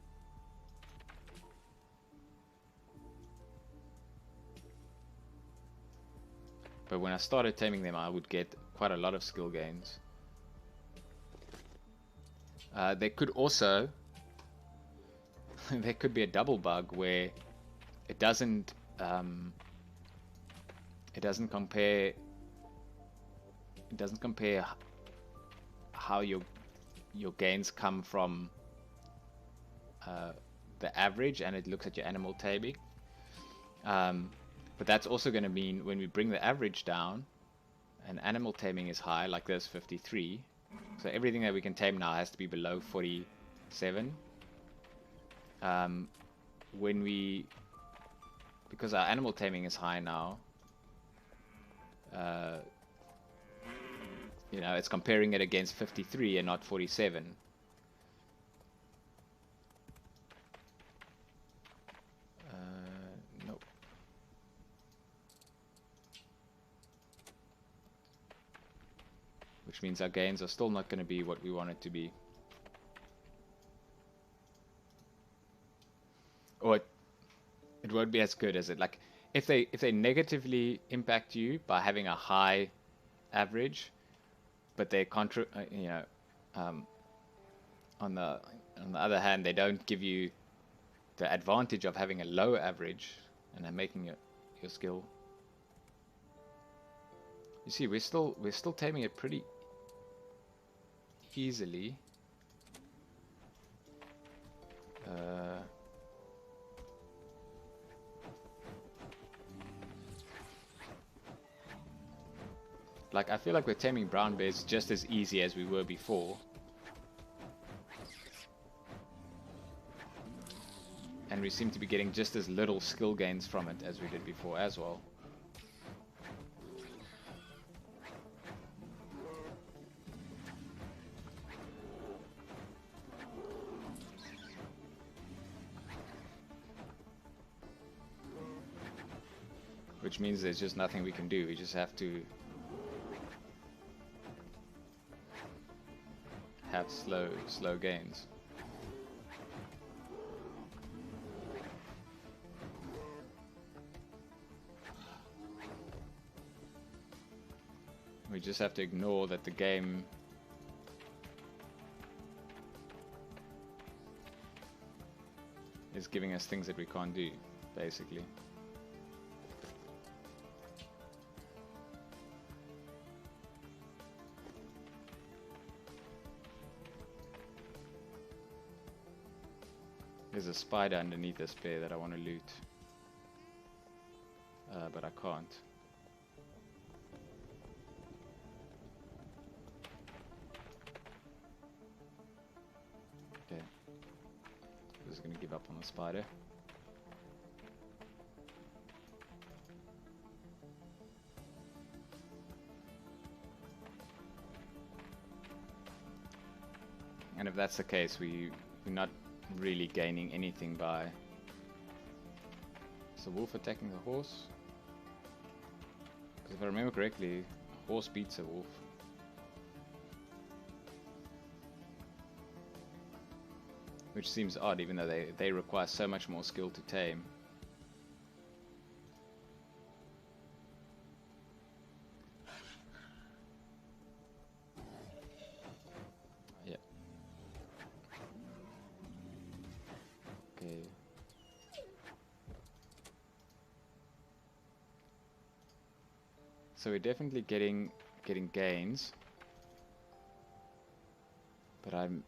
But when I started taming them, I would get quite a lot of skill gains. There could also... there could be a double bug where it doesn't compare... It doesn't compare how your gains come from the average, and it looks at your animal taming. But that's also going to mean when we bring the average down and animal taming is high, like this, 53. So everything that we can tame now has to be below 47. When we... Because our animal taming is high now, you know, it's comparing it against 53 and not 47. Nope. Which means our gains are still not going to be what we want it to be. Or it won't be as good as it. Like, if they negatively impact you by having a high average, but they you know, on the other hand, they don't give you the advantage of having a low average and then making your skill. You see, we're still taming it pretty easily. Like, I feel like we're taming brown bears just as easy as we were before. And we seem to be getting just as little skill gains from it as we did before as well. Which means there's just nothing we can do. We just have to have slow gains. We just have to ignore that the game is giving us things that we can't do, basically. There's a spider underneath this bear that I want to loot, but I can't. up on the spider. And if that's the case, we're not really gaining anything by... Is the wolf attacking the horse? Because if I remember correctly, a horse beats a wolf. Which seems odd, even though they require so much more skill to tame. Yeah. Okay. So we're definitely getting gains, but I'm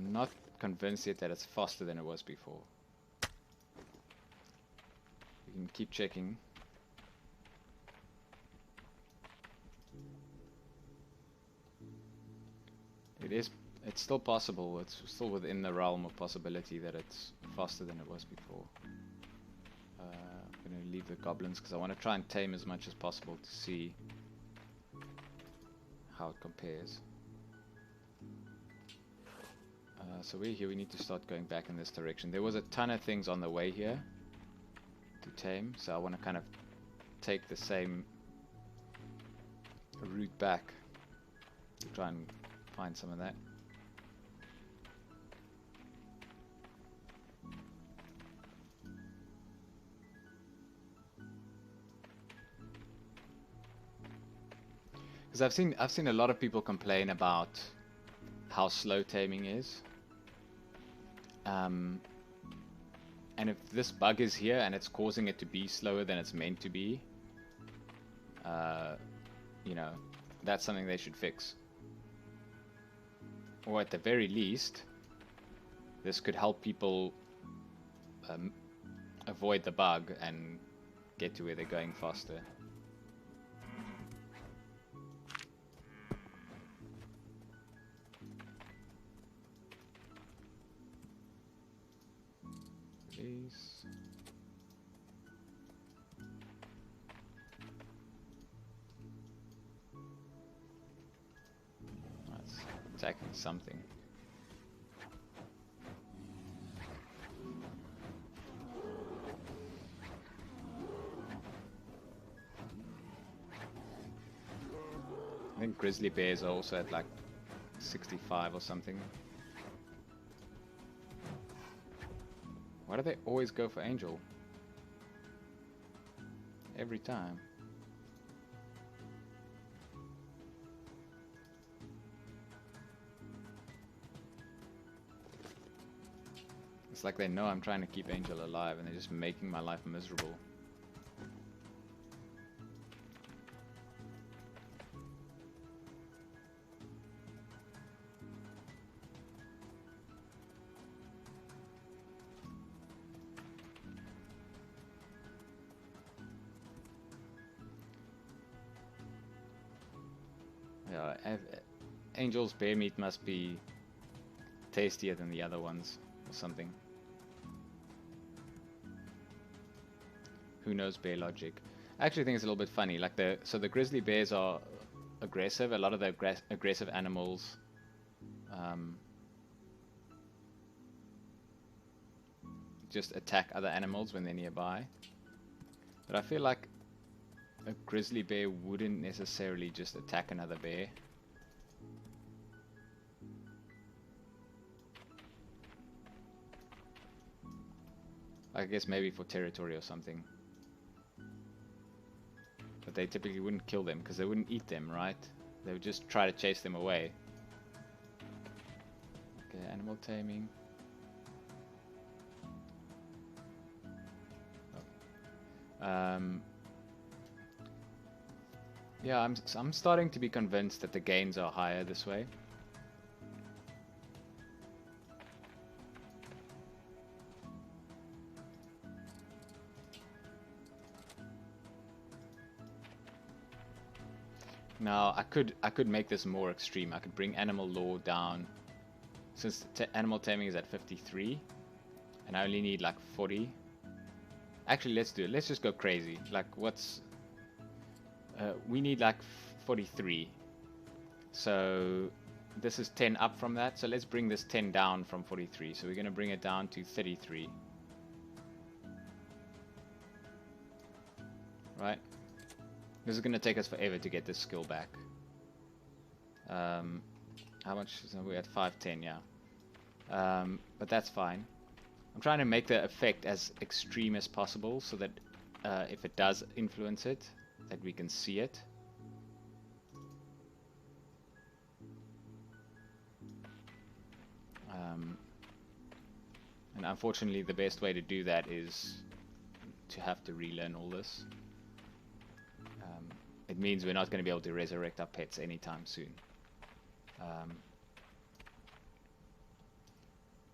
not convinced yet that it's faster than it was before. We can keep checking. It's still possible. It's still within the realm of possibility that it's faster than it was before. I'm going to leave the goblins because I want to try and tame as much as possible to see how it compares. So we're here, we need to start going back in this direction. There was a ton of things on the way here to tame, so I want to kind of take the same route back to try and find some of that. Because I've seen a lot of people complain about how slow taming is. And if this bug is here and it's causing it to be slower than it's meant to be, you know, that's something they should fix. Or at the very least, this could help people avoid the bug and get to where they're going faster. Please. That's attacking something. I think grizzly bears are also at like 65 or something. Why do they always go for Angel? Every time. It's like they know I'm trying to keep Angel alive and they're just making my life miserable. Yeah, Angel's bear meat must be tastier than the other ones or something. Who knows bear logic? I actually think it's a little bit funny. Like the grizzly bears are aggressive. A lot of the aggressive animals just attack other animals when they're nearby. But I feel like a grizzly bear wouldn't necessarily just attack another bear. I guess maybe for territory or something. But they typically wouldn't kill them because they wouldn't eat them, right? They would just try to chase them away. Okay, animal taming. Oh. Yeah, I'm starting to be convinced that the gains are higher this way. Now I could make this more extreme. I could bring animal law down, since animal taming is at 53, and I only need like 40. Actually, let's do it. Let's just go crazy. Like, what's... we need like 43. So this is 10 up from that. So let's bring this 10 down from 43. So we're going to bring it down to 33. Right? This is going to take us forever to get this skill back. How much? So we're at 510, yeah. But that's fine. I'm trying to make the effect as extreme as possible so that if it does influence it, that we can see it. And unfortunately, the best way to do that is to have to relearn all this. It means we're not going to be able to resurrect our pets anytime soon.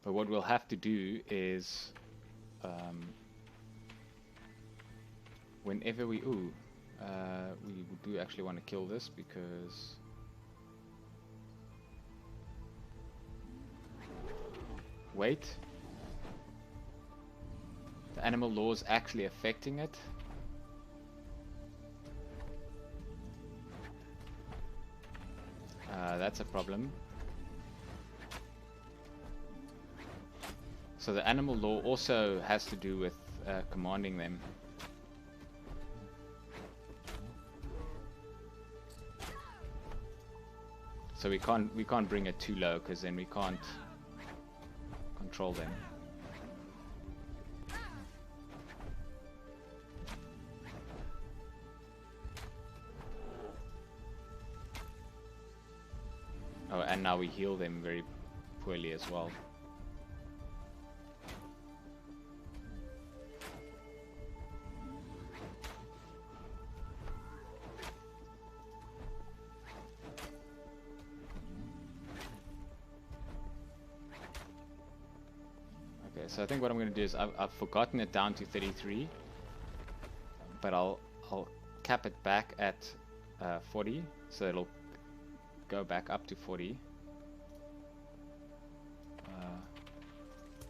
But what we'll have to do is, whenever we do actually want to kill this because wait, the animal law is actually affecting it. That's a problem. So the animal law also has to do with commanding them. So we can't bring it too low because then we can't control them. Oh, and now we heal them very poorly as well. Okay, so I think what I'm going to do is I've forgotten it down to 33, but I'll cap it back at 40, so it'll go back up to 40.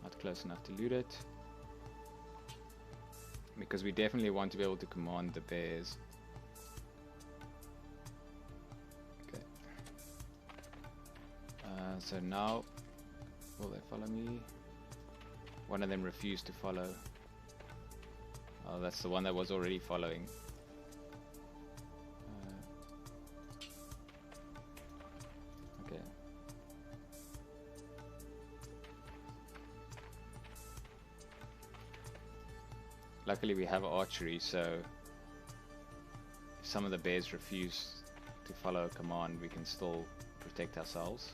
Not close enough to loot it, because we definitely want to be able to command the bears. Okay. So now, will they follow me? One of them refused to follow. Oh, that's the one that was already following. Okay. Luckily we have archery, so if some of the bears refuse to follow a command, we can still protect ourselves.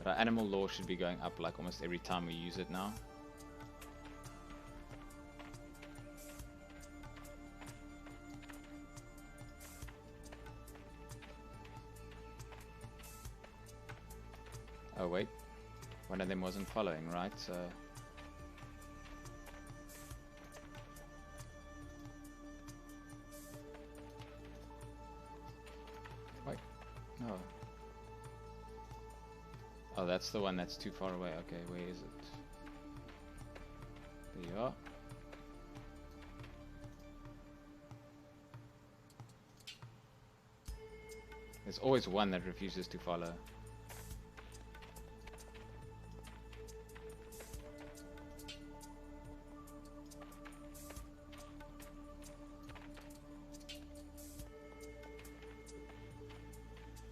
But our animal law should be going up like almost every time we use it now. Oh wait, one of them wasn't following, right? So wait, no. Oh, that's the one that's too far away. Okay, where is it? There you are. There's always one that refuses to follow.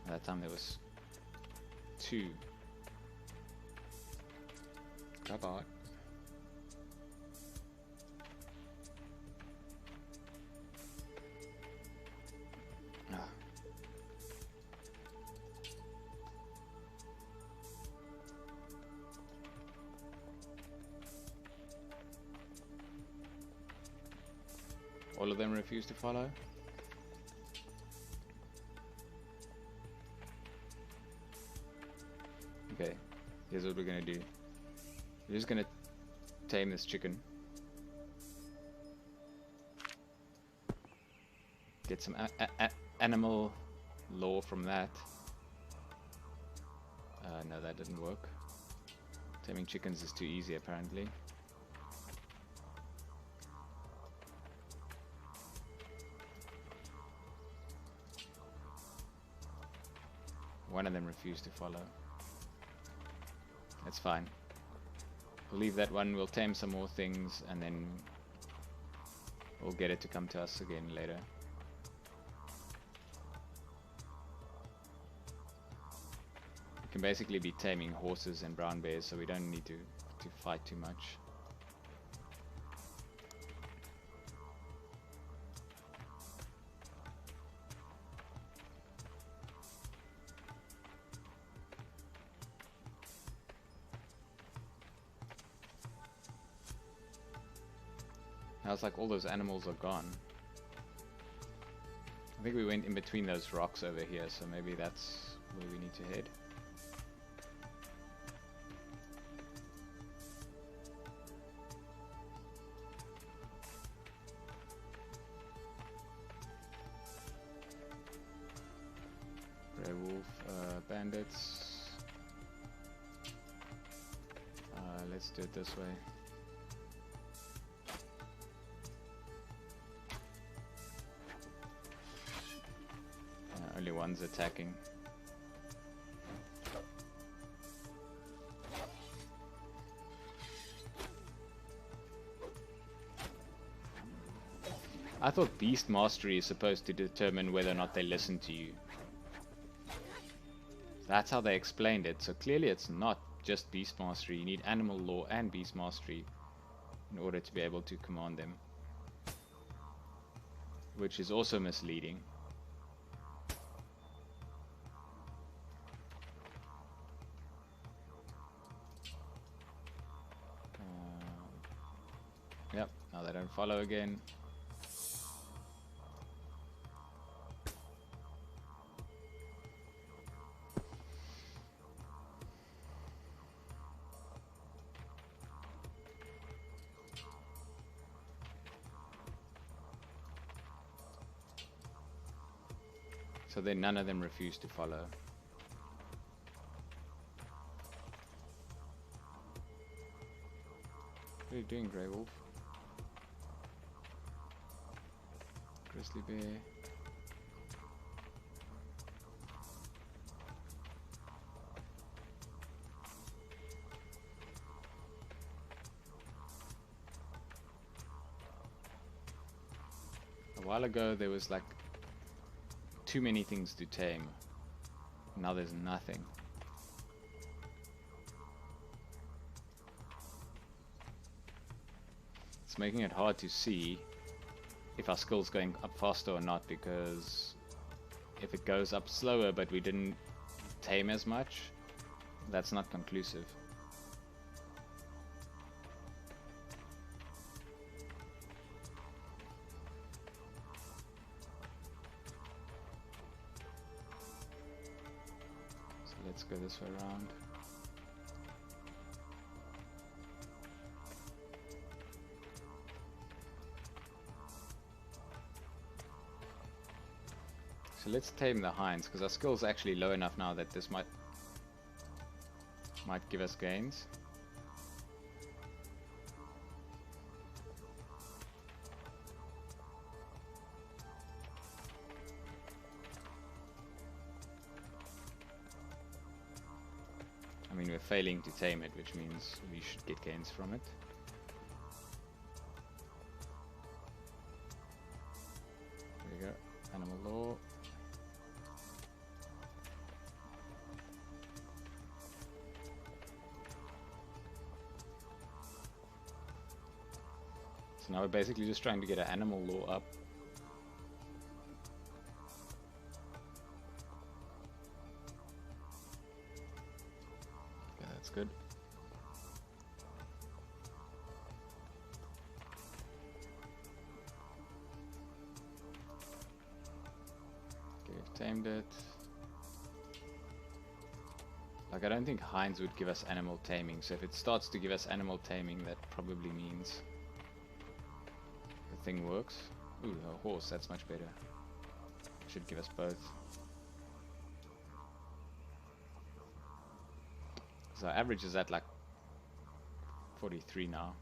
That time there was two. Come on. Ah. All of them refuse to follow. Okay, here's what we're gonna do. We're just gonna tame this chicken. Get some animal lore from that. No, that didn't work. Taming chickens is too easy apparently. One of them refused to follow. That's fine. We'll leave that one, we'll tame some more things, and then we'll get it to come to us again later. We can basically be taming horses and brown bears, so we don't need to fight too much. Now it's like all those animals are gone. I think we went in between those rocks over here, so maybe that's where we need to head. Grey wolf, bandits. Let's do it this way. Only one's attacking. I thought Beast Mastery is supposed to determine whether or not they listen to you. That's how they explained it, so clearly it's not just Beast Mastery. You need Animal Law and Beast Mastery in order to be able to command them. Which is also misleading. Yep, now they don't follow again. So then none of them refuse to follow. What are you doing, Grey Wolf? Grizzly bear. A while ago there was like too many things to tame. Now there's nothing. It's making it hard to see if our skill's going up faster or not, because if it goes up slower but we didn't tame as much, that's not conclusive. So let's go this way around. So let's tame the hinds, because our skill's actually low enough now that this might give us gains. I mean, we're failing to tame it, which means we should get gains from it. There we go, Animal Law. So now we're basically just trying to get an Animal Law up. Okay, that's good. Okay, we've tamed it. Like, I don't think hinds would give us animal taming, so if it starts to give us animal taming, that probably means the thing works. Ooh, a horse, that's much better. Should give us both. So our average is at like 43 now.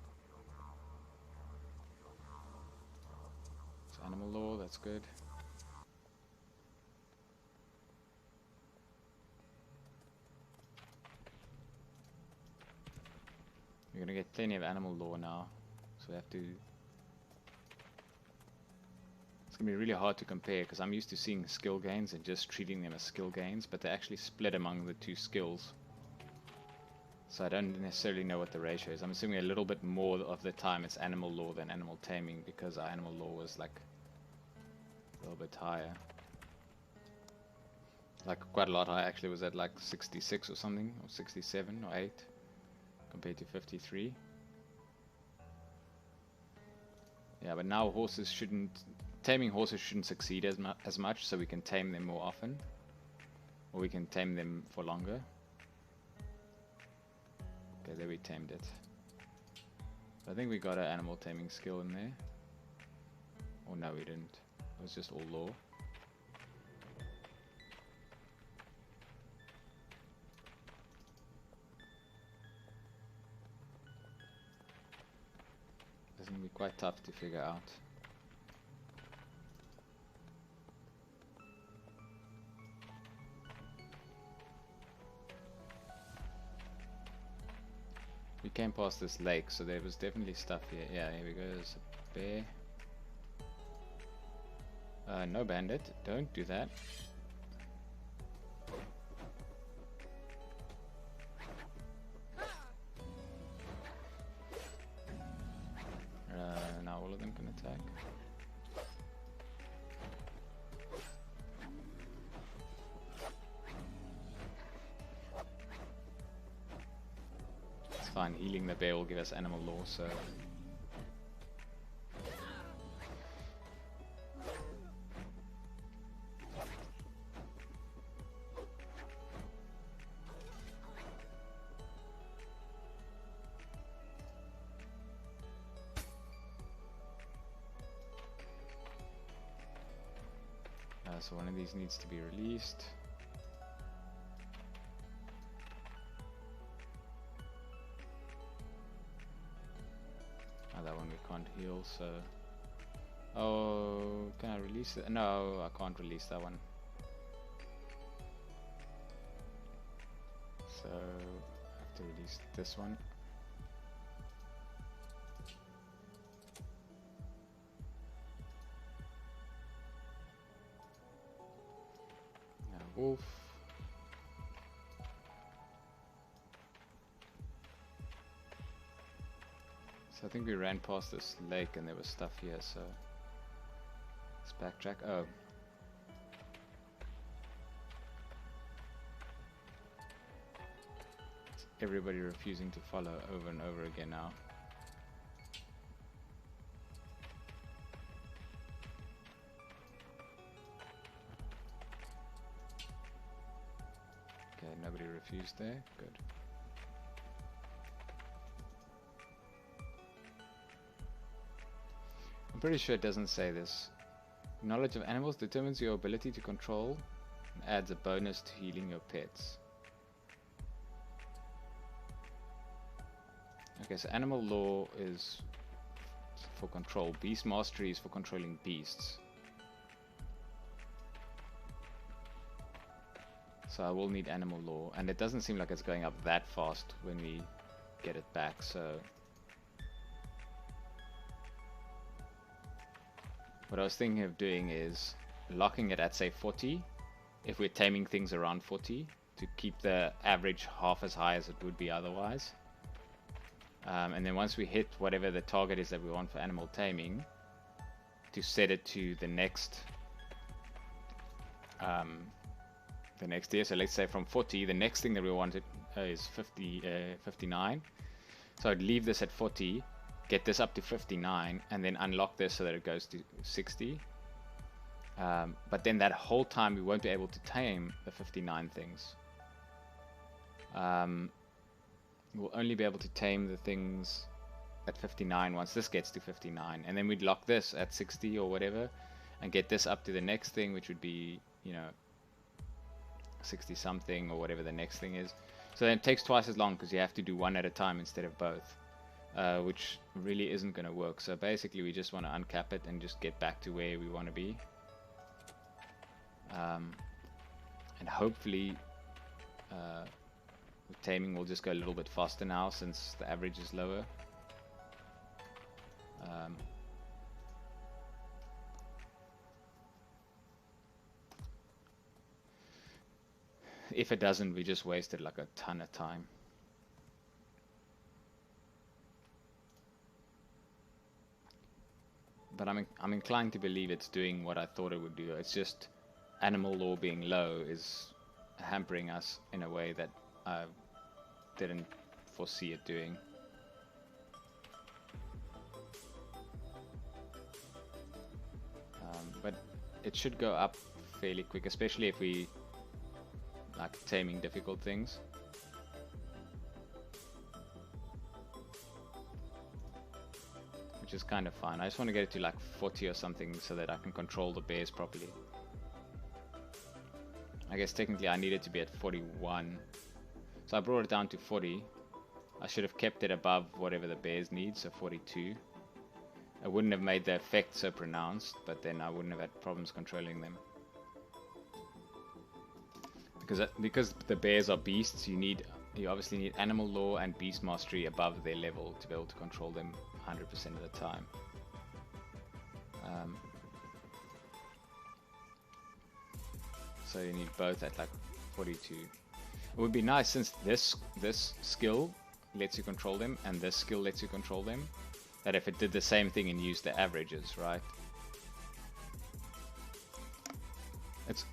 It's animal law, that's good. We're gonna get plenty of animal law now, so we have to. It's gonna be really hard to compare because I'm used to seeing skill gains and just treating them as skill gains, but they're actually split among the two skills. So I don't necessarily know what the ratio is. I'm assuming a little bit more of the time it's animal law than animal taming because our animal law was like a little bit higher. Like quite a lot higher, actually was at like 66 or something, or 67 or 8 compared to 53. Yeah, but now horses shouldn't, taming horses shouldn't succeed as much, so we can tame them more often, or we can tame them for longer. Okay, there we tamed it. I think we got an animal taming skill in there. Oh no, we didn't. It was just all law. It's gonna be quite tough to figure out. We came past this lake, so there was definitely stuff here. Yeah, here we go. There's a bear. No bandit. Don't do that. Now all of them can attack. It's fine. Healing the bear will give us animal law, so. So one of these needs to be released. Oh, that one we can't heal, so. Oh, can I release it? No, I can't release that one. So, I have to release this one. Wolf. So I think we ran past this lake and there was stuff here, so let's backtrack. Oh. It's everybody refusing to follow over and over again now. Okay, nobody refused there. Good. I'm pretty sure it doesn't say this. Knowledge of animals determines your ability to control and adds a bonus to healing your pets. Okay, so animal law is for control. Beast mastery is for controlling beasts. So I will need animal law, and it doesn't seem like it's going up that fast when we get it back, so what I was thinking of doing is locking it at say 40 if we're taming things around 40 to keep the average half as high as it would be otherwise, and then once we hit whatever the target is that we want for animal taming, to set it to the next tier. So let's say from 40, the next thing that we wanted is 59. So I'd leave this at 40, get this up to 59, and then unlock this so that it goes to 60. But then that whole time we won't be able to tame the 59 things. We'll only be able to tame the things at 59 once this gets to 59, and then we'd lock this at 60 or whatever, and get this up to the next thing, which would be, you know, 60 something or whatever the next thing is. So then it takes twice as long because you have to do one at a time instead of both. which really isn't going to work. So basically we just want to uncap it and just get back to where we want to be. And hopefully with taming we'll just go a little bit faster now since the average is lower. If it doesn't, we just wasted like a ton of time. But I'm inclined to believe it's doing what I thought it would do. It's just animal law being low is hampering us in a way that I didn't foresee it doing. But it should go up fairly quick, especially if we like taming difficult things. Which is kind of fun. I just want to get it to like 40 or something so that I can control the bears properly. I guess technically I need it to be at 41. So I brought it down to 40. I should have kept it above whatever the bears need, so 42. I wouldn't have made the effect so pronounced, but then I wouldn't have had problems controlling them. Because the bears are beasts, you obviously need animal law and beast mastery above their level to be able to control them 100% of the time. So you need both at like 42. It would be nice since this skill lets you control them and this skill lets you control them, that if it did the same thing and used the averages, right?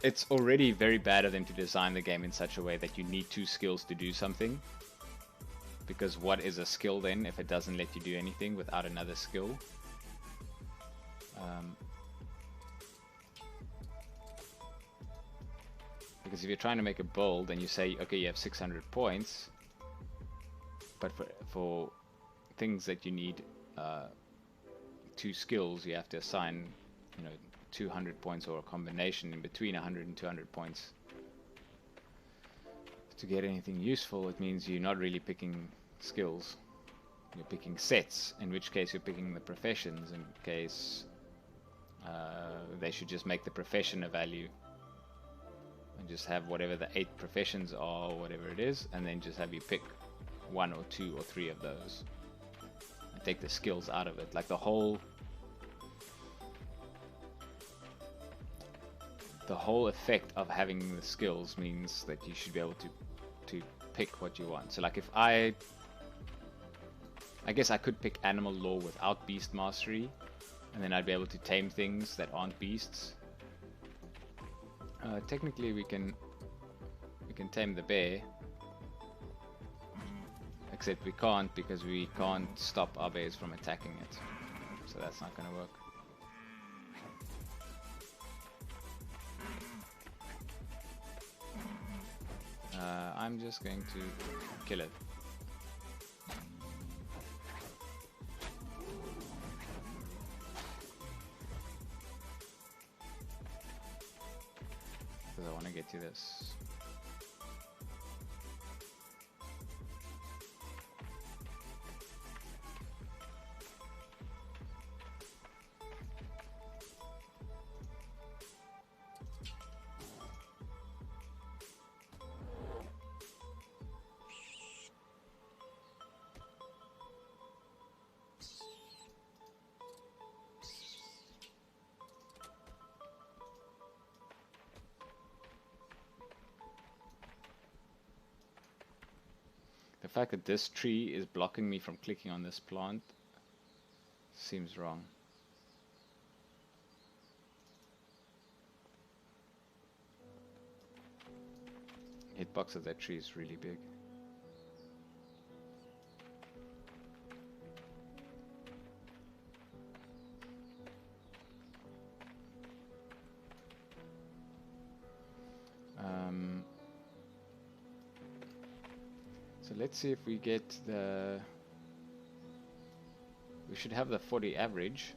It's already very bad of them to design the game in such a way that you need two skills to do something. Because what is a skill then if it doesn't let you do anything without another skill? Because if you're trying to make a build and you say, okay, you have 600 points, but for things that you need two skills, you have to assign, 200 points or a combination in between 100 and 200 points. To get anything useful, it means you're not really picking skills. You're picking sets, in which case you're picking the professions, in case they should just make the profession a value. And just have whatever the 8 professions are, or whatever it is, and then just have you pick 1 or 2 or 3 of those. And take the skills out of it. Like the whole effect of having the skills means that you should be able to pick what you want. So like if I guess I could pick animal law without beast mastery, and then I'd be able to tame things that aren't beasts. Technically we can tame the bear, except we can't because we can't stop our bears from attacking it, so that's not gonna work. I'm just going to kill it. Because I want to get to this. The fact that this tree is blocking me from clicking on this plant seems wrong. Hitbox of that tree is really big. So let's see if we get the... We should have the 40 average.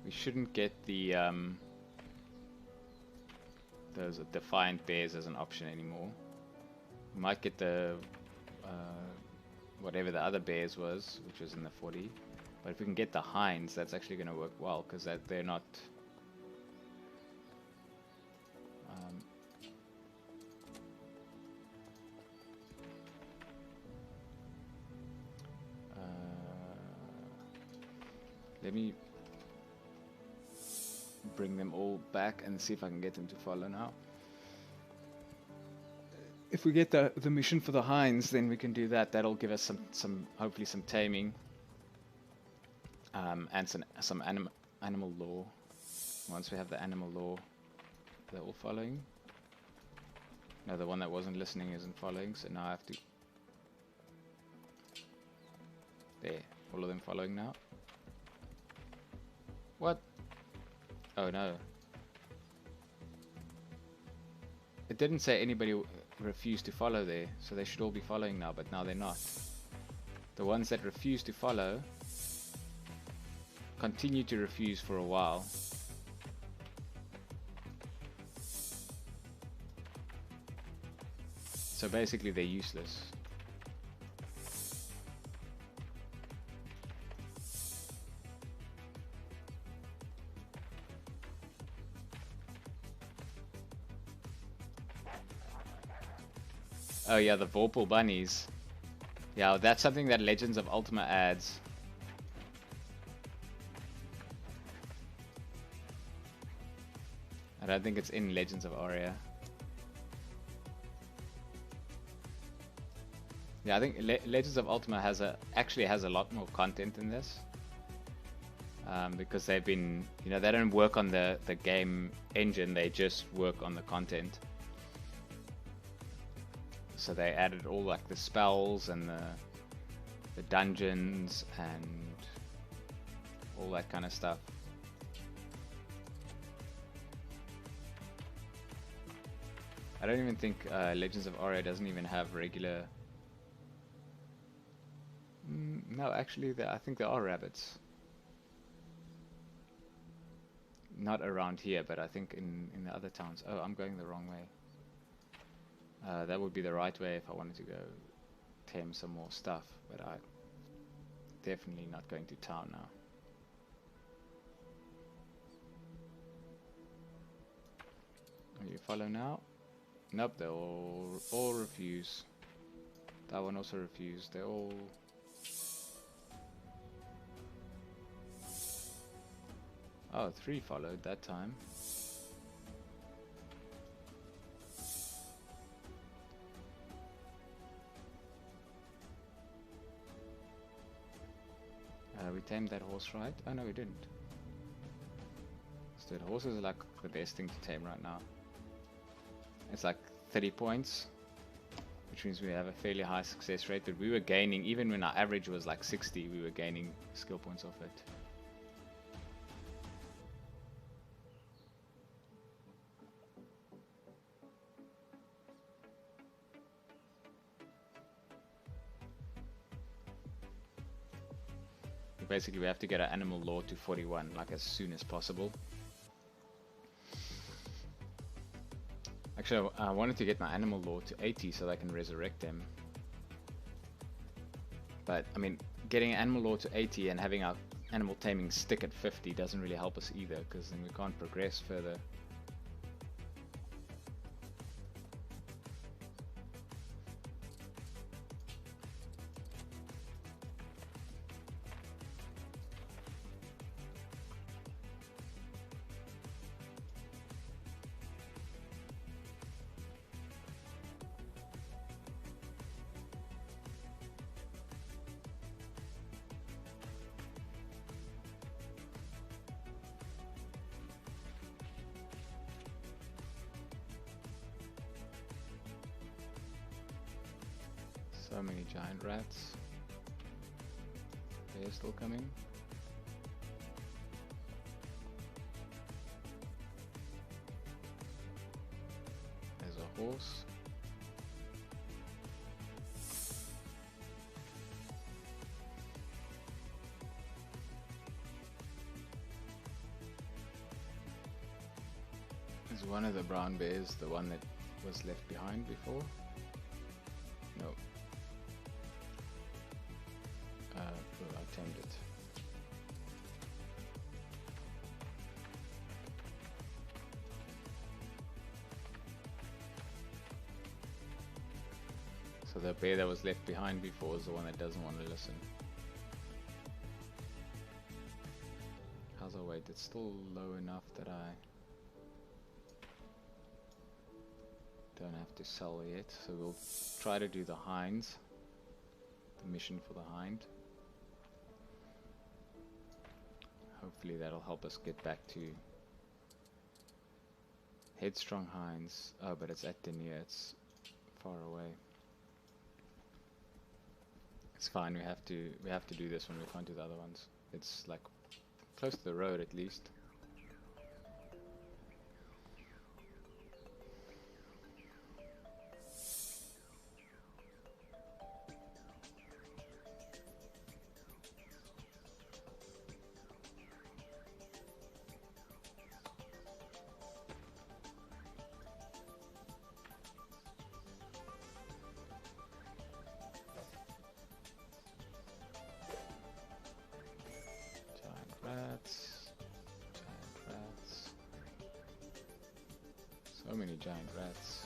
We shouldn't get the those defiant bears as an option anymore. We might get the whatever the other bears was, which was in the 40. But if we can get the hinds, that's actually going to work well, because they're not... let me bring them all back and see if I can get them to follow now. If we get the mission for the hinds, then we can do that. That'll give us some hopefully some taming, and some animal law. Once we have the animal law, they're all following. No, the one that wasn't listening isn't following, so now I have to... There, all of them following now. What? Oh no. It didn't say anybody refused to follow there, so they should all be following now, but now they're not. The ones that refuse to follow continue to refuse for a while. So basically they're useless. Oh yeah, the Vorpal bunnies. Yeah, that's something that Legends of Ultima adds. I don't think it's in Legends of Aria. Yeah, I think Legends of Ultima actually has a lot more content in this. Because they've been, they don't work on the game engine, they just work on the content. So they added all like the spells and the dungeons and all that kind of stuff. I don't even think Legends of Aria doesn't even have regular... no, actually I think there are rabbits. Not around here, but I think in the other towns. Oh, I'm going the wrong way. That would be the right way if I wanted to go tame some more stuff, but I'm definitely not going to town now. Will you follow now? Nope, they all refuse. That one also refused. They all... Oh, 3 followed that time. We tamed that horse, right? Oh no, we didn't. So the horses are like the best thing to tame right now. It's like 30 points, which means we have a fairly high success rate, but we were gaining, even when our average was like 60, we were gaining skill points off it. Basically, we have to get our animal law to 41, like as soon as possible. Actually, I wanted to get my animal law to 80 so that I can resurrect them. But, I mean, getting animal law to 80 and having our animal taming stick at 50 doesn't really help us either, because then we can't progress further. So many giant rats. They're still coming. There's a horse. Is one of the brown bears the one that was left behind before? No. So the bear that was left behind before is the one that doesn't want to listen. How's our weight? It's still low enough that I don't have to sell yet. So we'll try to do the hinds. The mission for the hind. Hopefully that'll help us get back to headstrong hinds. Oh, but it's at Denier. It's far away. It's fine. We have to do this one. We can't do the other ones. It's like close to the road at least. So many giant rats.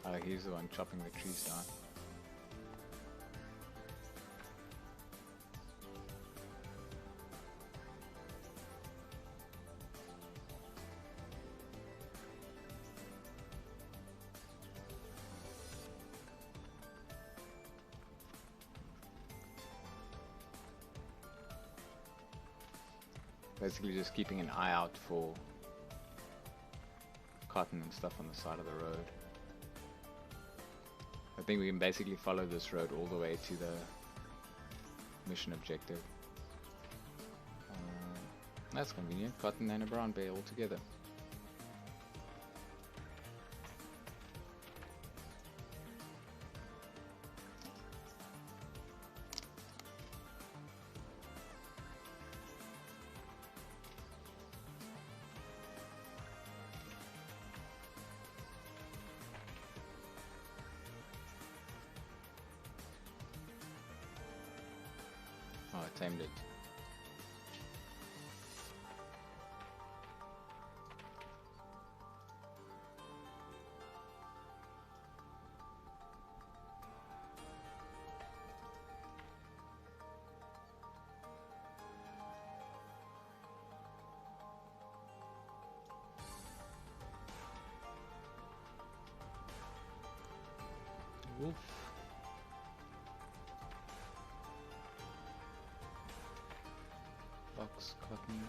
Oh, he's the one chopping the trees down. Basically just keeping an eye out for cotton and stuff on the side of the road. I think we can basically follow this road all the way to the mission objective. That's convenient, cotton and a brown bear all together. Oh, I tamed it. Wolf. Fox, cotton.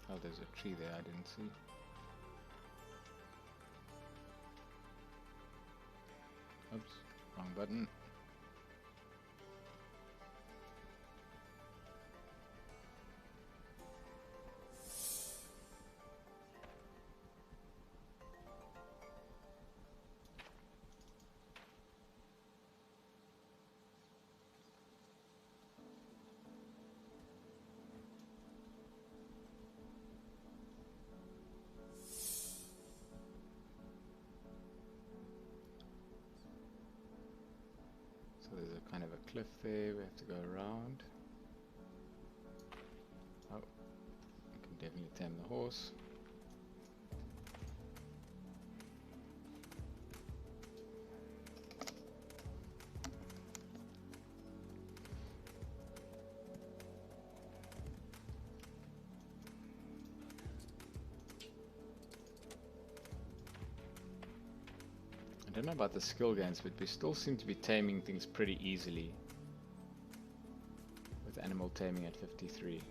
Oh, there's a tree there I didn't see. Oops, wrong button. So there's a kind of a cliff there, we have to go around. Oh, I can definitely tame the horse. I don't know about the skill gains, but we still seem to be taming things pretty easily with animal taming at 53.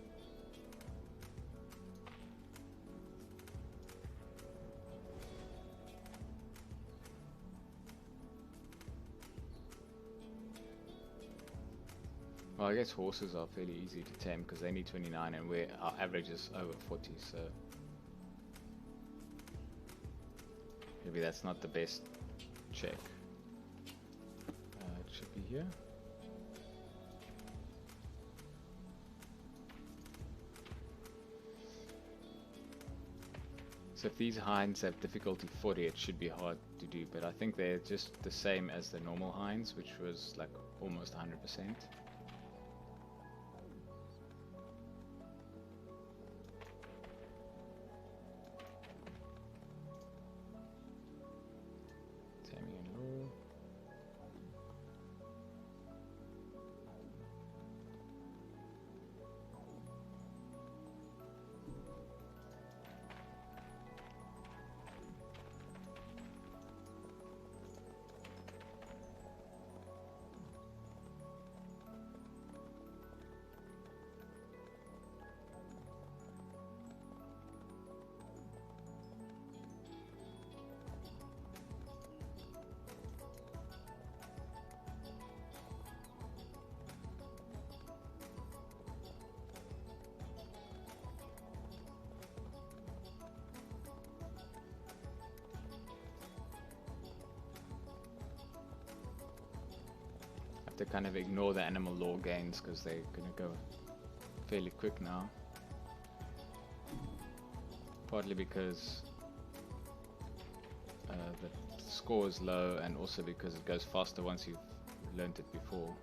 Well, I guess horses are fairly easy to tame because they need 29 and our average is over 40, so maybe that's not the best check. It should be here. So if these hinds have difficulty 40, it should be hard to do, but I think they're just the same as the normal hinds, which was like almost 100%. Taming and law. To kind of ignore the animal law gains because they're going to go fairly quick now. Partly because the score is low, and also because it goes faster once you've learnt it before.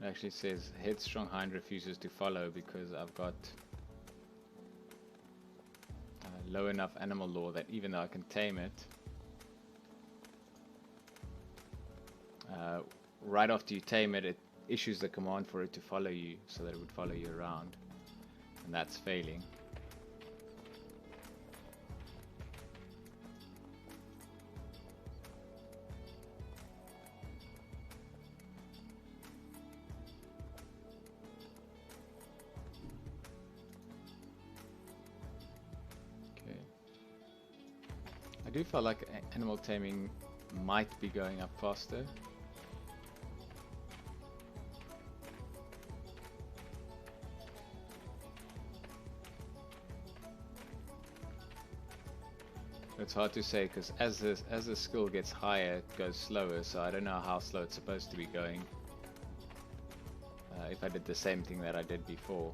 It actually says headstrong hind refuses to follow because I've got low enough animal law that even though I can tame it, right after you tame it, it issues the command for it to follow you, so that it would follow you around, and that's failing. I do feel like animal taming might be going up faster. It's hard to say because as the skill gets higher, it goes slower. So I don't know how slow it's supposed to be going. If I did the same thing that I did before,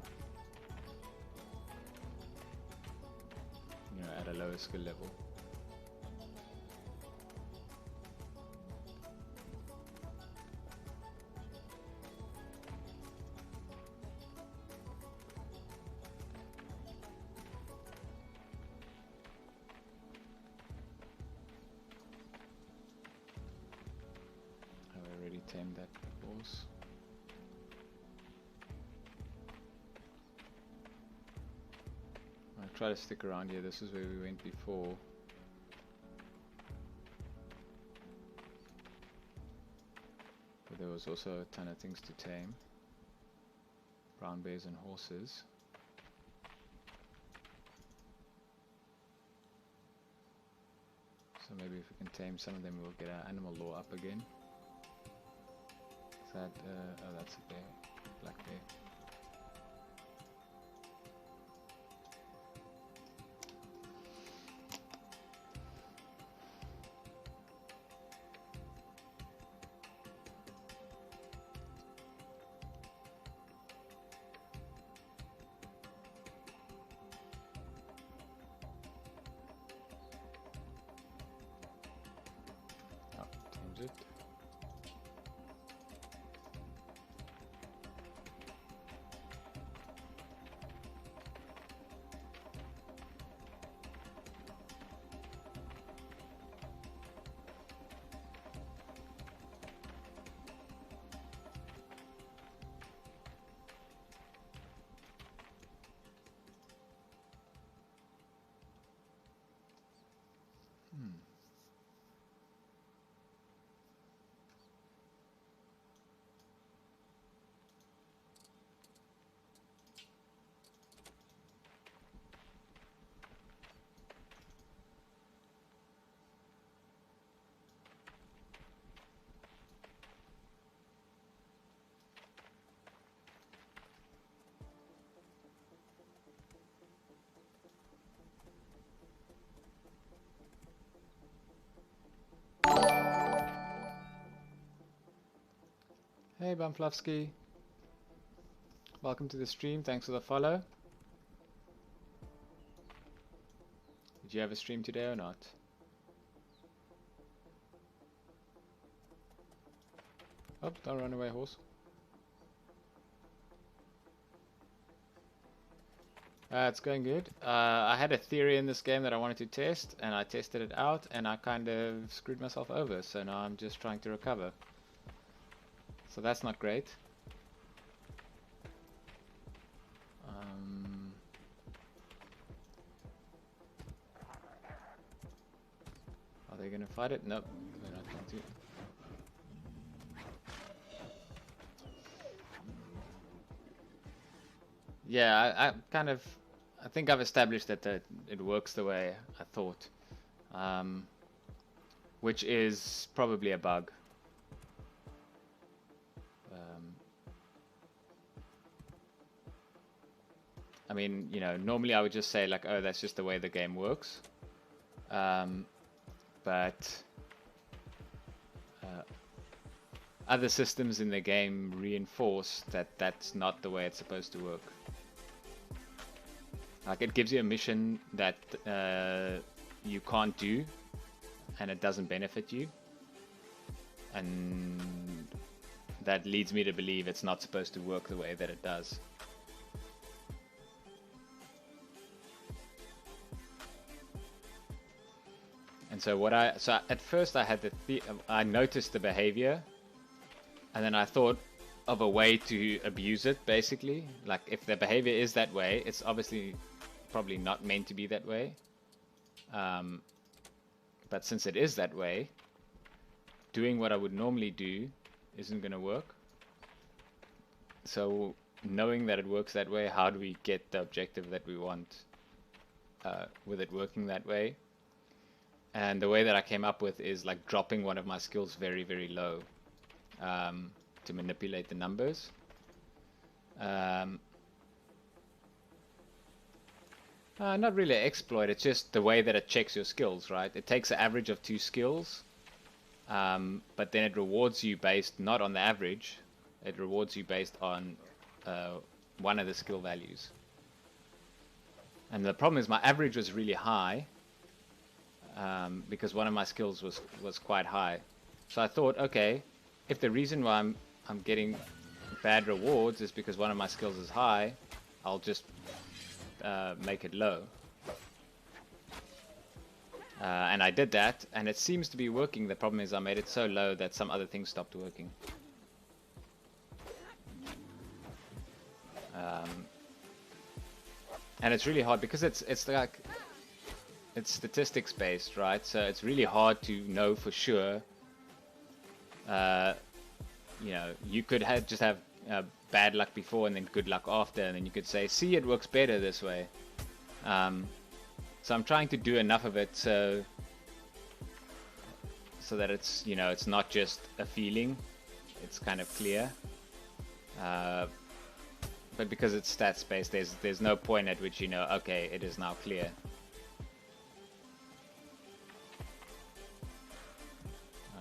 you know, at a lower skill level. I already tamed that horse. I'll try to stick around here. This is where we went before. But there was also a ton of things to tame. Brown bears and horses. So maybe if we can tame some of them, we'll get our animal law up again. Is that, oh, that's a bear, black bear. Oh, tames it. Hey Bumplovsky. Welcome to the stream. Thanks for the follow. Did you have a stream today or not? Oh, don't run away, horse. It's going good. I had a theory in this game that I wanted to test, and I tested it out, and I kind of screwed myself over, so now I'm just trying to recover. So that's not great. Are they going to fight it? Nope, they're not going to. Yeah, I think I've established that it works the way I thought, which is probably a bug. I mean, you know, normally I would just say like, oh, that's just the way the game works, but other systems in the game reinforce that that's not the way it's supposed to work. Like, it gives you a mission that you can't do, and it doesn't benefit you, and that leads me to believe it's not supposed to work the way that it does. And so at first I had I noticed the behavior, and then I thought of a way to abuse it, basically. Like, if the behavior is that way, it's obviously probably not meant to be that way. But since it is that way, doing what I would normally do isn't going to work. So knowing that it works that way, how do we get the objective that we want with it working that way? And the way that I came up with is like dropping one of my skills very, very low to manipulate the numbers. Not really an exploit, it's just the way that it checks your skills, right? It takes an average of 2 skills, but then it rewards you based not on the average, it rewards you based on one of the skill values. And the problem is my average was really high, because one of my skills was quite high. So I thought, okay, if the reason why I'm getting bad rewards is because one of my skills is high, I'll just make it low. And I did that, and it seems to be working. The problem is I made it so low that some other things stopped working. And it's really hard because it's like, it's statistics based, right? So it's really hard to know for sure. You know, you could just have bad luck before and then good luck after, and then you could say, see, it works better this way. So I'm trying to do enough of it so that it's, you know, it's not just a feeling, it's kind of clear. But because it's stats based, there's no point at which you know, okay, it is now clear.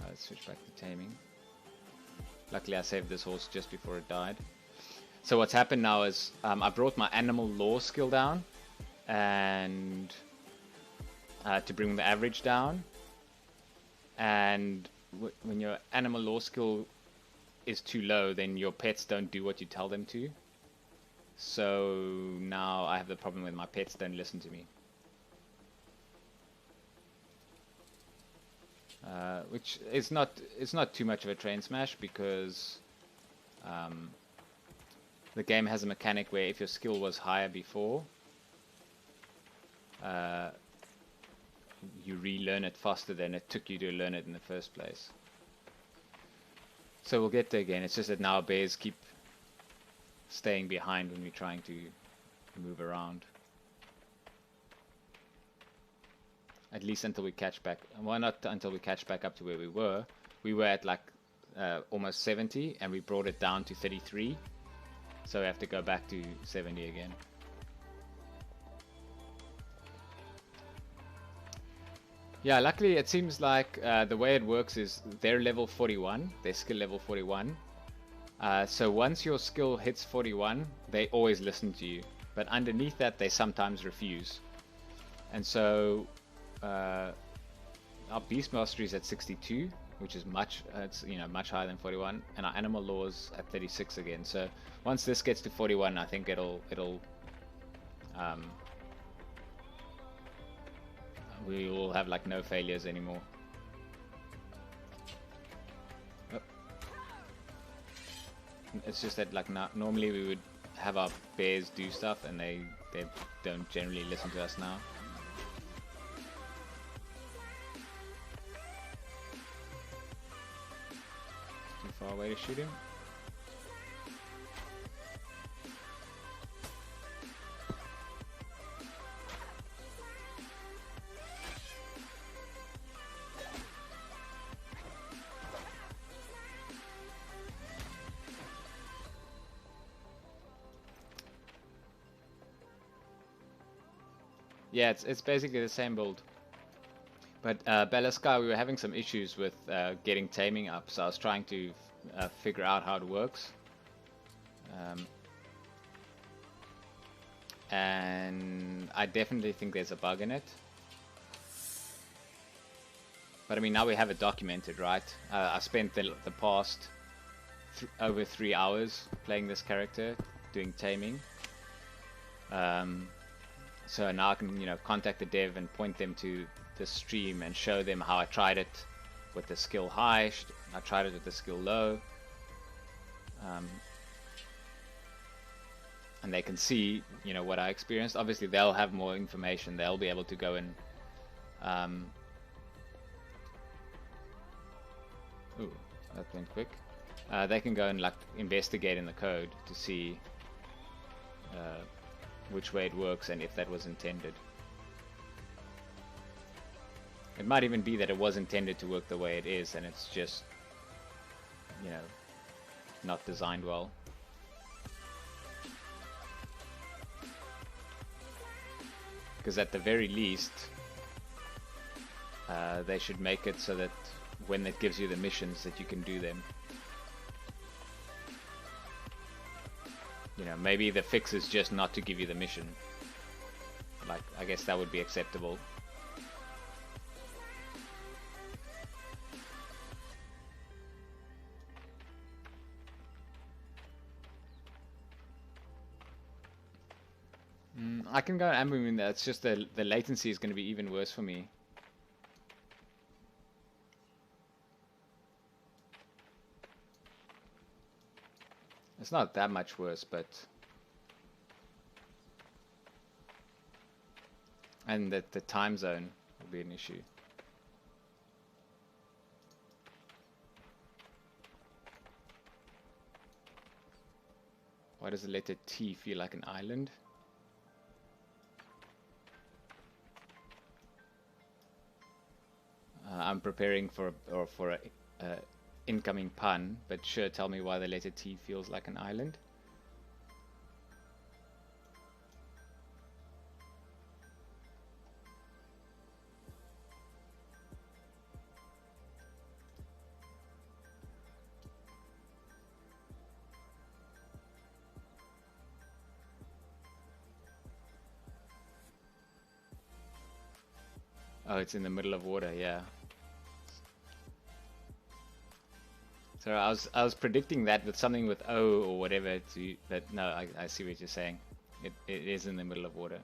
Let's switch back to taming. Luckily I saved this horse just before it died. So what's happened now is I brought my animal law skill down, and to bring the average down. And when your animal law skill is too low, then your pets don't do what you tell them to. So now I have the problem with my pets don't listen to me. Which is it's not too much of a train smash, because the game has a mechanic where if your skill was higher before, you relearn it faster than it took you to learn it in the first place. So we'll get there again. It's just that now bears keep staying behind when we're trying to move around. At least until we catch back. Well, not until we catch back up to where we were. We were at like almost 70, and we brought it down to 33. So we have to go back to 70 again. Yeah, luckily it seems like the way it works is they're level 41, their skill level 41. So once your skill hits 41, they always listen to you. But underneath that, they sometimes refuse. And so our beast mastery is at 62, which is much much higher than 41, and our animal law is at 36 again. So once this gets to 41, I think we will have like no failures anymore. It's just that like normally we would have our bears do stuff, and they don't generally listen to us now. Too far away to shoot him. Yeah, it's basically the same build. But Belascar, we were having some issues with getting Taming up, so I was trying to figure out how it works. And I definitely think there's a bug in it. But I mean, now we have it documented, right? I spent the past over 3 hours playing this character, doing Taming. So now I can, contact the dev and point them to the stream and show them how I tried it with the skill high, I tried it with the skill low. And they can see, what I experienced. Obviously, they'll have more information. They'll be able to go and... ooh, that went quick. They can go and investigate in the code to see which way it works and if that was intended. It might even be that it was intended to work the way it is, and it's just, not designed well. Because at the very least, they should make it so that when it gives you the missions that you can do them. Maybe the fix is just not to give you the mission. I guess that would be acceptable. I can go amber moon there. It's just the latency is going to be even worse for me. It's not that much worse, but... And that the time zone will be an issue. Why does the letter T feel like an island? I'm preparing for a incoming pun, but sure, tell me why the letter T feels like an island. Oh, it's in the middle of water, yeah. So I was predicting that with something with O or whatever but no, I see what you're saying. It is in the middle of water.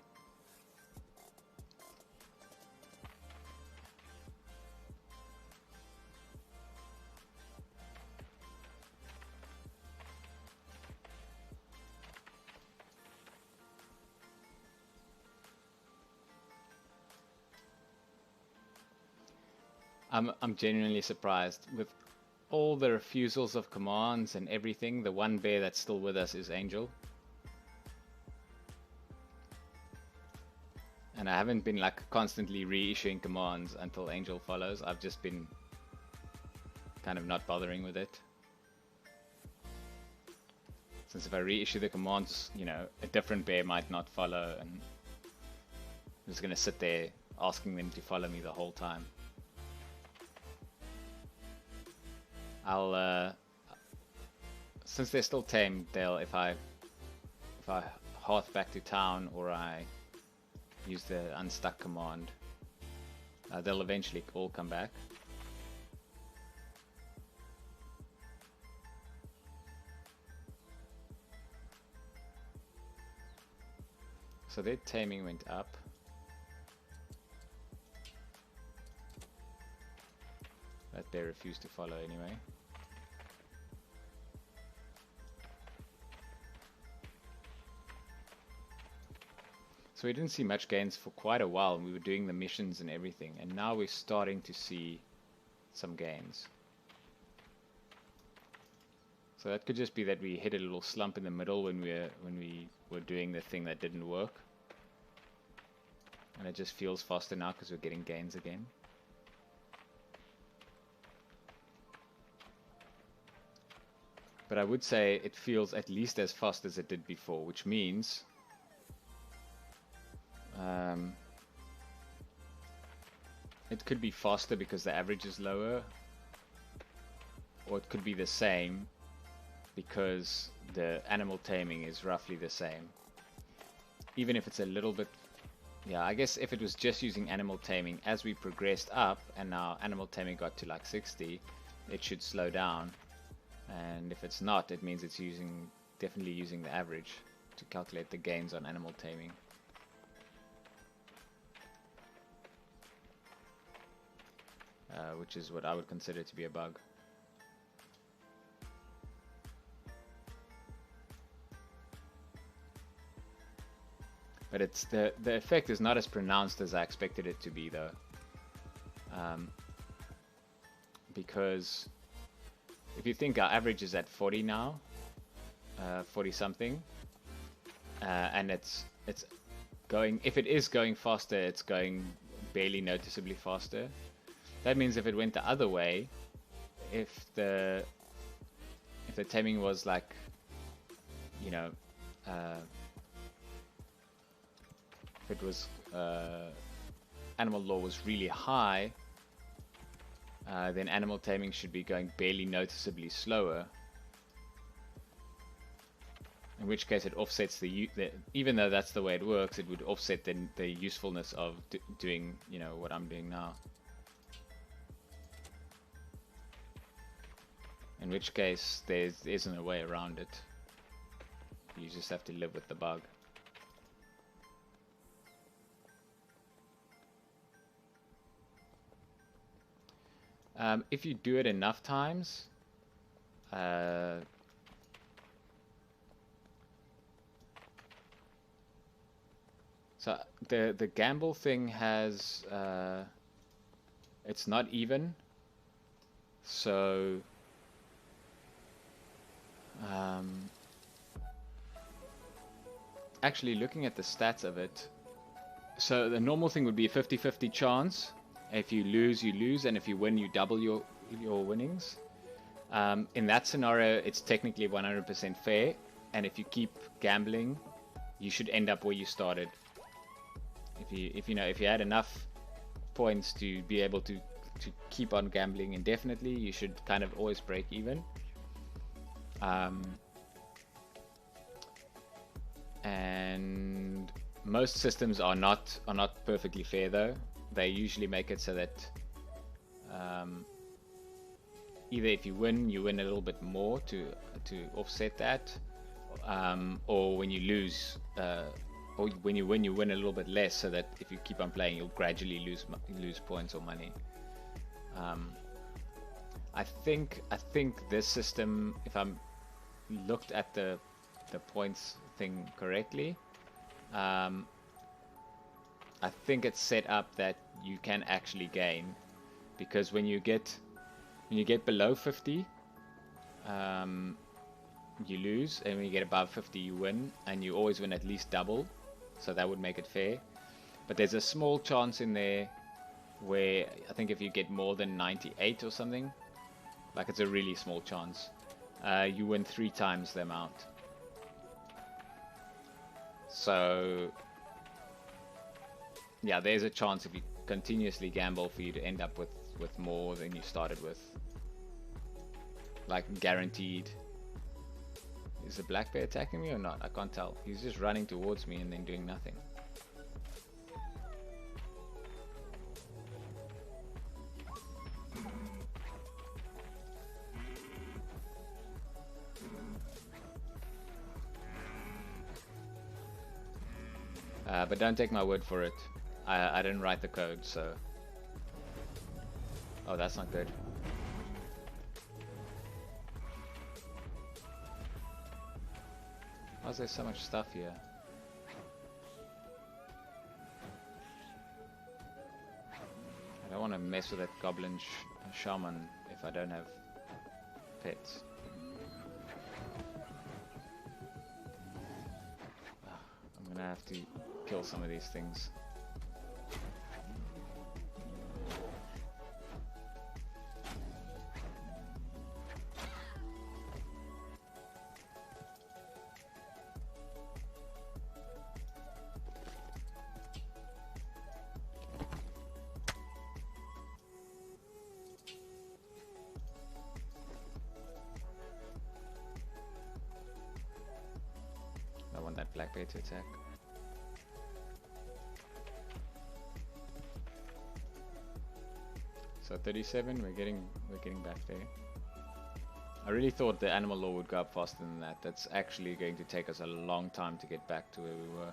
I'm genuinely surprised with all the refusals of commands and everything. The one bear that's still with us is Angel. And I haven't been constantly reissuing commands until Angel follows. I've just been kind of not bothering with it. Since if I reissue the commands, a different bear might not follow, and I'm just gonna sit there asking them to follow me the whole time. since they're still tamed, they'll if I hearth back to town or I use the unstuck command, they'll eventually all come back. So their taming went up. But they refused to follow anyway. So we didn't see much gains for quite a while, and we were doing the missions and everything, and now we're starting to see some gains. So that could just be that we hit a little slump in the middle when we were doing the thing that didn't work. And it just feels faster now because we're getting gains again. But I would say it feels at least as fast as it did before, which means it could be faster because the average is lower, or it could be the same because the animal taming is roughly the same. Even if it's a little bit, yeah, I guess if it was just using animal taming as we progressed up and now animal taming got to like 60, it should slow down. And if it's not, it means it's definitely using the average to calculate the gains on animal taming. Which is what I would consider to be a bug. But it's the effect is not as pronounced as I expected it to be, though. Because if you think our average is at 40 now, 40 something, and it's going, if it is going faster, it's going barely noticeably faster. That means if it went the other way, if the taming was like, you know, if it was animal law was really high, then animal taming should be going barely noticeably slower. In which case it offsets the even though that's the way it works, it would offset the usefulness of doing, you know, what I'm doing now. In which case there isn't a way around it. You just have to live with the bug. If you do it enough times, so the gamble thing has, it's not even, so actually looking at the stats of it, so the normal thing would be a 50-50 chance. If you lose, you lose, and if you win, you double your winnings. In that scenario, it's technically 100% fair, and if you keep gambling, you should end up where you started. If you had enough points to be able to keep on gambling indefinitely, you should kind of always break even. And most systems are not perfectly fair, though. They usually make it so that either if you win a little bit more to offset that, or when you lose, or when you win a little bit less, so that if you keep on playing, you'll gradually lose points or money. I think this system, if I'm looked at the points thing correctly, I think it's set up that you can actually gain, because when you get below 50, you lose, and when you get above 50, you win, and you always win at least double, so that would make it fair. But there's a small chance in there where I think if you get more than 98 or something, like it's a really small chance, you win 3 times the amount. So yeah, there's a chance if you continuously gamble for you to end up with more than you started with, like guaranteed. Is the black bear attacking me or not? I can't tell. He's just running towards me and then doing nothing. But don't take my word for it. I didn't write the code, so... Oh, that's not good. Why is there so much stuff here? I don't want to mess with that goblin shaman if I don't have pets. I'm gonna have to kill some of these things. I want that black bear to attack. So 37, we're getting back there. I really thought the animal law would go up faster than that. That's actually going to take us a long time to get back to where we were.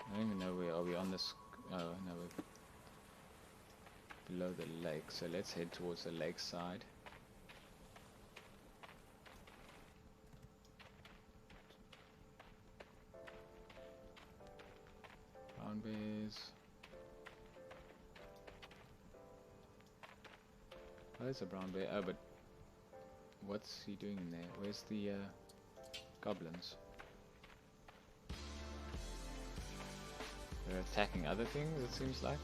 I don't even know where are we on this. Oh no, we're below the lake. So let's head towards the lake side. Brown bears. Oh, there's a brown bear. Oh, but what's he doing in there? Where's the goblins? They're attacking other things, it seems like.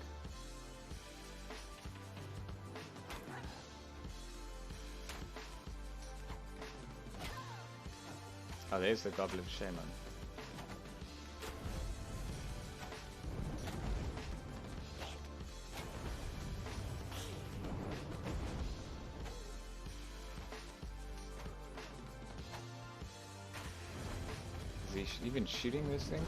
Oh, there's the goblin shaman. Is he even shooting this thing?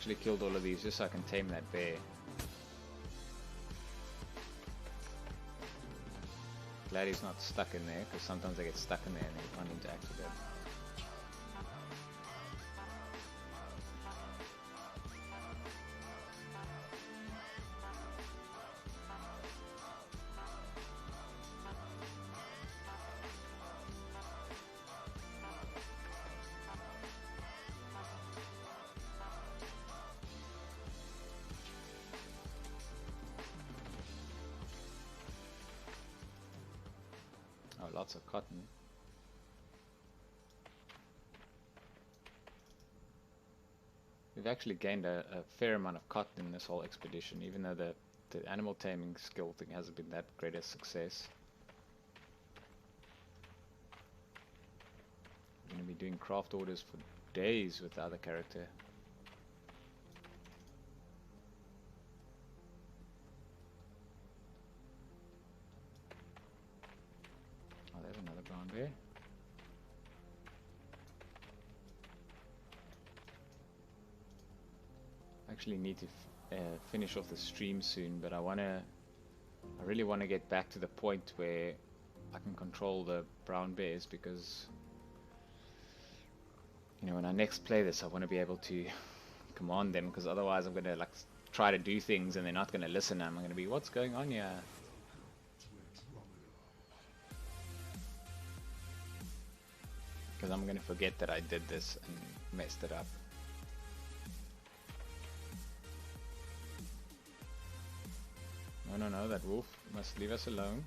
Actually killed all of these just so I can tame that bear. Glad he's not stuck in there, because sometimes they get stuck in there and they can't interact with it. Oh, lots of cotton. We've actually gained a fair amount of cotton in this whole expedition, even though the animal taming skill thing hasn't been that great a success. I'm going to be doing craft orders for days with the other character. Oh, there's another brown bear. I actually need to finish off the stream soon, but I really want to get back to the point where I can control the brown bears, because you know, when I next play this I want to be able to command them, because otherwise I'm going to like try to do things and they're not going to listen, I'm going to be, what's going on here? Because I'm going to forget that I did this and messed it up. No, no, no, that wolf must leave us alone.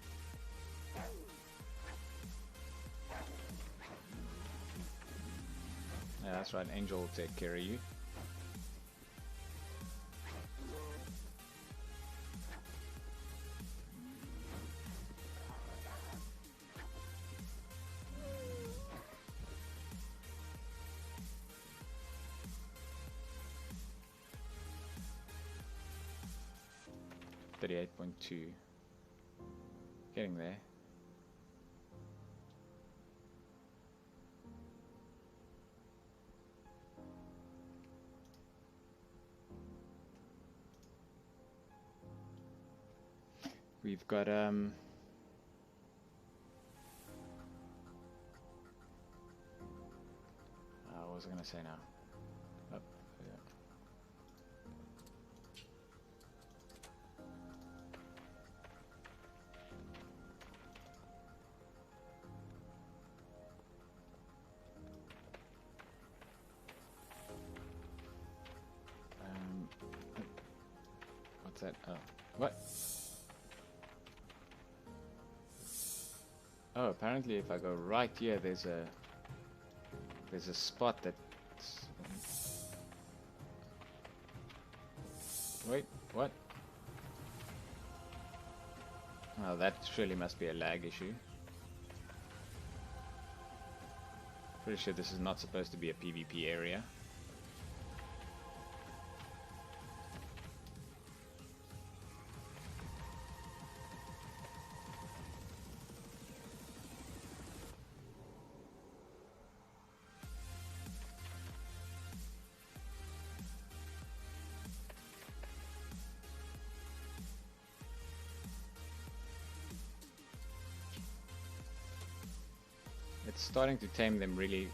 Yeah, that's right, Angel will take care of you. .2. Getting there. We've got what was I gonna say now? Oh, yeah. What's that? Oh, what? Oh, apparently if I go right here, there's a spot that. Wait, what? Oh, that surely must be a lag issue. Pretty sure this is not supposed to be a PvP area. It's starting to tame them really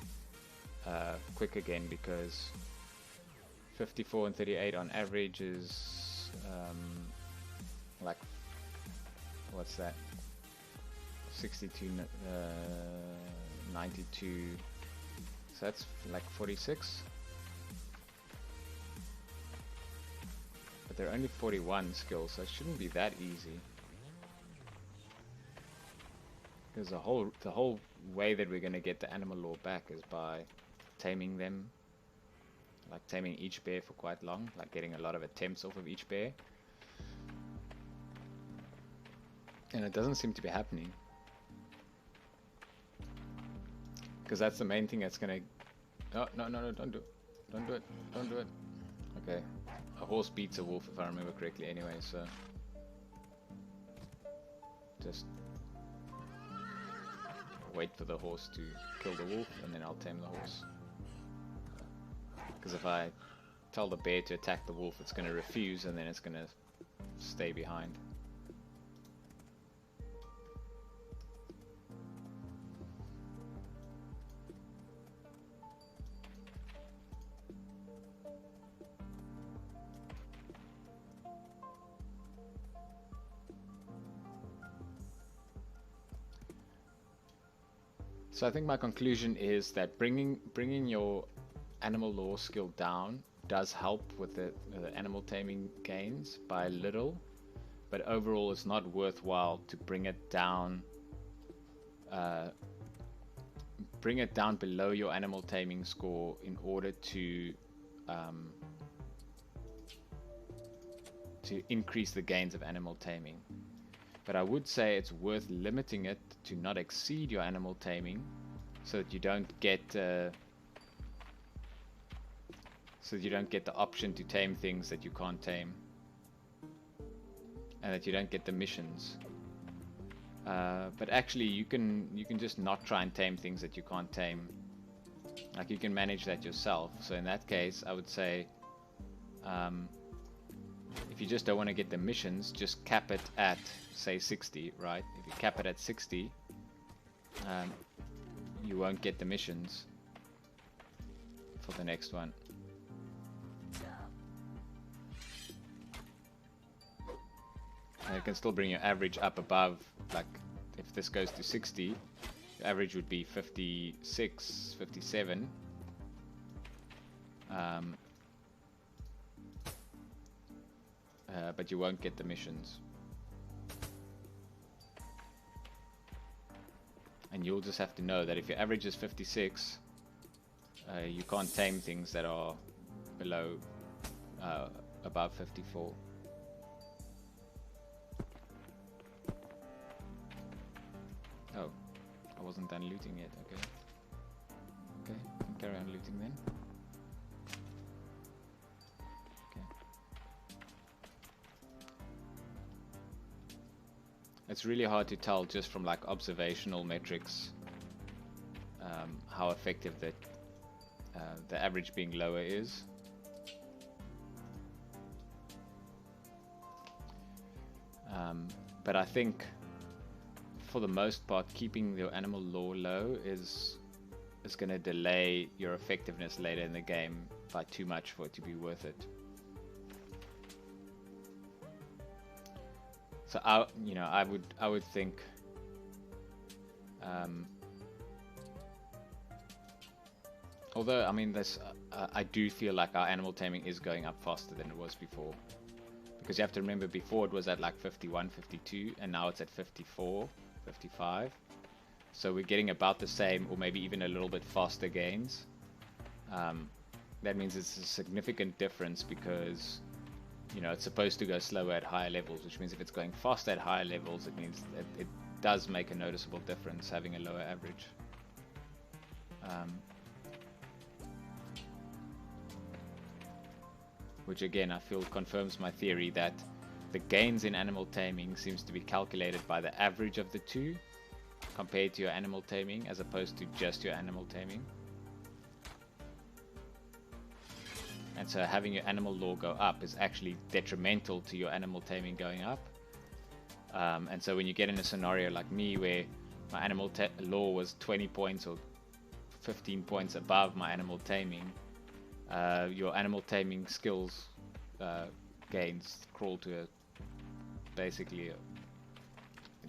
quick again, because 54 and 38 on average is like, what's that, 62, 92, so that's like 46, but they're only 41 skills, so it shouldn't be that easy. Because the whole way that we're going to get the animal law back is by taming them, like taming each bear for quite long, like getting a lot of attempts off of each bear, and it doesn't seem to be happening, because that's the main thing that's going to... Oh, no, no, no, don't do it, don't do it, don't do it. Okay, a horse beats a wolf if I remember correctly anyway, so just wait for the horse to kill the wolf and then I'll tame the horse. Because if I tell the bear to attack the wolf, it's going to refuse and then it's going to stay behind. So I think my conclusion is that bringing your animal law skill down does help with the animal taming gains by a little, but overall it's not worthwhile to bring it down below your animal taming score in order to increase the gains of animal taming. But I would say it's worth limiting it to not exceed your animal taming, so that you don't get the option to tame things that you can't tame, and that you don't get the missions. But actually, you can just not try and tame things that you can't tame. Like, you can manage that yourself. So in that case, I would say, if you just don't want to get the missions, just cap it at, say, 60, right? If you cap it at 60, you won't get the missions for the next one. And it can still bring your average up above, like if this goes to 60, your average would be 56, 57. But you won't get the missions. And you'll just have to know that if your average is 56, you can't tame things that are below, above 54. Oh, I wasn't done looting yet, okay. Okay, can carry on looting then. Okay. It's really hard to tell just from like observational metrics how effective that the average being lower is. But I think for the most part keeping your animal lore low is going to delay your effectiveness later in the game by too much for it to be worth it. So I would think although I mean this I do feel like our animal taming is going up faster than it was before, because you have to remember before it was at like 51, 52 and now it's at 54, 55. So we're getting about the same or maybe even a little bit faster gains. That means it's a significant difference because it's supposed to go slower at higher levels, which means if it's going faster at higher levels, it means that it does make a noticeable difference having a lower average. Which again I feel confirms my theory that the gains in animal taming seems to be calculated by the average of the two compared to your animal taming as opposed to just your animal taming. And so having your animal lore go up is actually detrimental to your animal taming going up. And so when you get in a scenario like me where my animal lore was 20 points or 15 points above my animal taming, your animal taming skills gains crawl to basically it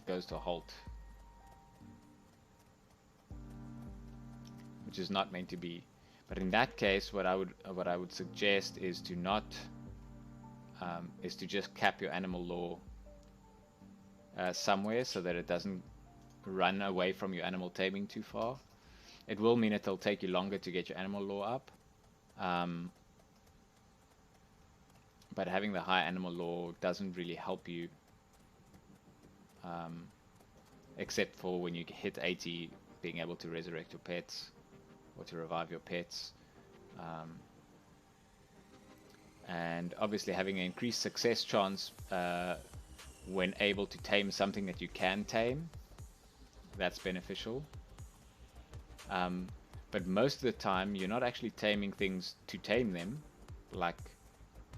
goes to a halt, which is not meant to be. But in that case, what I would suggest is to not is to just cap your animal lore somewhere so that it doesn't run away from your animal taming too far. It will mean it'll take you longer to get your animal lore up, but having the high animal lore doesn't really help you, except for when you hit 80, being able to resurrect your pets or to revive your pets, and obviously having an increased success chance when able to tame something that you can tame, that's beneficial. But most of the time you're not actually taming things to tame them. Like,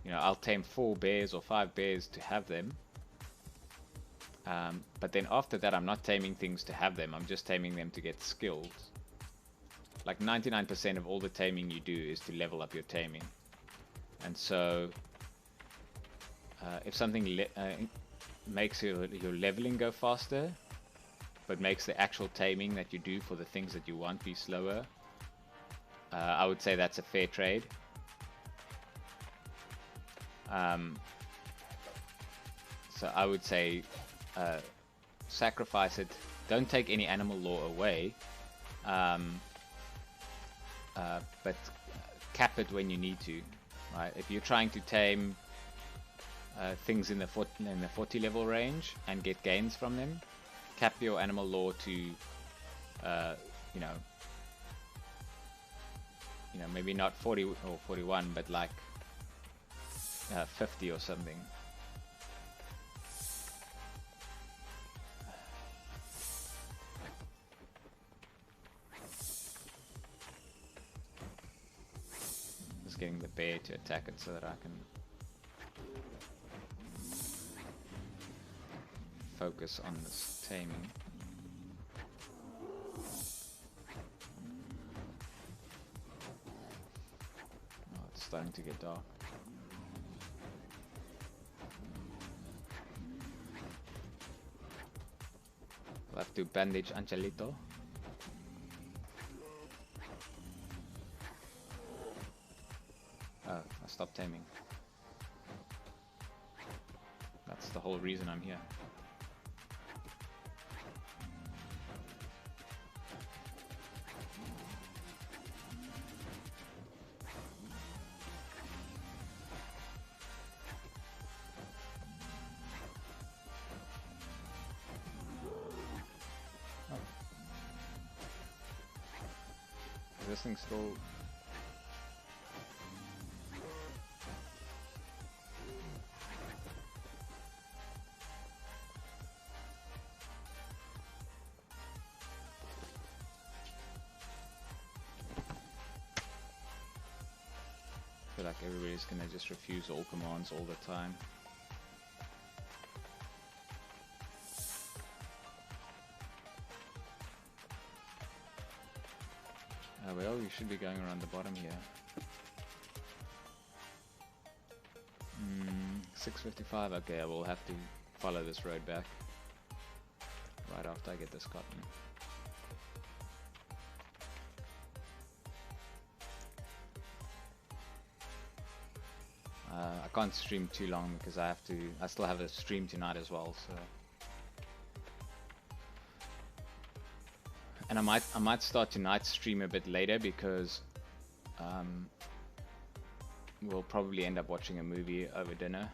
I'll tame 4 bears or 5 bears to have them, but then after that I'm not taming things to have them, I'm just taming them to get skills. Like 99% of all the taming you do is to level up your taming. And so if something makes your leveling go faster, but makes the actual taming that you do for the things that you want be slower, I would say that's a fair trade. So I would say sacrifice it, don't take any animal lore away, but cap it when you need to. Right? If you're trying to tame things in the 40 level range and get gains from them, cap your animal lore to maybe not 40 or 41, but like 50 or something. Just getting the bear to attack it so that I can focus on this taming. Oh, it's starting to get dark. I have to bandage Angelito. Oh, I stopped taming. That's the whole reason I'm here. This thing's still... I feel like everybody's gonna just refuse all commands all the time. Well, you should be going around the bottom here. 6:55. Okay, I will have to follow this road back right after I get this cotton. I can't stream too long because I still have a stream tonight as well, so. And I might start tonight's stream a bit later because we'll probably end up watching a movie over dinner,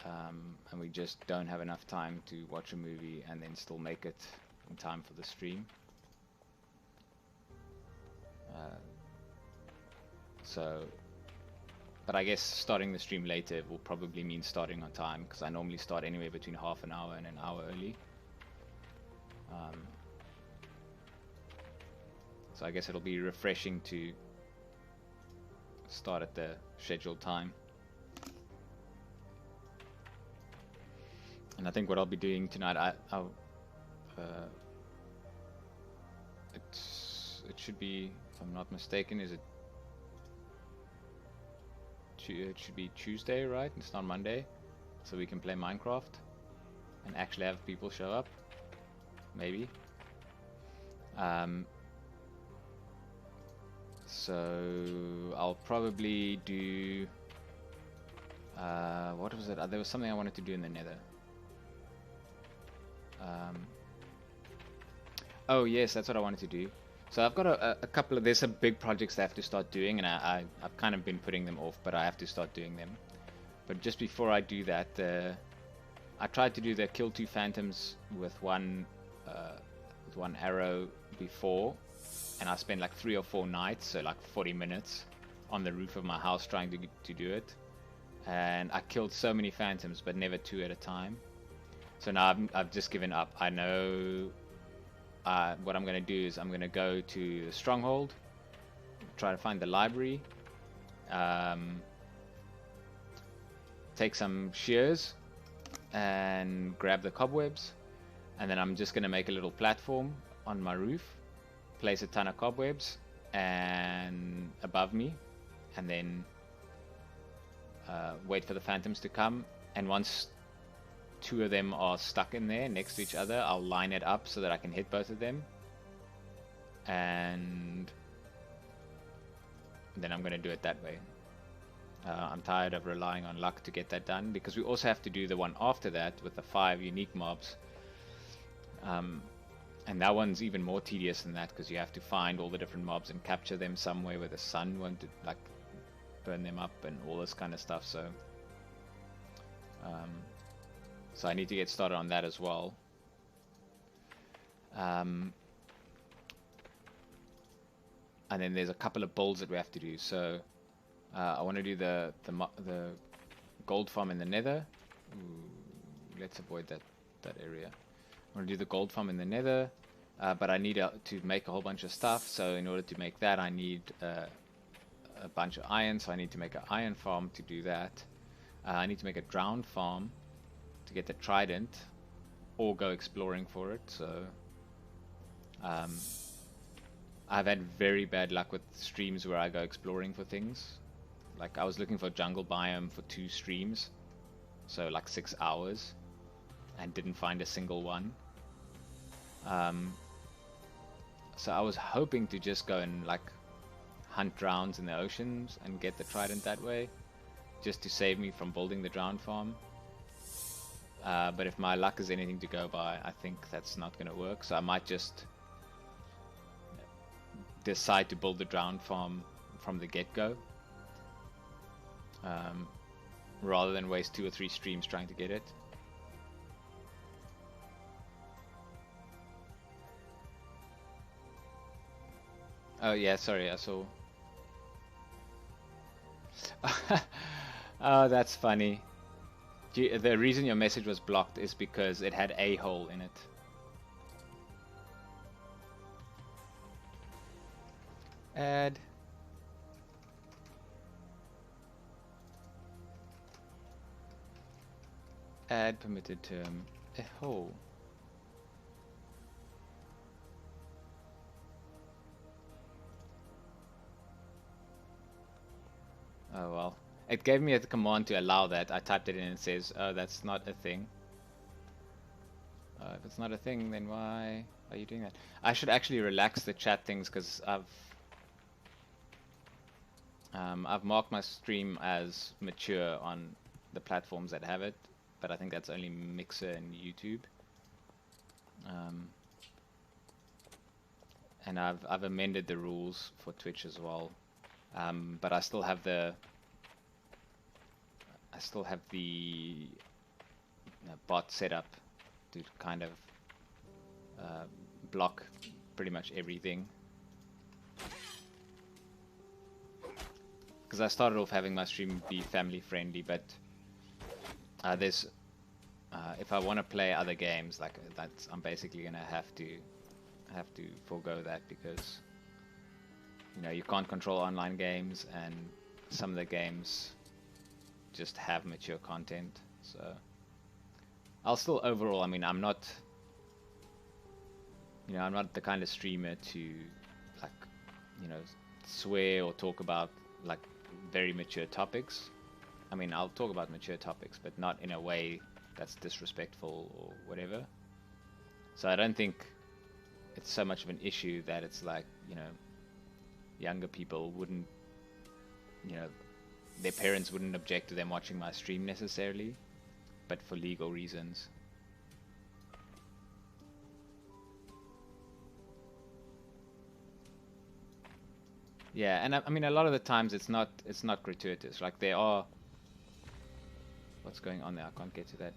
and we just don't have enough time to watch a movie and then still make it in time for the stream. But I guess starting the stream later will probably mean starting on time because I normally start anywhere between half an hour and an hour early. So I guess it'll be refreshing to start at the scheduled time. And I think what I'll be doing tonight, it should be, if I'm not mistaken, it should be Tuesday, right? It's not Monday, so we can play Minecraft and actually have people show up, maybe. So I'll probably do, what was it? There was something I wanted to do in the Nether. Oh yes, that's what I wanted to do. So I've got a couple of, there's some big projects I have to start doing, and I've kind of been putting them off, but I have to start doing them. But just before I do that, I tried to do the kill 2 phantoms with one arrow before, and I spent like 3 or 4 nights, so like 40 minutes on the roof of my house trying to do it. And I killed so many phantoms, but never 2 at a time. So now I've just given up. I know what I'm going to do is I'm going to go to the stronghold, try to find the library, take some shears and grab the cobwebs, and then I'm just going to make a little platform on my roof, place a ton of cobwebs and above me, and then wait for the phantoms to come. And once 2 of them are stuck in there next to each other, I'll line it up so that I can hit both of them, and then I'm going to do it that way. I'm tired of relying on luck to get that done, because we also have to do the one after that with the 5 unique mobs, and that one's even more tedious than that, because you have to find all the different mobs and capture them somewhere where the sun won't like burn them up and all this kind of stuff. So so I need to get started on that as well. And then there's a couple of builds that we have to do. So I want to do the gold farm in the Nether. Ooh, let's avoid that area. I want to do the gold farm in the Nether, but I need to make a whole bunch of stuff. So in order to make that, I need a bunch of iron. So I need to make an iron farm to do that. I need to make a drowned farm to get the trident, or go exploring for it. So I've had very bad luck with streams where I go exploring for things. Like I was looking for jungle biome for 2 streams, so like 6 hours, and didn't find a single one. Um, so I was hoping to just go and like hunt drowns in the oceans and get the trident that way, just to save me from building the drown farm. But if my luck is anything to go by, I think that's not going to work. So I might just decide to build the drown farm from the get-go, rather than waste 2 or 3 streams trying to get it. Oh yeah, sorry, I saw. Oh, that's funny. The reason your message was blocked is because it had a hole in it. Add. Add permitted term. A hole. Oh well. It gave me a command to allow that. I typed it in and it says, oh, that's not a thing. If it's not a thing, then why are you doing that? I should actually relax the chat things because I've marked my stream as mature on the platforms that have it, but I think that's only Mixer and YouTube. And I've amended the rules for Twitch as well, but I still have the bot set up to kind of block pretty much everything. Because I started off having my stream be family friendly, but there's if I want to play other games, like I'm basically gonna have to forego that, because you can't control online games, and some of the games just have mature content. So I'll still overall, I mean, I'm not the kind of streamer to like swear or talk about like very mature topics. I mean, I'll talk about mature topics, but not in a way that's disrespectful or whatever. So I don't think it's so much of an issue that it's like, younger people wouldn't, their parents wouldn't object to them watching my stream necessarily, but for legal reasons. Yeah, and I mean, a lot of the times it's not gratuitous. Like there are. What's going on there? I can't get to that.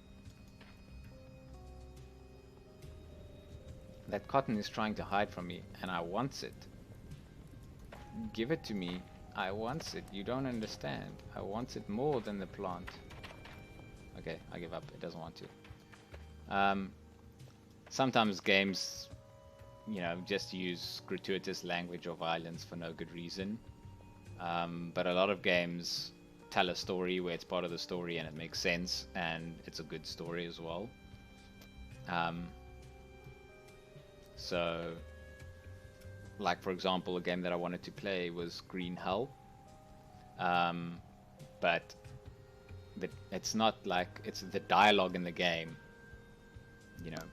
That cotton is trying to hide from me, and I want it. Give it to me. I want it. You don't understand. I want it more than the plant. Okay, I give up. It doesn't want to. Sometimes games, just use gratuitous language or violence for no good reason. But a lot of games tell a story where it's part of the story and it makes sense, and it's a good story as well. So, like for example, a game that I wanted to play was Green Hell. But it's not like, it's the dialogue in the game,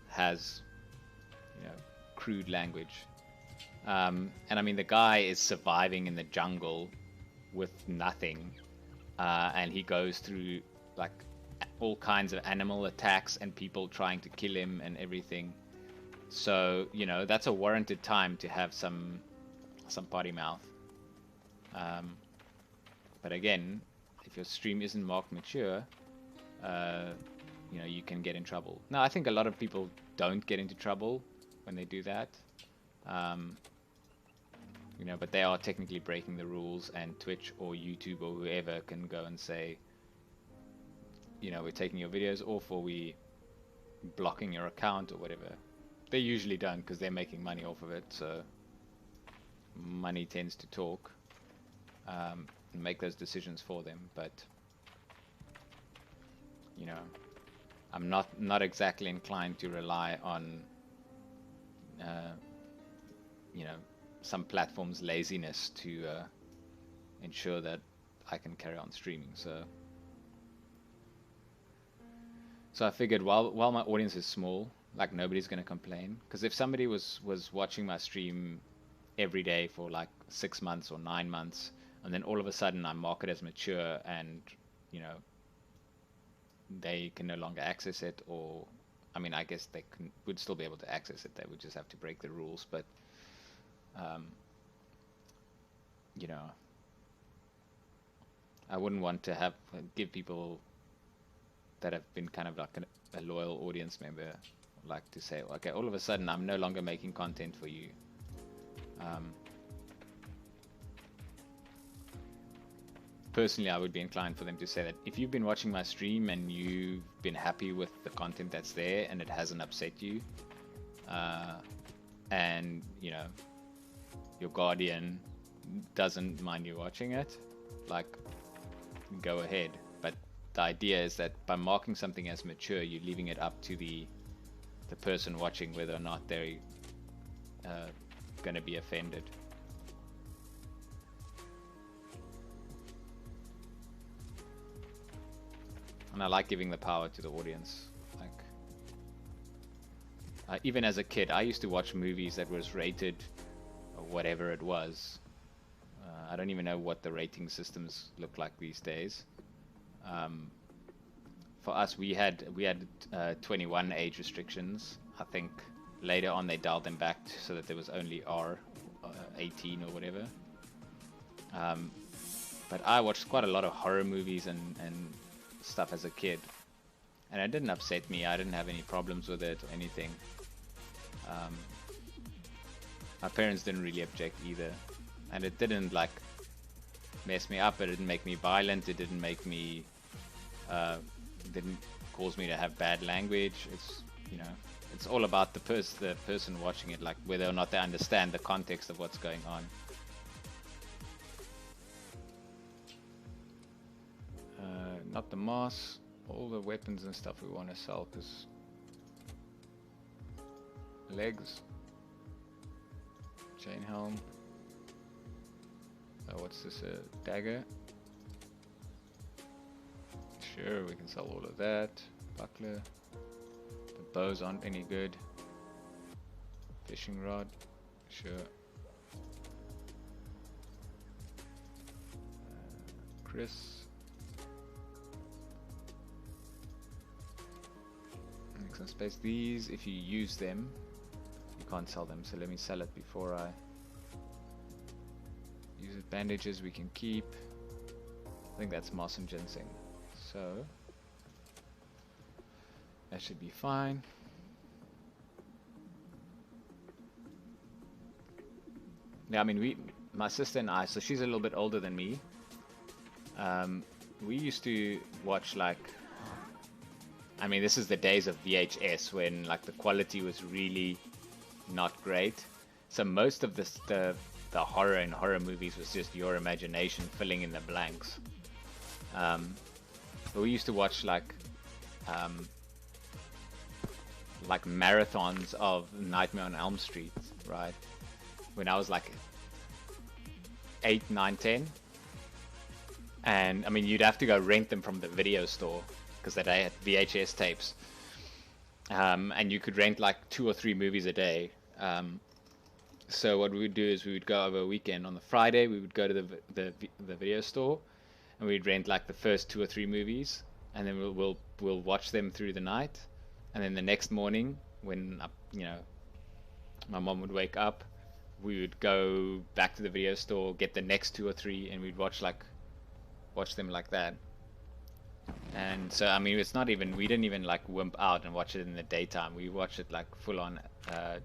has, crude language. And I mean, the guy is surviving in the jungle with nothing. And he goes through like all kinds of animal attacks and people trying to kill him and everything. So, that's a warranted time to have some potty mouth. But again, if your stream isn't marked mature, you can get in trouble. Now, I think a lot of people don't get into trouble when they do that. But they are technically breaking the rules, and Twitch or YouTube or whoever can go and say, we're taking your videos off, or we blocking your account or whatever. They usually don't, because they're making money off of it, so money tends to talk, and make those decisions for them. But I'm not exactly inclined to rely on some platforms' laziness to ensure that I can carry on streaming. So I figured while my audience is small, Like nobody's gonna complain. Because if somebody was watching my stream every day for like 6 months or 9 months, and then all of a sudden I mark it as mature, and you know they can no longer access it, or I mean, I guess they would still be able to access it. They would just have to break the rules. But um, you know, I wouldn't want to have give people that have been kind of like a loyal audience member like to say, okay, all of a sudden I'm no longer making content for you. Personally, I would be inclined for them to say that if you've been watching my stream and you've been happy with the content that's there and it hasn't upset you, and you know your guardian doesn't mind you watching it, like, go ahead. But the idea is that by marking something as mature, you're leaving it up to the person watching whether or not they're going to be offended. And I like giving the power to the audience. Like, even as a kid, I used to watch movies that was rated or whatever it was. I don't even know what the rating systems look like these days. For us, we had 21 age restrictions. I think later on they dialed them back so that there was only R 18 or whatever. But I watched quite a lot of horror movies and stuff as a kid, and it didn't upset me. I didn't have any problems with it or anything. My parents didn't really object either, and it didn't like mess me up. It didn't make me violent. It didn't make me didn't cause me to have bad language. It's, you know, it's all about the person watching it, like whether or not they understand the context of what's going on. Not the moss, all the weapons and stuff we want to sell, because legs, chain helm, what's this, a dagger? Sure, we can sell all of that. Buckler, the bows aren't any good. Fishing rod, sure. Chris. Make some space. These, if you use them, you can't sell them, so let me sell it before I use it. Bandages we can keep. I think that's moss and ginseng, so that should be fine. Yeah, I mean, my sister and I, so she's a little bit older than me. We used to watch, like, I mean, this is the days of VHS when like the quality was really not great. So most of the horror in horror movies was just your imagination filling in the blanks. But we used to watch like marathons of Nightmare on Elm Street, right? When I was like 8, 9, 10. And I mean, you'd have to go rent them from the video store because they had VHS tapes. And you could rent like 2 or 3 movies a day. So what we would do is we would go over a weekend. On the Friday, we would go to the video store, and we'd rent like the first 2 or 3 movies, and then we'll watch them through the night. And then the next morning, when you know, my mom would wake up, we would go back to the video store, get the next 2 or 3, and we'd watch them like that. And so, I mean, it's not even, we didn't even like wimp out and watch it in the daytime. We watched it like full on at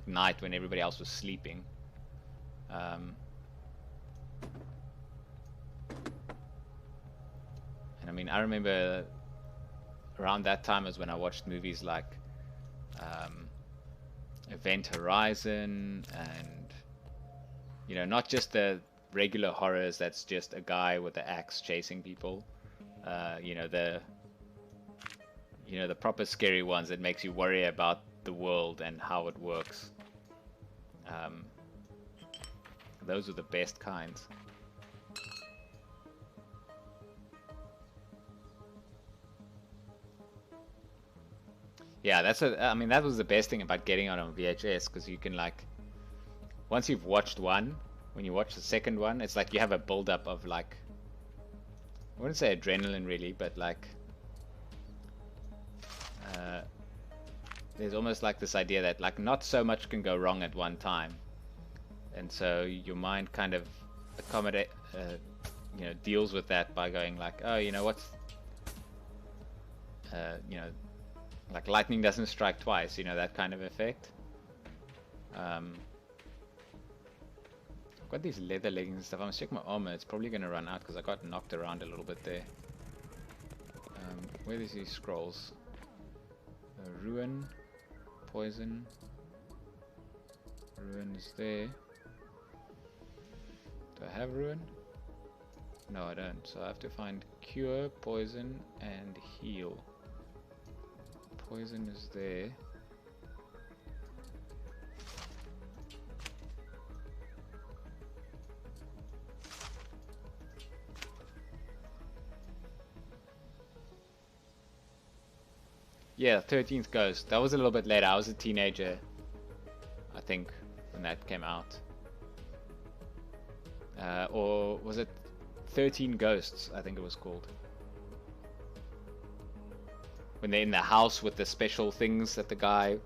night when everybody else was sleeping. And I mean, I remember around that time is when I watched movies like Event Horizon, and, you know, not just the regular horrors that's just a guy with an axe chasing people. You know, the proper scary ones that makes you worry about the world and how it works. Those are the best kinds. Yeah, I mean, that was the best thing about getting on VHS, because you can, like, once you've watched one, when you watch the second one, it's like you have a build-up of, like, I wouldn't say adrenaline really, but like, uh, there's almost like this idea that, like, not so much can go wrong at one time, and so your mind kind of deals with that by going like, oh, you know, like lightning doesn't strike twice, that kind of effect. I've got these leather leggings and stuff. I'm gonna check my armor. It's probably gonna run out because I got knocked around a little bit there. Where is these scrolls? Ruin, poison. Ruin is there. Do I have ruin? No, I don't. So I have to find cure, poison, and heal. Poison is there. Yeah, 13th Ghost. That was a little bit later. I was a teenager, I think, when that came out. Or was it 13 Ghosts, I think it was called. When they're in the house with the special things that the guy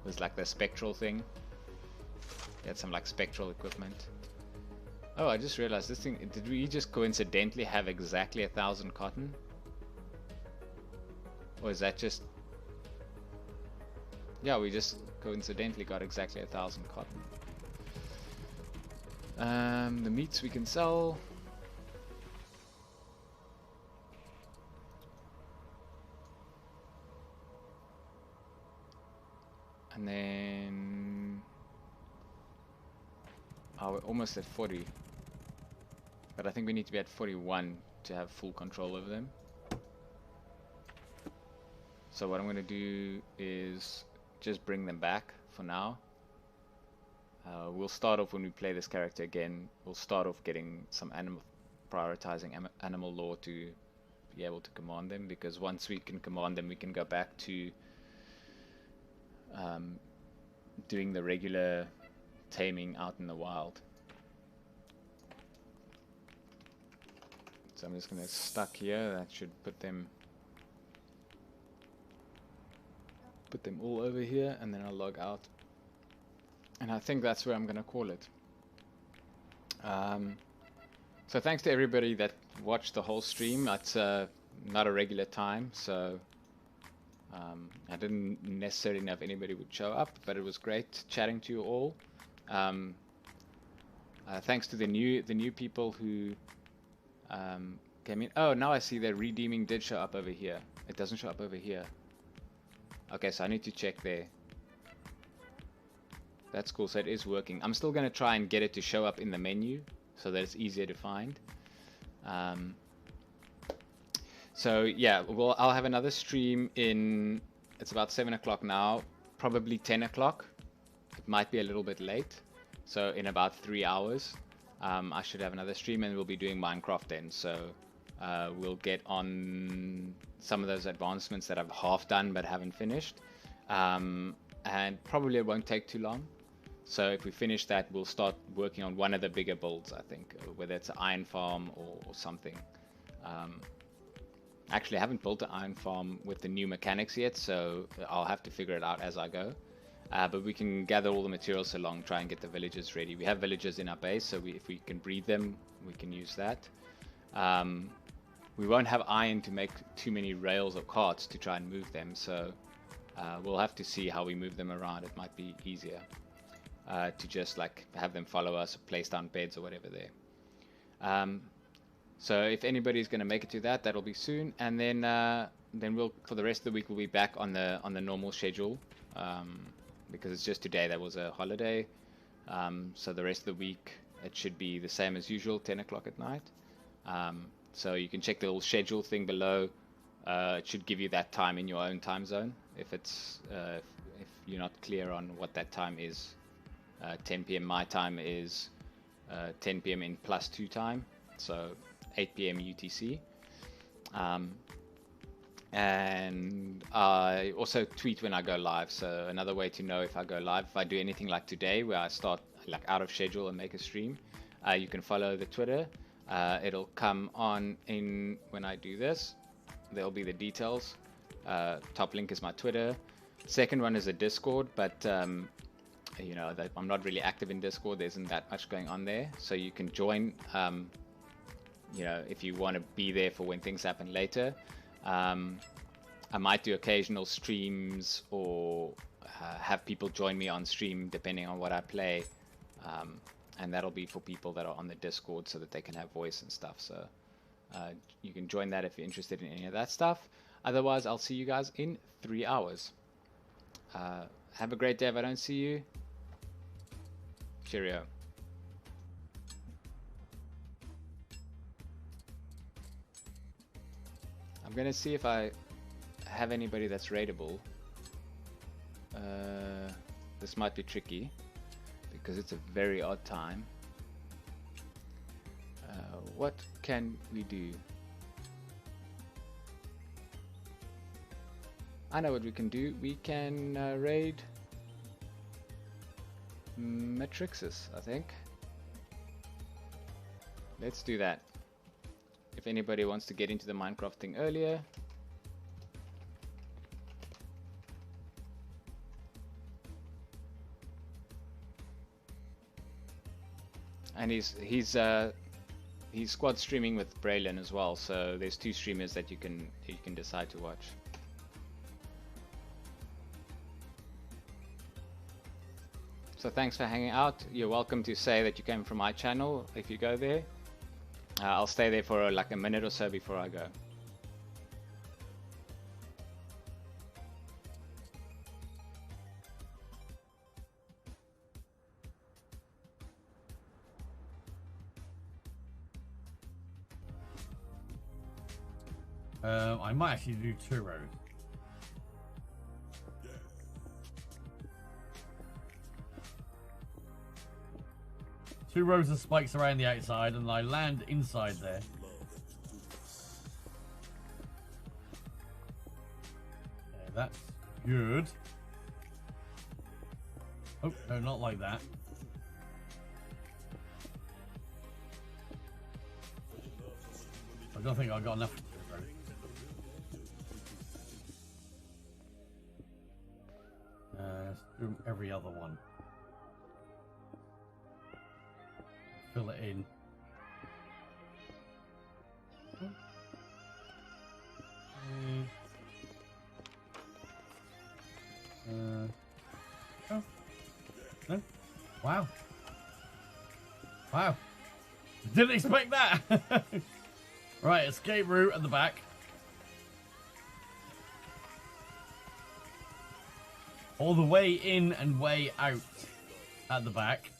was, like, the spectral thing. He had some, like, spectral equipment. Oh, I just realized this thing, did we just coincidentally have exactly 1,000 cotton? Or is that just... Yeah, we just coincidentally got exactly 1,000 cotton. The meats we can sell. And then... Oh, we're almost at 40. But I think we need to be at 41 to have full control over them. So what I'm going to do is just bring them back for now. We'll start off, when we play this character again, we'll start off getting some prioritizing animal lore to be able to command them, because once we can command them, we can go back to doing the regular taming out in the wild. So I'm just going to stuck here. That should put them all over here, and then I'll log out. And I think that's where I'm going to call it. So thanks to everybody that watched the whole stream. It's not a regular time, so I didn't necessarily know if anybody would show up, but it was great chatting to you all. Thanks to the new people who came in. Oh, now I see that redeeming did show up over here. It doesn't show up over here. Okay, so I need to check there. That's cool, so it is working. I'm still going to try and get it to show up in the menu so that it's easier to find. So yeah, well, I'll have another stream in, it's about 7 o'clock now, probably 10 o'clock. It might be a little bit late. So in about 3 hours, I should have another stream, and we'll be doing Minecraft then. So we'll get on some of those advancements that I've half done but haven't finished. And probably it won't take too long. So if we finish that, we'll start working on one of the bigger builds, I think, whether it's an iron farm or something. Actually, I haven't built an iron farm with the new mechanics yet, so I'll have to figure it out as I go. But we can gather all the materials along, try and get the villagers ready. We have villagers in our base, so if we can breed them, we can use that. We won't have iron to make too many rails or carts to try and move them, so we'll have to see how we move them around. It might be easier to just like have them follow us, place down beds or whatever there. So if anybody's going to make it to that, that'll be soon, and then we'll, for the rest of the week, we'll be back on the normal schedule, because it's just today that was a holiday. So the rest of the week it should be the same as usual, 10 o'clock at night. So you can check the little schedule thing below. It should give you that time in your own time zone if it's if you're not clear on what that time is. 10 p.m. my time is 10 p.m. in +2 time, so 8 p.m. UTC. And I also tweet when I go live. So another way to know if I go live, if I do anything like today where I start like out of schedule and make a stream, you can follow the Twitter. It'll come on in when I do this. There'll be the details. Top link is my Twitter. Second one is a Discord, but you know that I'm not really active in Discord. There isn't that much going on there, so you can join. You know, if you want to be there for when things happen later. I might do occasional streams or have people join me on stream depending on what I play, and that'll be for people that are on the Discord so that they can have voice and stuff. So you can join that if you're interested in any of that stuff. Otherwise, I'll see you guys in 3 hours. Have a great day if I don't see you. Cheerio. I'm gonna see if I have anybody that's raidable. This might be tricky because it's a very odd time. What can we do? I know what we can do. We can raid Matrixus, I think. Let's do that. If anybody wants to get into the Minecraft thing earlier. And he's squad streaming with Braylon as well, so there's 2 streamers that you can decide to watch. So thanks for hanging out. You're welcome to say that you came from my channel if you go there. I'll stay there for like a minute or so before I go. I might actually do 2 rows. Two rows of spikes around the outside, and I land inside there. Okay, that's good. Oh, no, not like that. I don't think I got enough. Let's do every other one. Fill it in. Oh. No. Wow. Wow. Didn't expect that. Right, escape route at the back. All the way in and way out at the back.